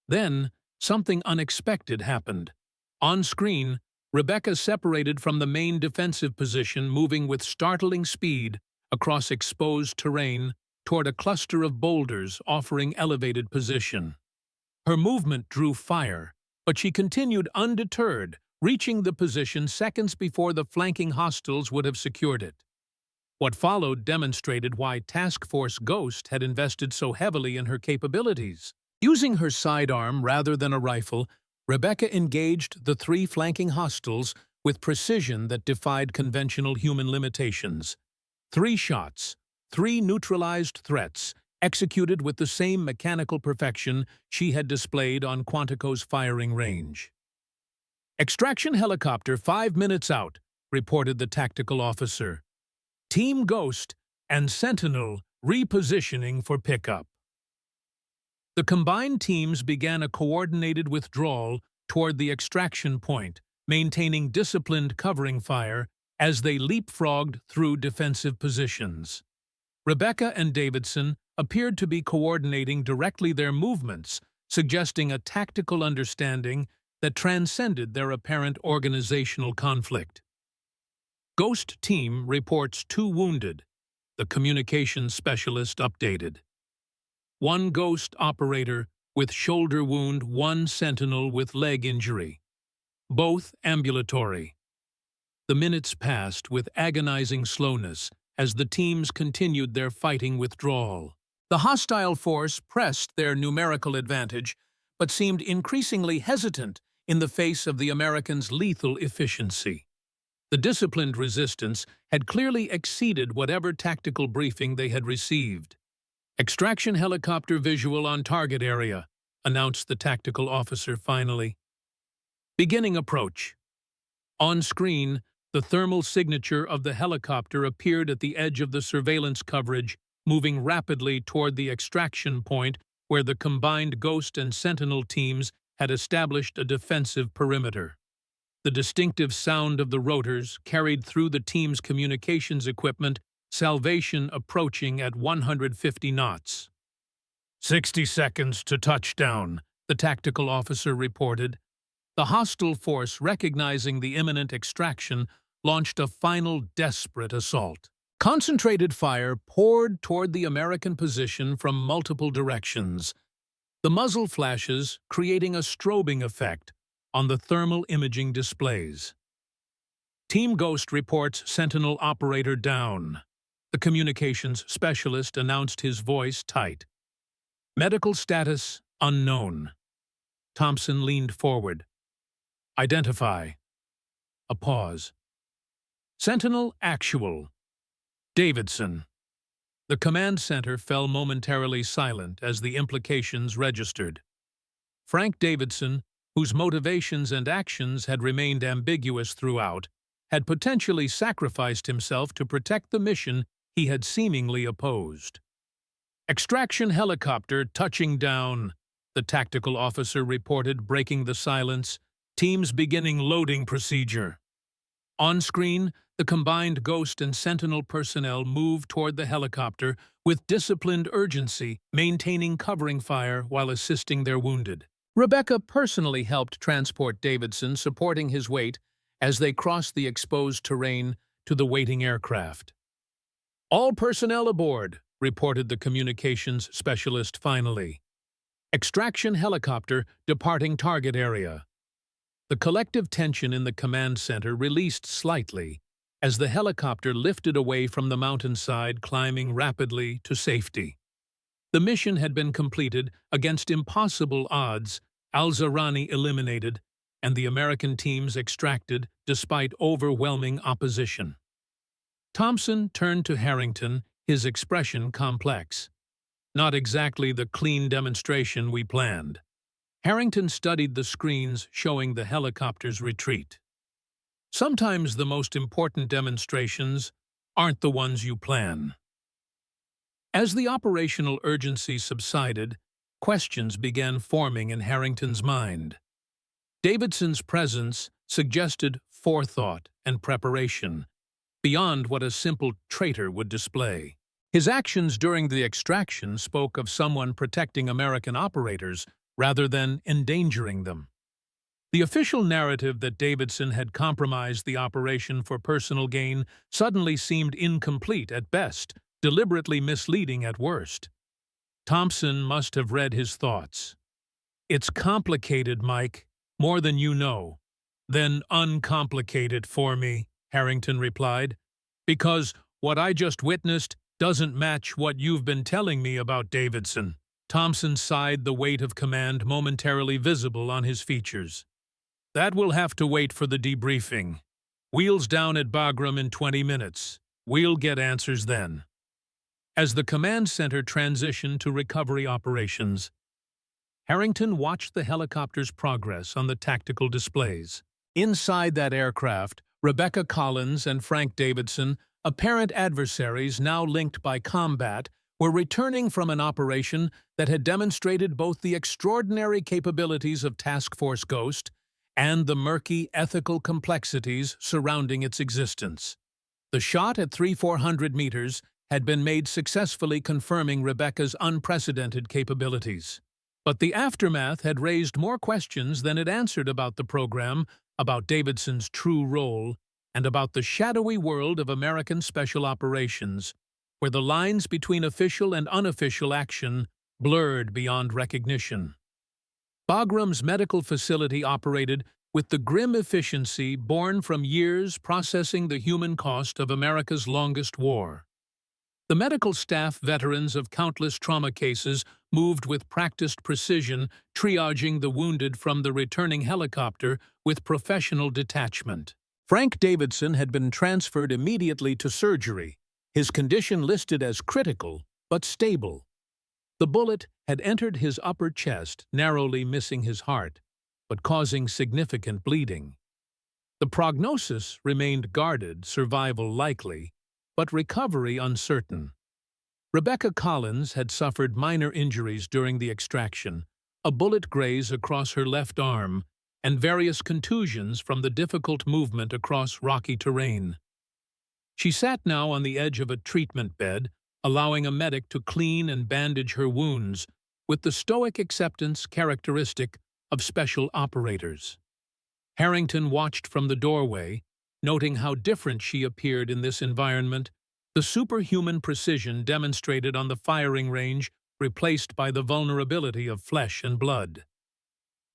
Then, something unexpected happened. On screen, Rebecca separated from the main defensive position, moving with startling speed across exposed terrain toward a cluster of boulders offering elevated position. Her movement drew fire, but she continued undeterred, reaching the position seconds before the flanking hostiles would have secured it. What followed demonstrated why Task Force Ghost had invested so heavily in her capabilities. Using her sidearm rather than a rifle, Rebecca engaged the 3 flanking hostiles with precision that defied conventional human limitations. 3 shots, 3 neutralized threats, executed with the same mechanical perfection she had displayed on Quantico's firing range. Extraction helicopter 5 minutes out. reported the tactical officer. Team Ghost and Sentinel repositioning for pickup. The combined teams began a coordinated withdrawal toward the extraction point, maintaining disciplined covering fire as they leapfrogged through defensive positions. Rebecca and Davidson appeared to be coordinating directly their movements, suggesting a tactical understanding that transcended their apparent organizational conflict. Ghost Team reports 2 wounded, the communications specialist updated. 1 Ghost operator with shoulder wound, 1 Sentinel with leg injury. Both ambulatory. The minutes passed with agonizing slowness as the teams continued their fighting withdrawal. The hostile force pressed their numerical advantage, but seemed increasingly hesitant in the face of the Americans' lethal efficiency. The disciplined resistance had clearly exceeded whatever tactical briefing they had received. "Extraction helicopter visual on target area," announced the tactical officer finally. "Beginning approach." On screen, the thermal signature of the helicopter appeared at the edge of the surveillance coverage, moving rapidly toward the extraction point where the combined Ghost and Sentinel teams had established a defensive perimeter. The distinctive sound of the rotors carried through the team's communications equipment, salvation approaching at 150 knots. 60 seconds to touchdown, the tactical officer reported. The hostile force, recognizing the imminent extraction, launched a final desperate assault. Concentrated fire poured toward the American position from multiple directions, the muzzle flashes creating a strobing effect on the thermal imaging displays. Team Ghost reports Sentinel operator down. The communications specialist announced, his voice tight. Medical status unknown. Thompson leaned forward. Identify. A pause. Sentinel actual. Davidson. The command center fell momentarily silent as the implications registered. Frank Davidson, whose motivations and actions had remained ambiguous throughout, had potentially sacrificed himself to protect the mission he had seemingly opposed. Extraction helicopter touching down, the tactical officer reported, breaking the silence. Teams beginning loading procedure. On screen, the combined Ghost and Sentinel personnel moved toward the helicopter with disciplined urgency, maintaining covering fire while assisting their wounded. Rebecca personally helped transport Davidson, supporting his weight as they crossed the exposed terrain to the waiting aircraft. All personnel aboard, reported the communications specialist finally. Extraction helicopter departing target area. The collective tension in the command center released slightly as the helicopter lifted away from the mountainside, climbing rapidly to safety. The mission had been completed against impossible odds, Al-Zahrani eliminated, and the American teams extracted despite overwhelming opposition. Thompson turned to Harrington, his expression complex. Not exactly the clean demonstration we planned. Harrington studied the screens showing the helicopter's retreat. Sometimes the most important demonstrations aren't the ones you plan. As the operational urgency subsided, questions began forming in Harrington's mind. Davidson's presence suggested forethought and preparation, beyond what a simple traitor would display. His actions during the extraction spoke of someone protecting American operators rather than endangering them. The official narrative that Davidson had compromised the operation for personal gain suddenly seemed incomplete at best, deliberately misleading at worst. Thompson must have read his thoughts. "It's complicated, Mike, more than you know." "Then uncomplicate it for me," Harrington replied, "because what I just witnessed doesn't match what you've been telling me about Davidson." Thompson sighed, the weight of command momentarily visible on his features. "That will have to wait for the debriefing. Wheels down at Bagram in 20 minutes. We'll get answers then." As the command center transitioned to recovery operations, Harrington watched the helicopter's progress on the tactical displays. Inside that aircraft, Rebecca Collins and Frank Davidson, apparent adversaries now linked by combat, were returning from an operation that had demonstrated both the extraordinary capabilities of Task Force Ghost and the murky ethical complexities surrounding its existence. The shot at 300-400 meters had been made successfully, confirming Rebecca's unprecedented capabilities. But the aftermath had raised more questions than it answered about the program, about Davidson's true role, and about the shadowy world of American Special Operations, where the lines between official and unofficial action blurred beyond recognition. Bagram's medical facility operated with the grim efficiency born from years processing the human cost of America's longest war. The medical staff, veterans of countless trauma cases, moved with practiced precision, triaging the wounded from the returning helicopter with professional detachment. Frank Davidson had been transferred immediately to surgery, his condition listed as critical but stable. The bullet had entered his upper chest, narrowly missing his heart, but causing significant bleeding. The prognosis remained guarded, survival likely, but recovery uncertain. Rebecca Collins had suffered minor injuries during the extraction, a bullet graze across her left arm, and various contusions from the difficult movement across rocky terrain. She sat now on the edge of a treatment bed, allowing a medic to clean and bandage her wounds, with the stoic acceptance characteristic of special operators. Harrington watched from the doorway, noting how different she appeared in this environment, the superhuman precision demonstrated on the firing range replaced by the vulnerability of flesh and blood.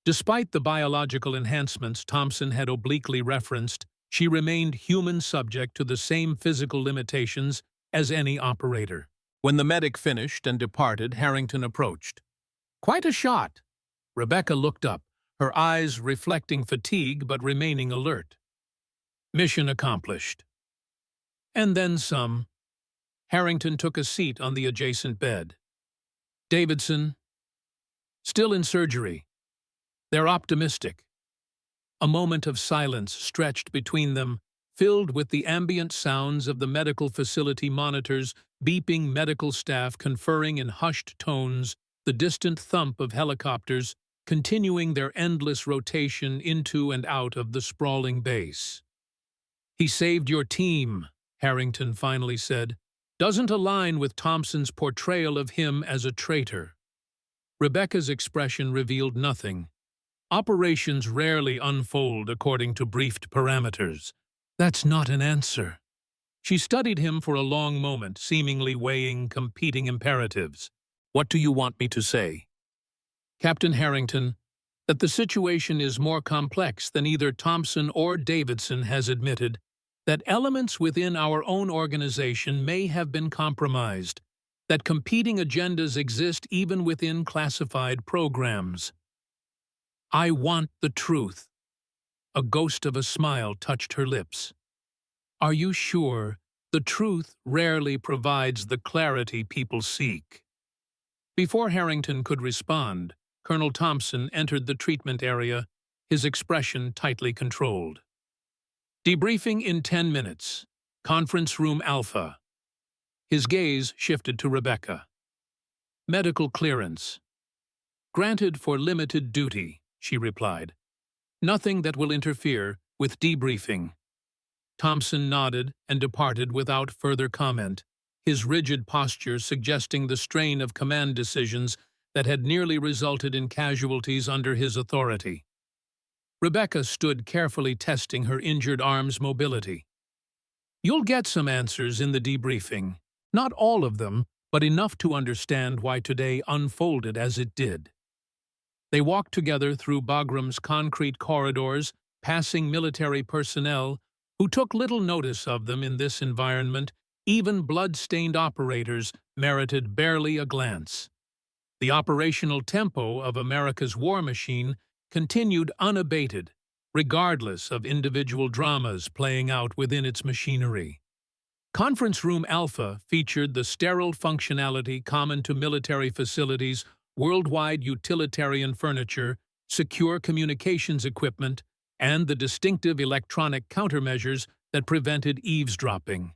Despite the biological enhancements Thompson had obliquely referenced, she remained human, subject to the same physical limitations as any operator. When the medic finished and departed, Harrington approached. "Quite a shot." Rebecca looked up, her eyes reflecting fatigue but remaining alert. "Mission accomplished." "And then some." Harrington took a seat on the adjacent bed. "Davidson?" "Still in surgery. They're optimistic." A moment of silence stretched between them, filled with the ambient sounds of the medical facility monitors, beeping medical staff conferring in hushed tones, the distant thump of helicopters continuing their endless rotation into and out of the sprawling base. "He saved your team," Harrington finally said. "Doesn't align with Thompson's portrayal of him as a traitor." Rebecca's expression revealed nothing. Operations rarely unfold according to briefed parameters. "That's not an answer." She studied him for a long moment, seemingly weighing competing imperatives. "What do you want me to say?" "Captain Harrington, that the situation is more complex than either Thompson or Davidson has admitted, that elements within our own organization may have been compromised, that competing agendas exist even within classified programs." "I want the truth." A ghost of a smile touched her lips. "Are you sure? The truth rarely provides the clarity people seek." Before Harrington could respond, Colonel Thompson entered the treatment area, his expression tightly controlled. "Debriefing in 10 minutes. Conference Room Alpha." His gaze shifted to Rebecca. "Medical clearance." "Granted for limited duty," she replied. "Nothing that will interfere with debriefing." Thompson nodded and departed without further comment, his rigid posture suggesting the strain of command decisions that had nearly resulted in casualties under his authority. Rebecca stood carefully testing her injured arm's mobility. "You'll get some answers in the debriefing. Not all of them, but enough to understand why today unfolded as it did." They walked together through Bagram's concrete corridors, passing military personnel who took little notice of them in this environment. Even blood-stained operators merited barely a glance. The operational tempo of America's war machine continued unabated, regardless of individual dramas playing out within its machinery. Conference Room Alpha featured the sterile functionality common to military facilities, worldwide utilitarian furniture, secure communications equipment, and the distinctive electronic countermeasures that prevented eavesdropping.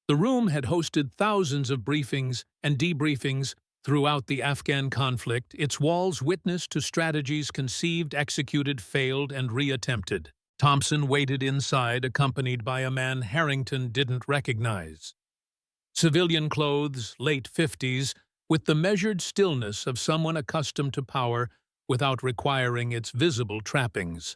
The room had hosted thousands of briefings and debriefings throughout the Afghan conflict, its walls witness to strategies conceived, executed, failed, and reattempted. Thompson waited inside, accompanied by a man Harrington didn't recognize. Civilian clothes, late 50s, with the measured stillness of someone accustomed to power without requiring its visible trappings.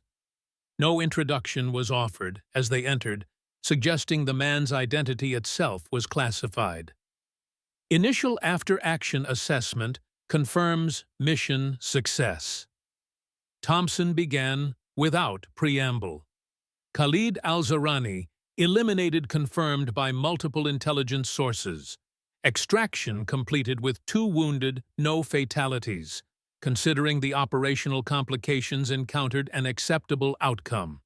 No introduction was offered as they entered, suggesting the man's identity itself was classified. Initial after-action assessment confirms mission success. Thompson began without preamble. Khalid al-Zahrani eliminated confirmed by multiple intelligence sources. Extraction completed with 2 wounded, no fatalities. Considering the operational complications encountered, an acceptable outcome.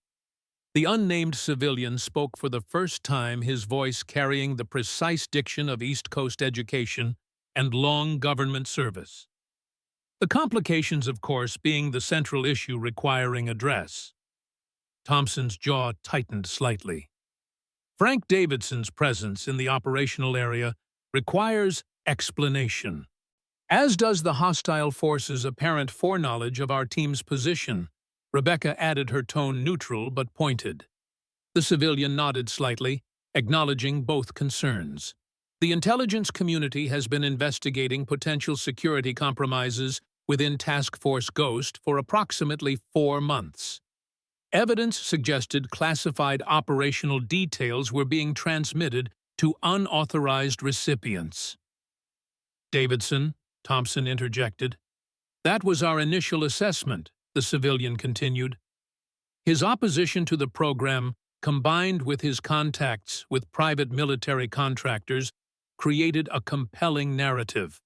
The unnamed civilian spoke for the first time, his voice carrying the precise diction of East Coast education and long government service. The complications, of course, being the central issue requiring address. Thompson's jaw tightened slightly. Frank Davidson's presence in the operational area requires explanation, as does the hostile forces' apparent foreknowledge of our team's position. Rebecca added, her tone neutral but pointed. The civilian nodded slightly, acknowledging both concerns. The intelligence community has been investigating potential security compromises within Task Force Ghost for approximately 4 months. Evidence suggested classified operational details were being transmitted to unauthorized recipients. Davidson, Thompson interjected. That was our initial assessment, the civilian continued. His opposition to the program, combined with his contacts with private military contractors, created a compelling narrative.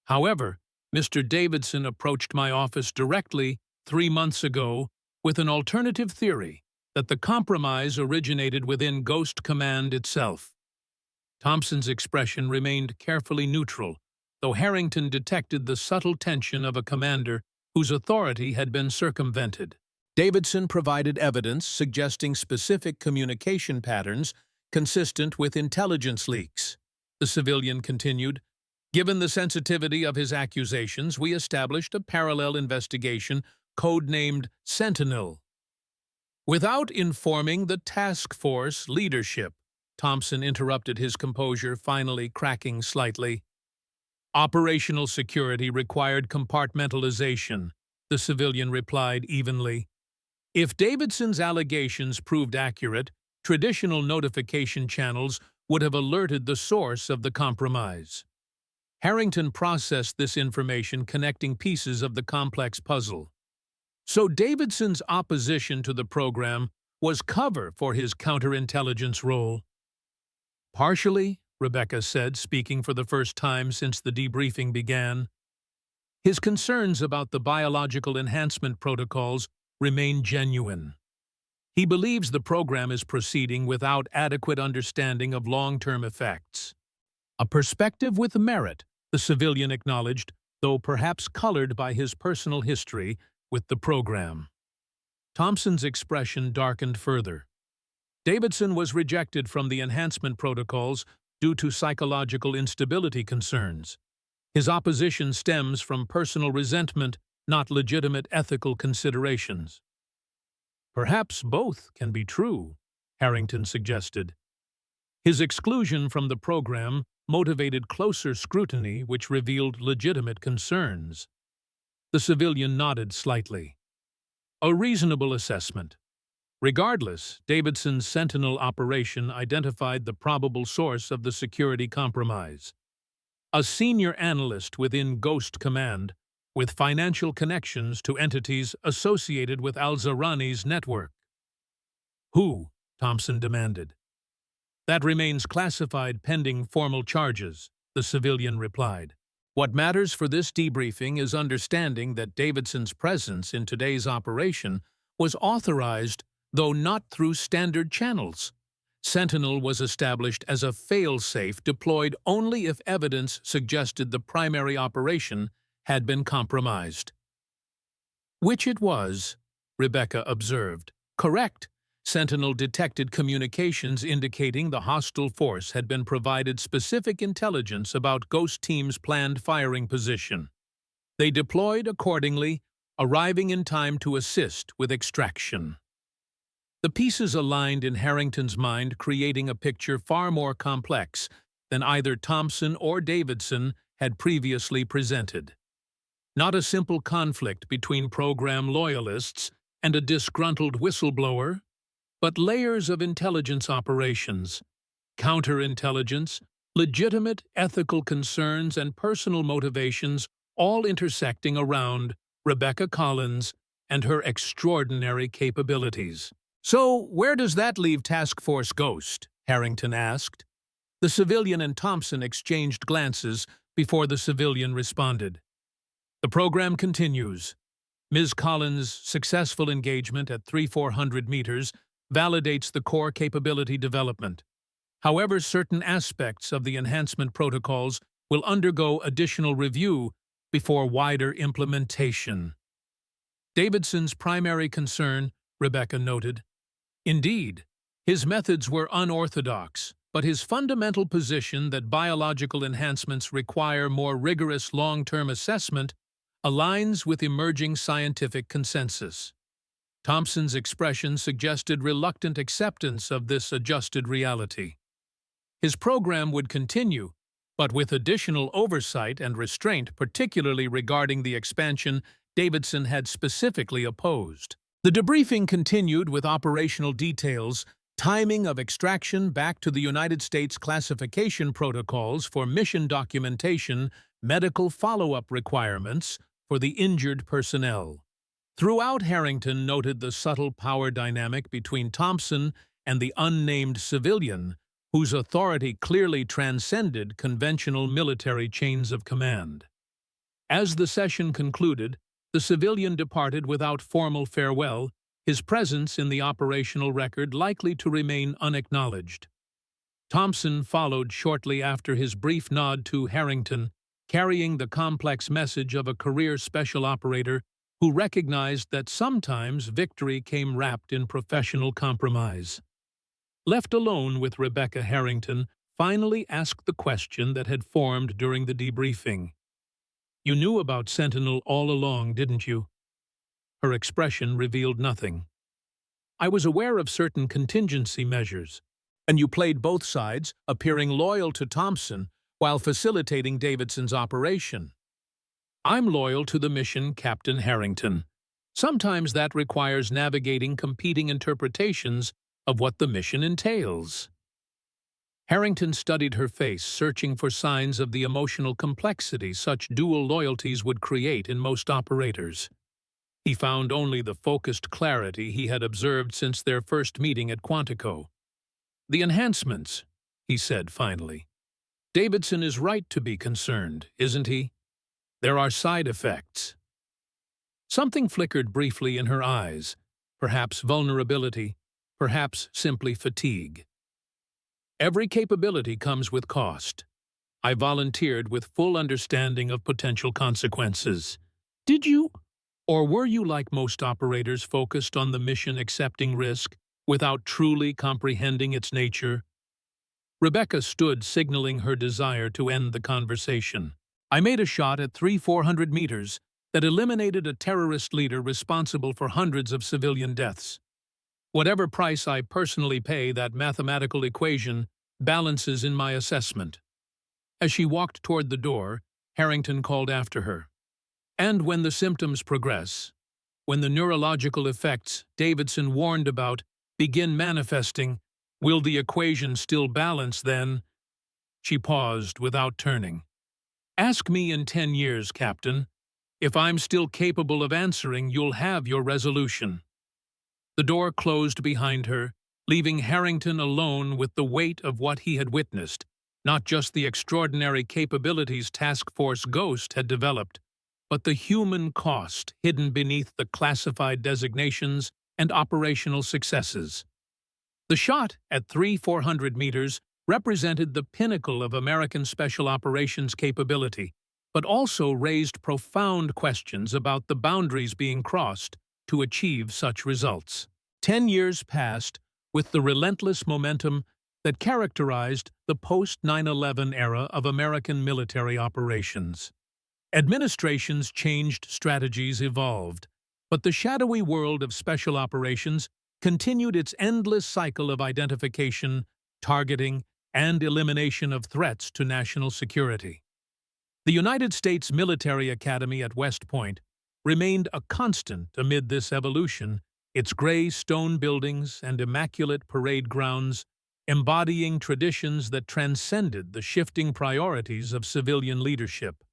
However, Mr. Davidson approached my office directly 3 months ago with an alternative theory that the compromise originated within Ghost Command itself. Thompson's expression remained carefully neutral, though Harrington detected the subtle tension of a commander whose authority had been circumvented. Davidson provided evidence suggesting specific communication patterns consistent with intelligence leaks. The civilian continued, given the sensitivity of his accusations, we established a parallel investigation codenamed Sentinel. Without informing the task force leadership, Thompson interrupted, his composure finally cracking slightly. Operational security required compartmentalization, the civilian replied evenly. If Davidson's allegations proved accurate, traditional notification channels would have alerted the source of the compromise. Harrington processed this information, connecting pieces of the complex puzzle. So Davidson's opposition to the program was cover for his counterintelligence role. Partially, Rebecca said, speaking for the first time since the debriefing began. His concerns about the biological enhancement protocols remain genuine. He believes the program is proceeding without adequate understanding of long-term effects. A perspective with merit, the civilian acknowledged, though perhaps colored by his personal history with the program. Thompson's expression darkened further. Davidson was rejected from the enhancement protocols due to psychological instability concerns. His opposition stems from personal resentment, not legitimate ethical considerations. Perhaps both can be true, Harrington suggested. His exclusion from the program motivated closer scrutiny, which revealed legitimate concerns. The civilian nodded slightly. A reasonable assessment. Regardless, Davidson's Sentinel operation identified the probable source of the security compromise. A senior analyst within Ghost Command, with financial connections to entities associated with al-Zahrani's network. Who? Thompson demanded. That remains classified pending formal charges, the civilian replied. What matters for this debriefing is understanding that Davidson's presence in today's operation was authorized, though not through standard channels. Sentinel was established as a fail-safe deployed only if evidence suggested the primary operation had been compromised. Which it was, Rebecca observed. Correct. Sentinel detected communications indicating the hostile force had been provided specific intelligence about Ghost Team's planned firing position. They deployed accordingly, arriving in time to assist with extraction. The pieces aligned in Harrington's mind, creating a picture far more complex than either Thompson or Davidson had previously presented. Not a simple conflict between program loyalists and a disgruntled whistleblower, but layers of intelligence operations, counterintelligence, legitimate ethical concerns, and personal motivations all intersecting around Rebecca Collins and her extraordinary capabilities. "So, where does that leave Task Force Ghost?" Harrington asked. The civilian and Thompson exchanged glances before the civilian responded. "The program continues. Ms. Collins' successful engagement at 3,400 meters validates the core capability development. However, certain aspects of the enhancement protocols will undergo additional review before wider implementation." Davidson's primary concern, Rebecca noted. Indeed, his methods were unorthodox, but his fundamental position that biological enhancements require more rigorous long-term assessment aligns with emerging scientific consensus. Thompson's expression suggested reluctant acceptance of this adjusted reality. His program would continue, but with additional oversight and restraint, particularly regarding the expansion Davidson had specifically opposed. The debriefing continued with operational details, timing of extraction back to the United States classification protocols for mission documentation, medical follow-up requirements for the injured personnel. Throughout, Harrington noted the subtle power dynamic between Thompson and the unnamed civilian, whose authority clearly transcended conventional military chains of command. As the session concluded, the civilian departed without formal farewell, his presence in the operational record likely to remain unacknowledged. Thompson followed shortly after his brief nod to Harrington, carrying the complex message of a career special operator who recognized that sometimes victory came wrapped in professional compromise. Left alone with Rebecca, Harrington finally asked the question that had formed during the debriefing. "You knew about Sentinel all along, didn't you?" Her expression revealed nothing. "I was aware of certain contingency measures, and you played both sides, appearing loyal to Thompson while facilitating Davidson's operation." "I'm loyal to the mission, Captain Harrington. Sometimes that requires navigating competing interpretations of what the mission entails." Harrington studied her face, searching for signs of the emotional complexity such dual loyalties would create in most operators. He found only the focused clarity he had observed since their first meeting at Quantico. "The enhancements," he said finally. "Davidson is right to be concerned, isn't he? There are side effects." Something flickered briefly in her eyes, perhaps vulnerability, perhaps simply fatigue. "Every capability comes with cost. I volunteered with full understanding of potential consequences." "Did you? Or were you, like most operators, focused on the mission accepting risk without truly comprehending its nature?" Rebecca stood, signaling her desire to end the conversation. "I made a shot at 3,400 meters that eliminated a terrorist leader responsible for hundreds of civilian deaths. Whatever price I personally pay, that mathematical equation balances in my assessment." As she walked toward the door, Harrington called after her. "And when the symptoms progress, when the neurological effects Davidson warned about begin manifesting, will the equation still balance then?" She paused without turning. "Ask me in 10 years, Captain. If I'm still capable of answering, you'll have your resolution." The door closed behind her, leaving Harrington alone with the weight of what he had witnessed, not just the extraordinary capabilities Task Force Ghost had developed, but the human cost hidden beneath the classified designations and operational successes. The shot at 3,400 meters represented the pinnacle of American Special Operations capability, but also raised profound questions about the boundaries being crossed to achieve such results. 10 years passed with the relentless momentum that characterized the post-9/11 era of American military operations. Administrations changed, strategies evolved, but the shadowy world of special operations continued its endless cycle of identification, targeting, and elimination of threats to national security. The United States Military Academy at West Point remained a constant amid this evolution, its gray stone buildings and immaculate parade grounds embodying traditions that transcended the shifting priorities of civilian leadership.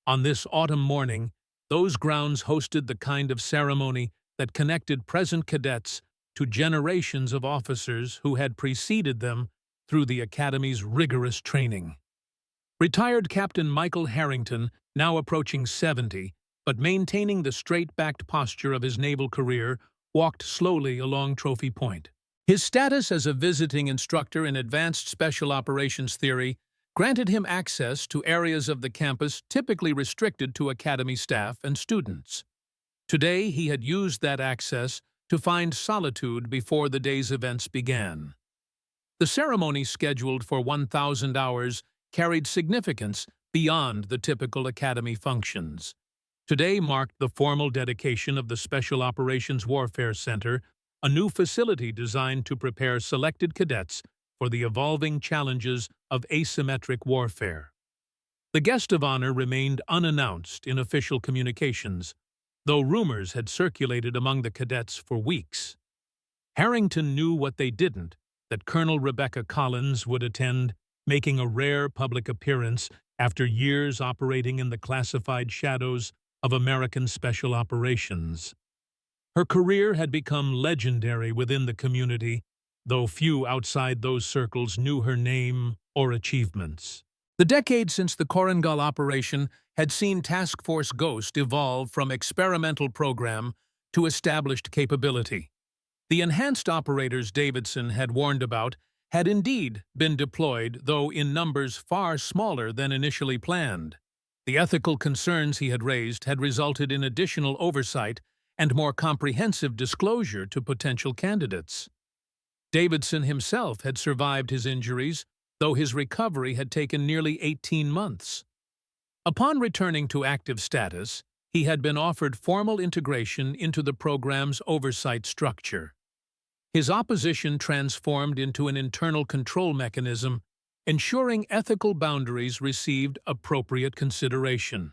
On this autumn morning, those grounds hosted the kind of ceremony that connected present cadets to generations of officers who had preceded them through the Academy's rigorous training. Retired Captain Michael Harrington, now approaching 70, but maintaining the straight-backed posture of his naval career, walked slowly along Trophy Point. His status as a visiting instructor in advanced special operations theory granted him access to areas of the campus typically restricted to Academy staff and students. Today, he had used that access to find solitude before the day's events began. The ceremony, scheduled for 1,000 hours, carried significance beyond the typical Academy functions. Today marked the formal dedication of the Special Operations Warfare Center, a new facility designed to prepare selected cadets for the evolving challenges of asymmetric warfare. The guest of honor remained unannounced in official communications, though rumors had circulated among the cadets for weeks. Harrington knew what they didn't, that Colonel Rebecca Collins would attend, making a rare public appearance after years operating in the classified shadows of American special operations. Her career had become legendary within the community, though few outside those circles knew her name or achievements. The decade since the Korengal operation had seen Task Force Ghost evolve from experimental program to established capability. The enhanced operators Davidson had warned about had indeed been deployed, though in numbers far smaller than initially planned. The ethical concerns he had raised had resulted in additional oversight and more comprehensive disclosure to potential candidates. Davidson himself had survived his injuries, though his recovery had taken nearly 18 months. Upon returning to active status, he had been offered formal integration into the program's oversight structure. His opposition transformed into an internal control mechanism, ensuring ethical boundaries received appropriate consideration.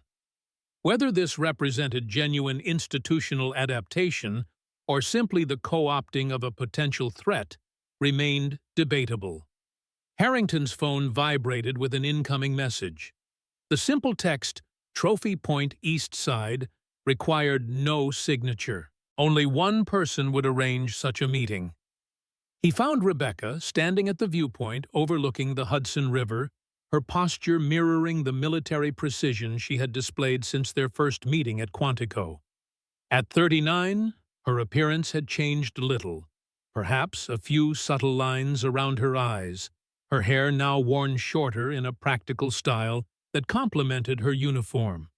Whether this represented genuine institutional adaptation or simply the co-opting of a potential threat remained debatable. Harrington's phone vibrated with an incoming message. The simple text, "Trophy Point East Side," required no signature. Only one person would arrange such a meeting. He found Rebecca standing at the viewpoint overlooking the Hudson River, her posture mirroring the military precision she had displayed since their first meeting at Quantico. At 39, her appearance had changed little, perhaps a few subtle lines around her eyes, her hair now worn shorter in a practical style that complemented her uniform.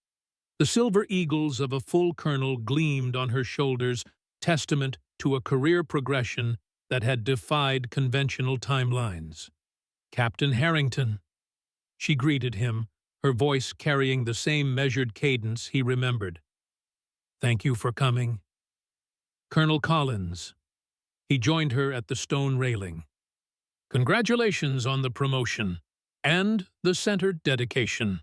The silver eagles of a full colonel gleamed on her shoulders, testament to a career progression that had defied conventional timelines. "Captain Harrington." She greeted him, her voice carrying the same measured cadence he remembered. "Thank you for coming." "Colonel Collins." He joined her at the stone railing. "Congratulations on the promotion and the centered dedication."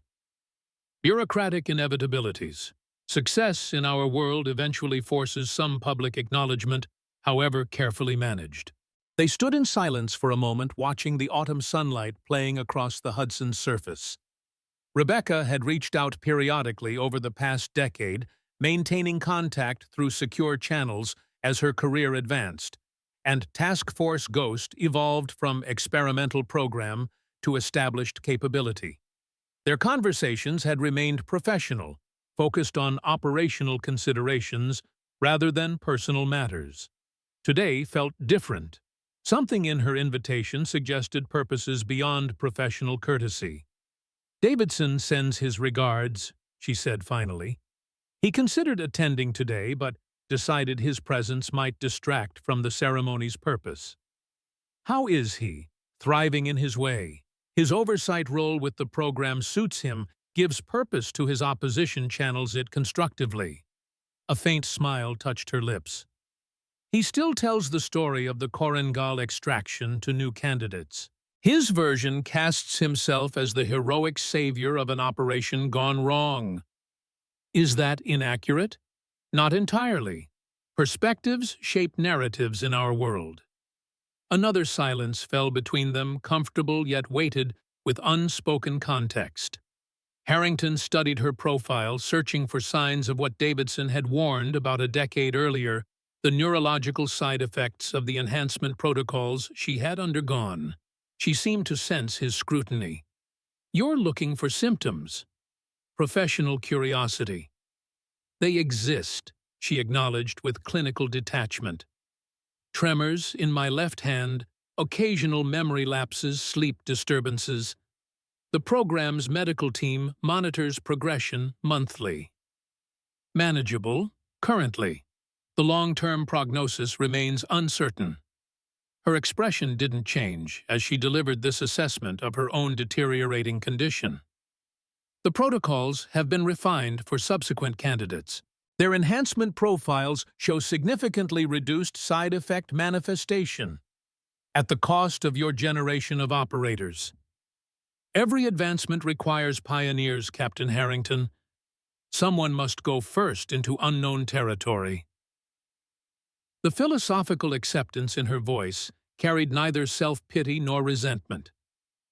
Bureaucratic inevitabilities. Success in our world eventually forces some public acknowledgement, however carefully managed. They stood in silence for a moment, watching the autumn sunlight playing across the Hudson's surface. Rebecca had reached out periodically over the past decade, maintaining contact through secure channels as her career advanced, and Task Force Ghost evolved from experimental program to established capability. Their conversations had remained professional, focused on operational considerations rather than personal matters. Today felt different. Something in her invitation suggested purposes beyond professional courtesy. "Davidson sends his regards," she said finally. He considered attending today, but decided his presence might distract from the ceremony's purpose. How is he? Thriving in his way. His oversight role with the program suits him, gives purpose to his opposition, channels it constructively. A faint smile touched her lips. He still tells the story of the Korengal extraction to new candidates. His version casts himself as the heroic savior of an operation gone wrong. Is that inaccurate? Not entirely. Perspectives shape narratives in our world. Another silence fell between them, comfortable yet weighted with unspoken context. Harrington studied her profile, searching for signs of what Davidson had warned about a decade earlier, the neurological side effects of the enhancement protocols she had undergone. She seemed to sense his scrutiny. "You're looking for symptoms." Professional curiosity. "They exist," she acknowledged with clinical detachment. "Tremors in my left hand, occasional memory lapses, sleep disturbances. The program's medical team monitors progression monthly. Manageable, currently. The long-term prognosis remains uncertain." Her expression didn't change as she delivered this assessment of her own deteriorating condition. "The protocols have been refined for subsequent candidates. Their enhancement profiles show significantly reduced side effect manifestation, at the cost of your generation of operators. Every advancement requires pioneers, Captain Harrington. Someone must go first into unknown territory." The philosophical acceptance in her voice carried neither self-pity nor resentment,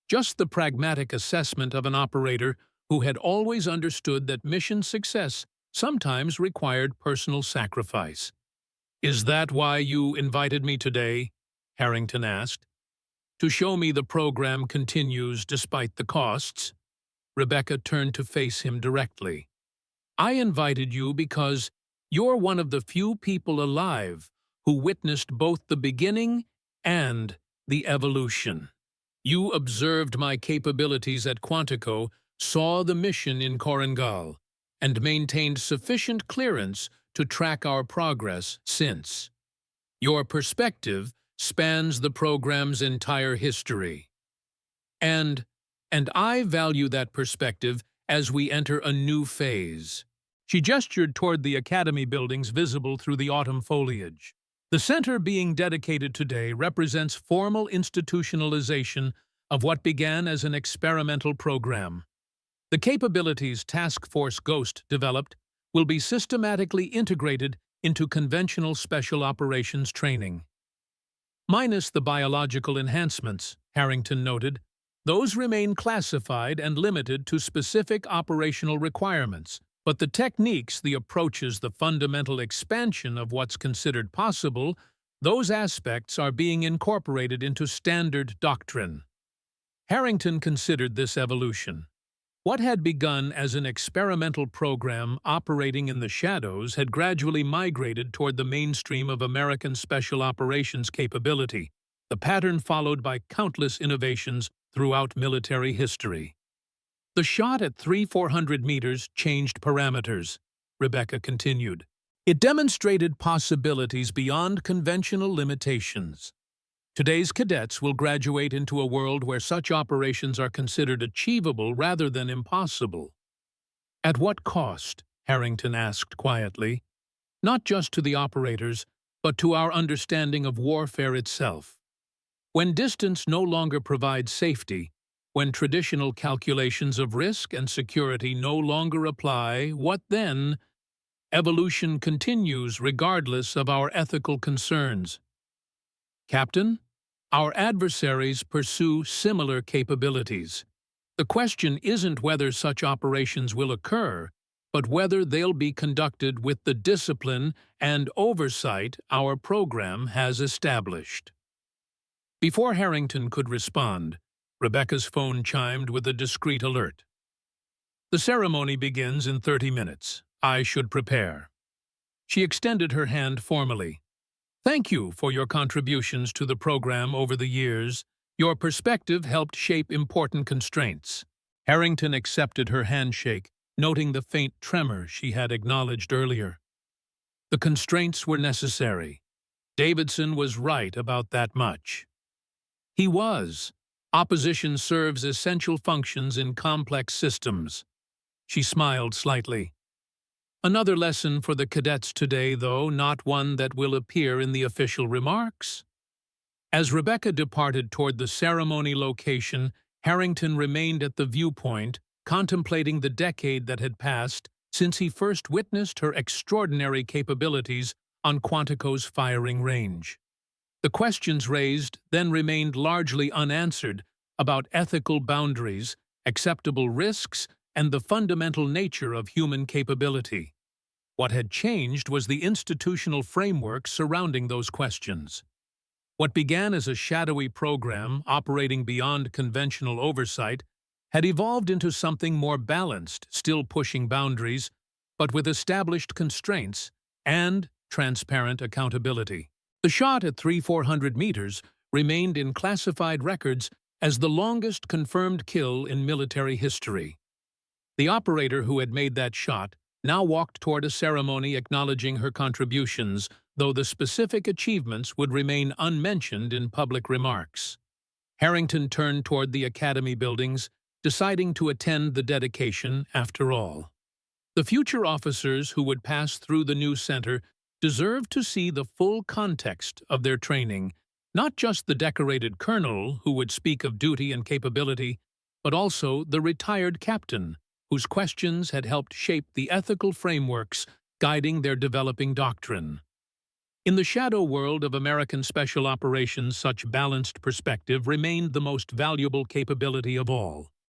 just the pragmatic assessment of an operator who had always understood that mission success sometimes required personal sacrifice. "Is that why you invited me today?" Harrington asked. "To show me the program continues despite the costs?" Rebecca turned to face him directly. "I invited you because you're one of the few people alive who witnessed both the beginning and the evolution. You observed my capabilities at Quantico, saw the mission in Korengal, and maintained sufficient clearance to track our progress since. Your perspective spans the program's entire history. And I value that perspective as we enter a new phase." She gestured toward the academy buildings visible through the autumn foliage. "The center being dedicated today represents formal institutionalization of what began as an experimental program. The capabilities Task Force Ghost developed will be systematically integrated into conventional special operations training. Minus the biological enhancements," Harrington noted, "those remain classified and limited to specific operational requirements. But the techniques, the approaches, the fundamental expansion of what's considered possible, those aspects are being incorporated into standard doctrine." Harrington considered this evolution. What had begun as an experimental program operating in the shadows had gradually migrated toward the mainstream of American special operations capability, the pattern followed by countless innovations throughout military history. "The shot at 300-400 meters changed parameters," Rebecca continued. "It demonstrated possibilities beyond conventional limitations. Today's cadets will graduate into a world where such operations are considered achievable rather than impossible." "At what cost?" Harrington asked quietly. "Not just to the operators, but to our understanding of warfare itself. When distance no longer provides safety, when traditional calculations of risk and security no longer apply, what then? Evolution continues regardless of our ethical concerns. Captain, our adversaries pursue similar capabilities. The question isn't whether such operations will occur, but whether they'll be conducted with the discipline and oversight our program has established." Before Harrington could respond, Rebecca's phone chimed with a discreet alert. "The ceremony begins in 30 minutes. I should prepare." She extended her hand formally. "Thank you for your contributions to the program over the years. Your perspective helped shape important constraints." Harrington accepted her handshake, noting the faint tremor she had acknowledged earlier. The constraints were necessary. Davidson was right about that much. He was. Opposition serves essential functions in complex systems. She smiled slightly. Another lesson for the cadets today, though, not one that will appear in the official remarks. As Rebecca departed toward the ceremony location, Harrington remained at the viewpoint, contemplating the decade that had passed since he first witnessed her extraordinary capabilities on Quantico's firing range. The questions raised then remained largely unanswered about ethical boundaries, acceptable risks, and the fundamental nature of human capability. What had changed was the institutional framework surrounding those questions. What began as a shadowy program operating beyond conventional oversight had evolved into something more balanced, still pushing boundaries, but with established constraints and transparent accountability. The shot at 3,400 meters remained in classified records as the longest confirmed kill in military history. The operator who had made that shot now walked toward a ceremony acknowledging her contributions, though the specific achievements would remain unmentioned in public remarks. Harrington turned toward the academy buildings, deciding to attend the dedication after all. The future officers who would pass through the new center deserved to see the full context of their training, not just the decorated colonel who would speak of duty and capability, but also the retired captain whose questions had helped shape the ethical frameworks guiding their developing doctrine. In the shadow world of American special operations, such balanced perspective remained the most valuable capability of all.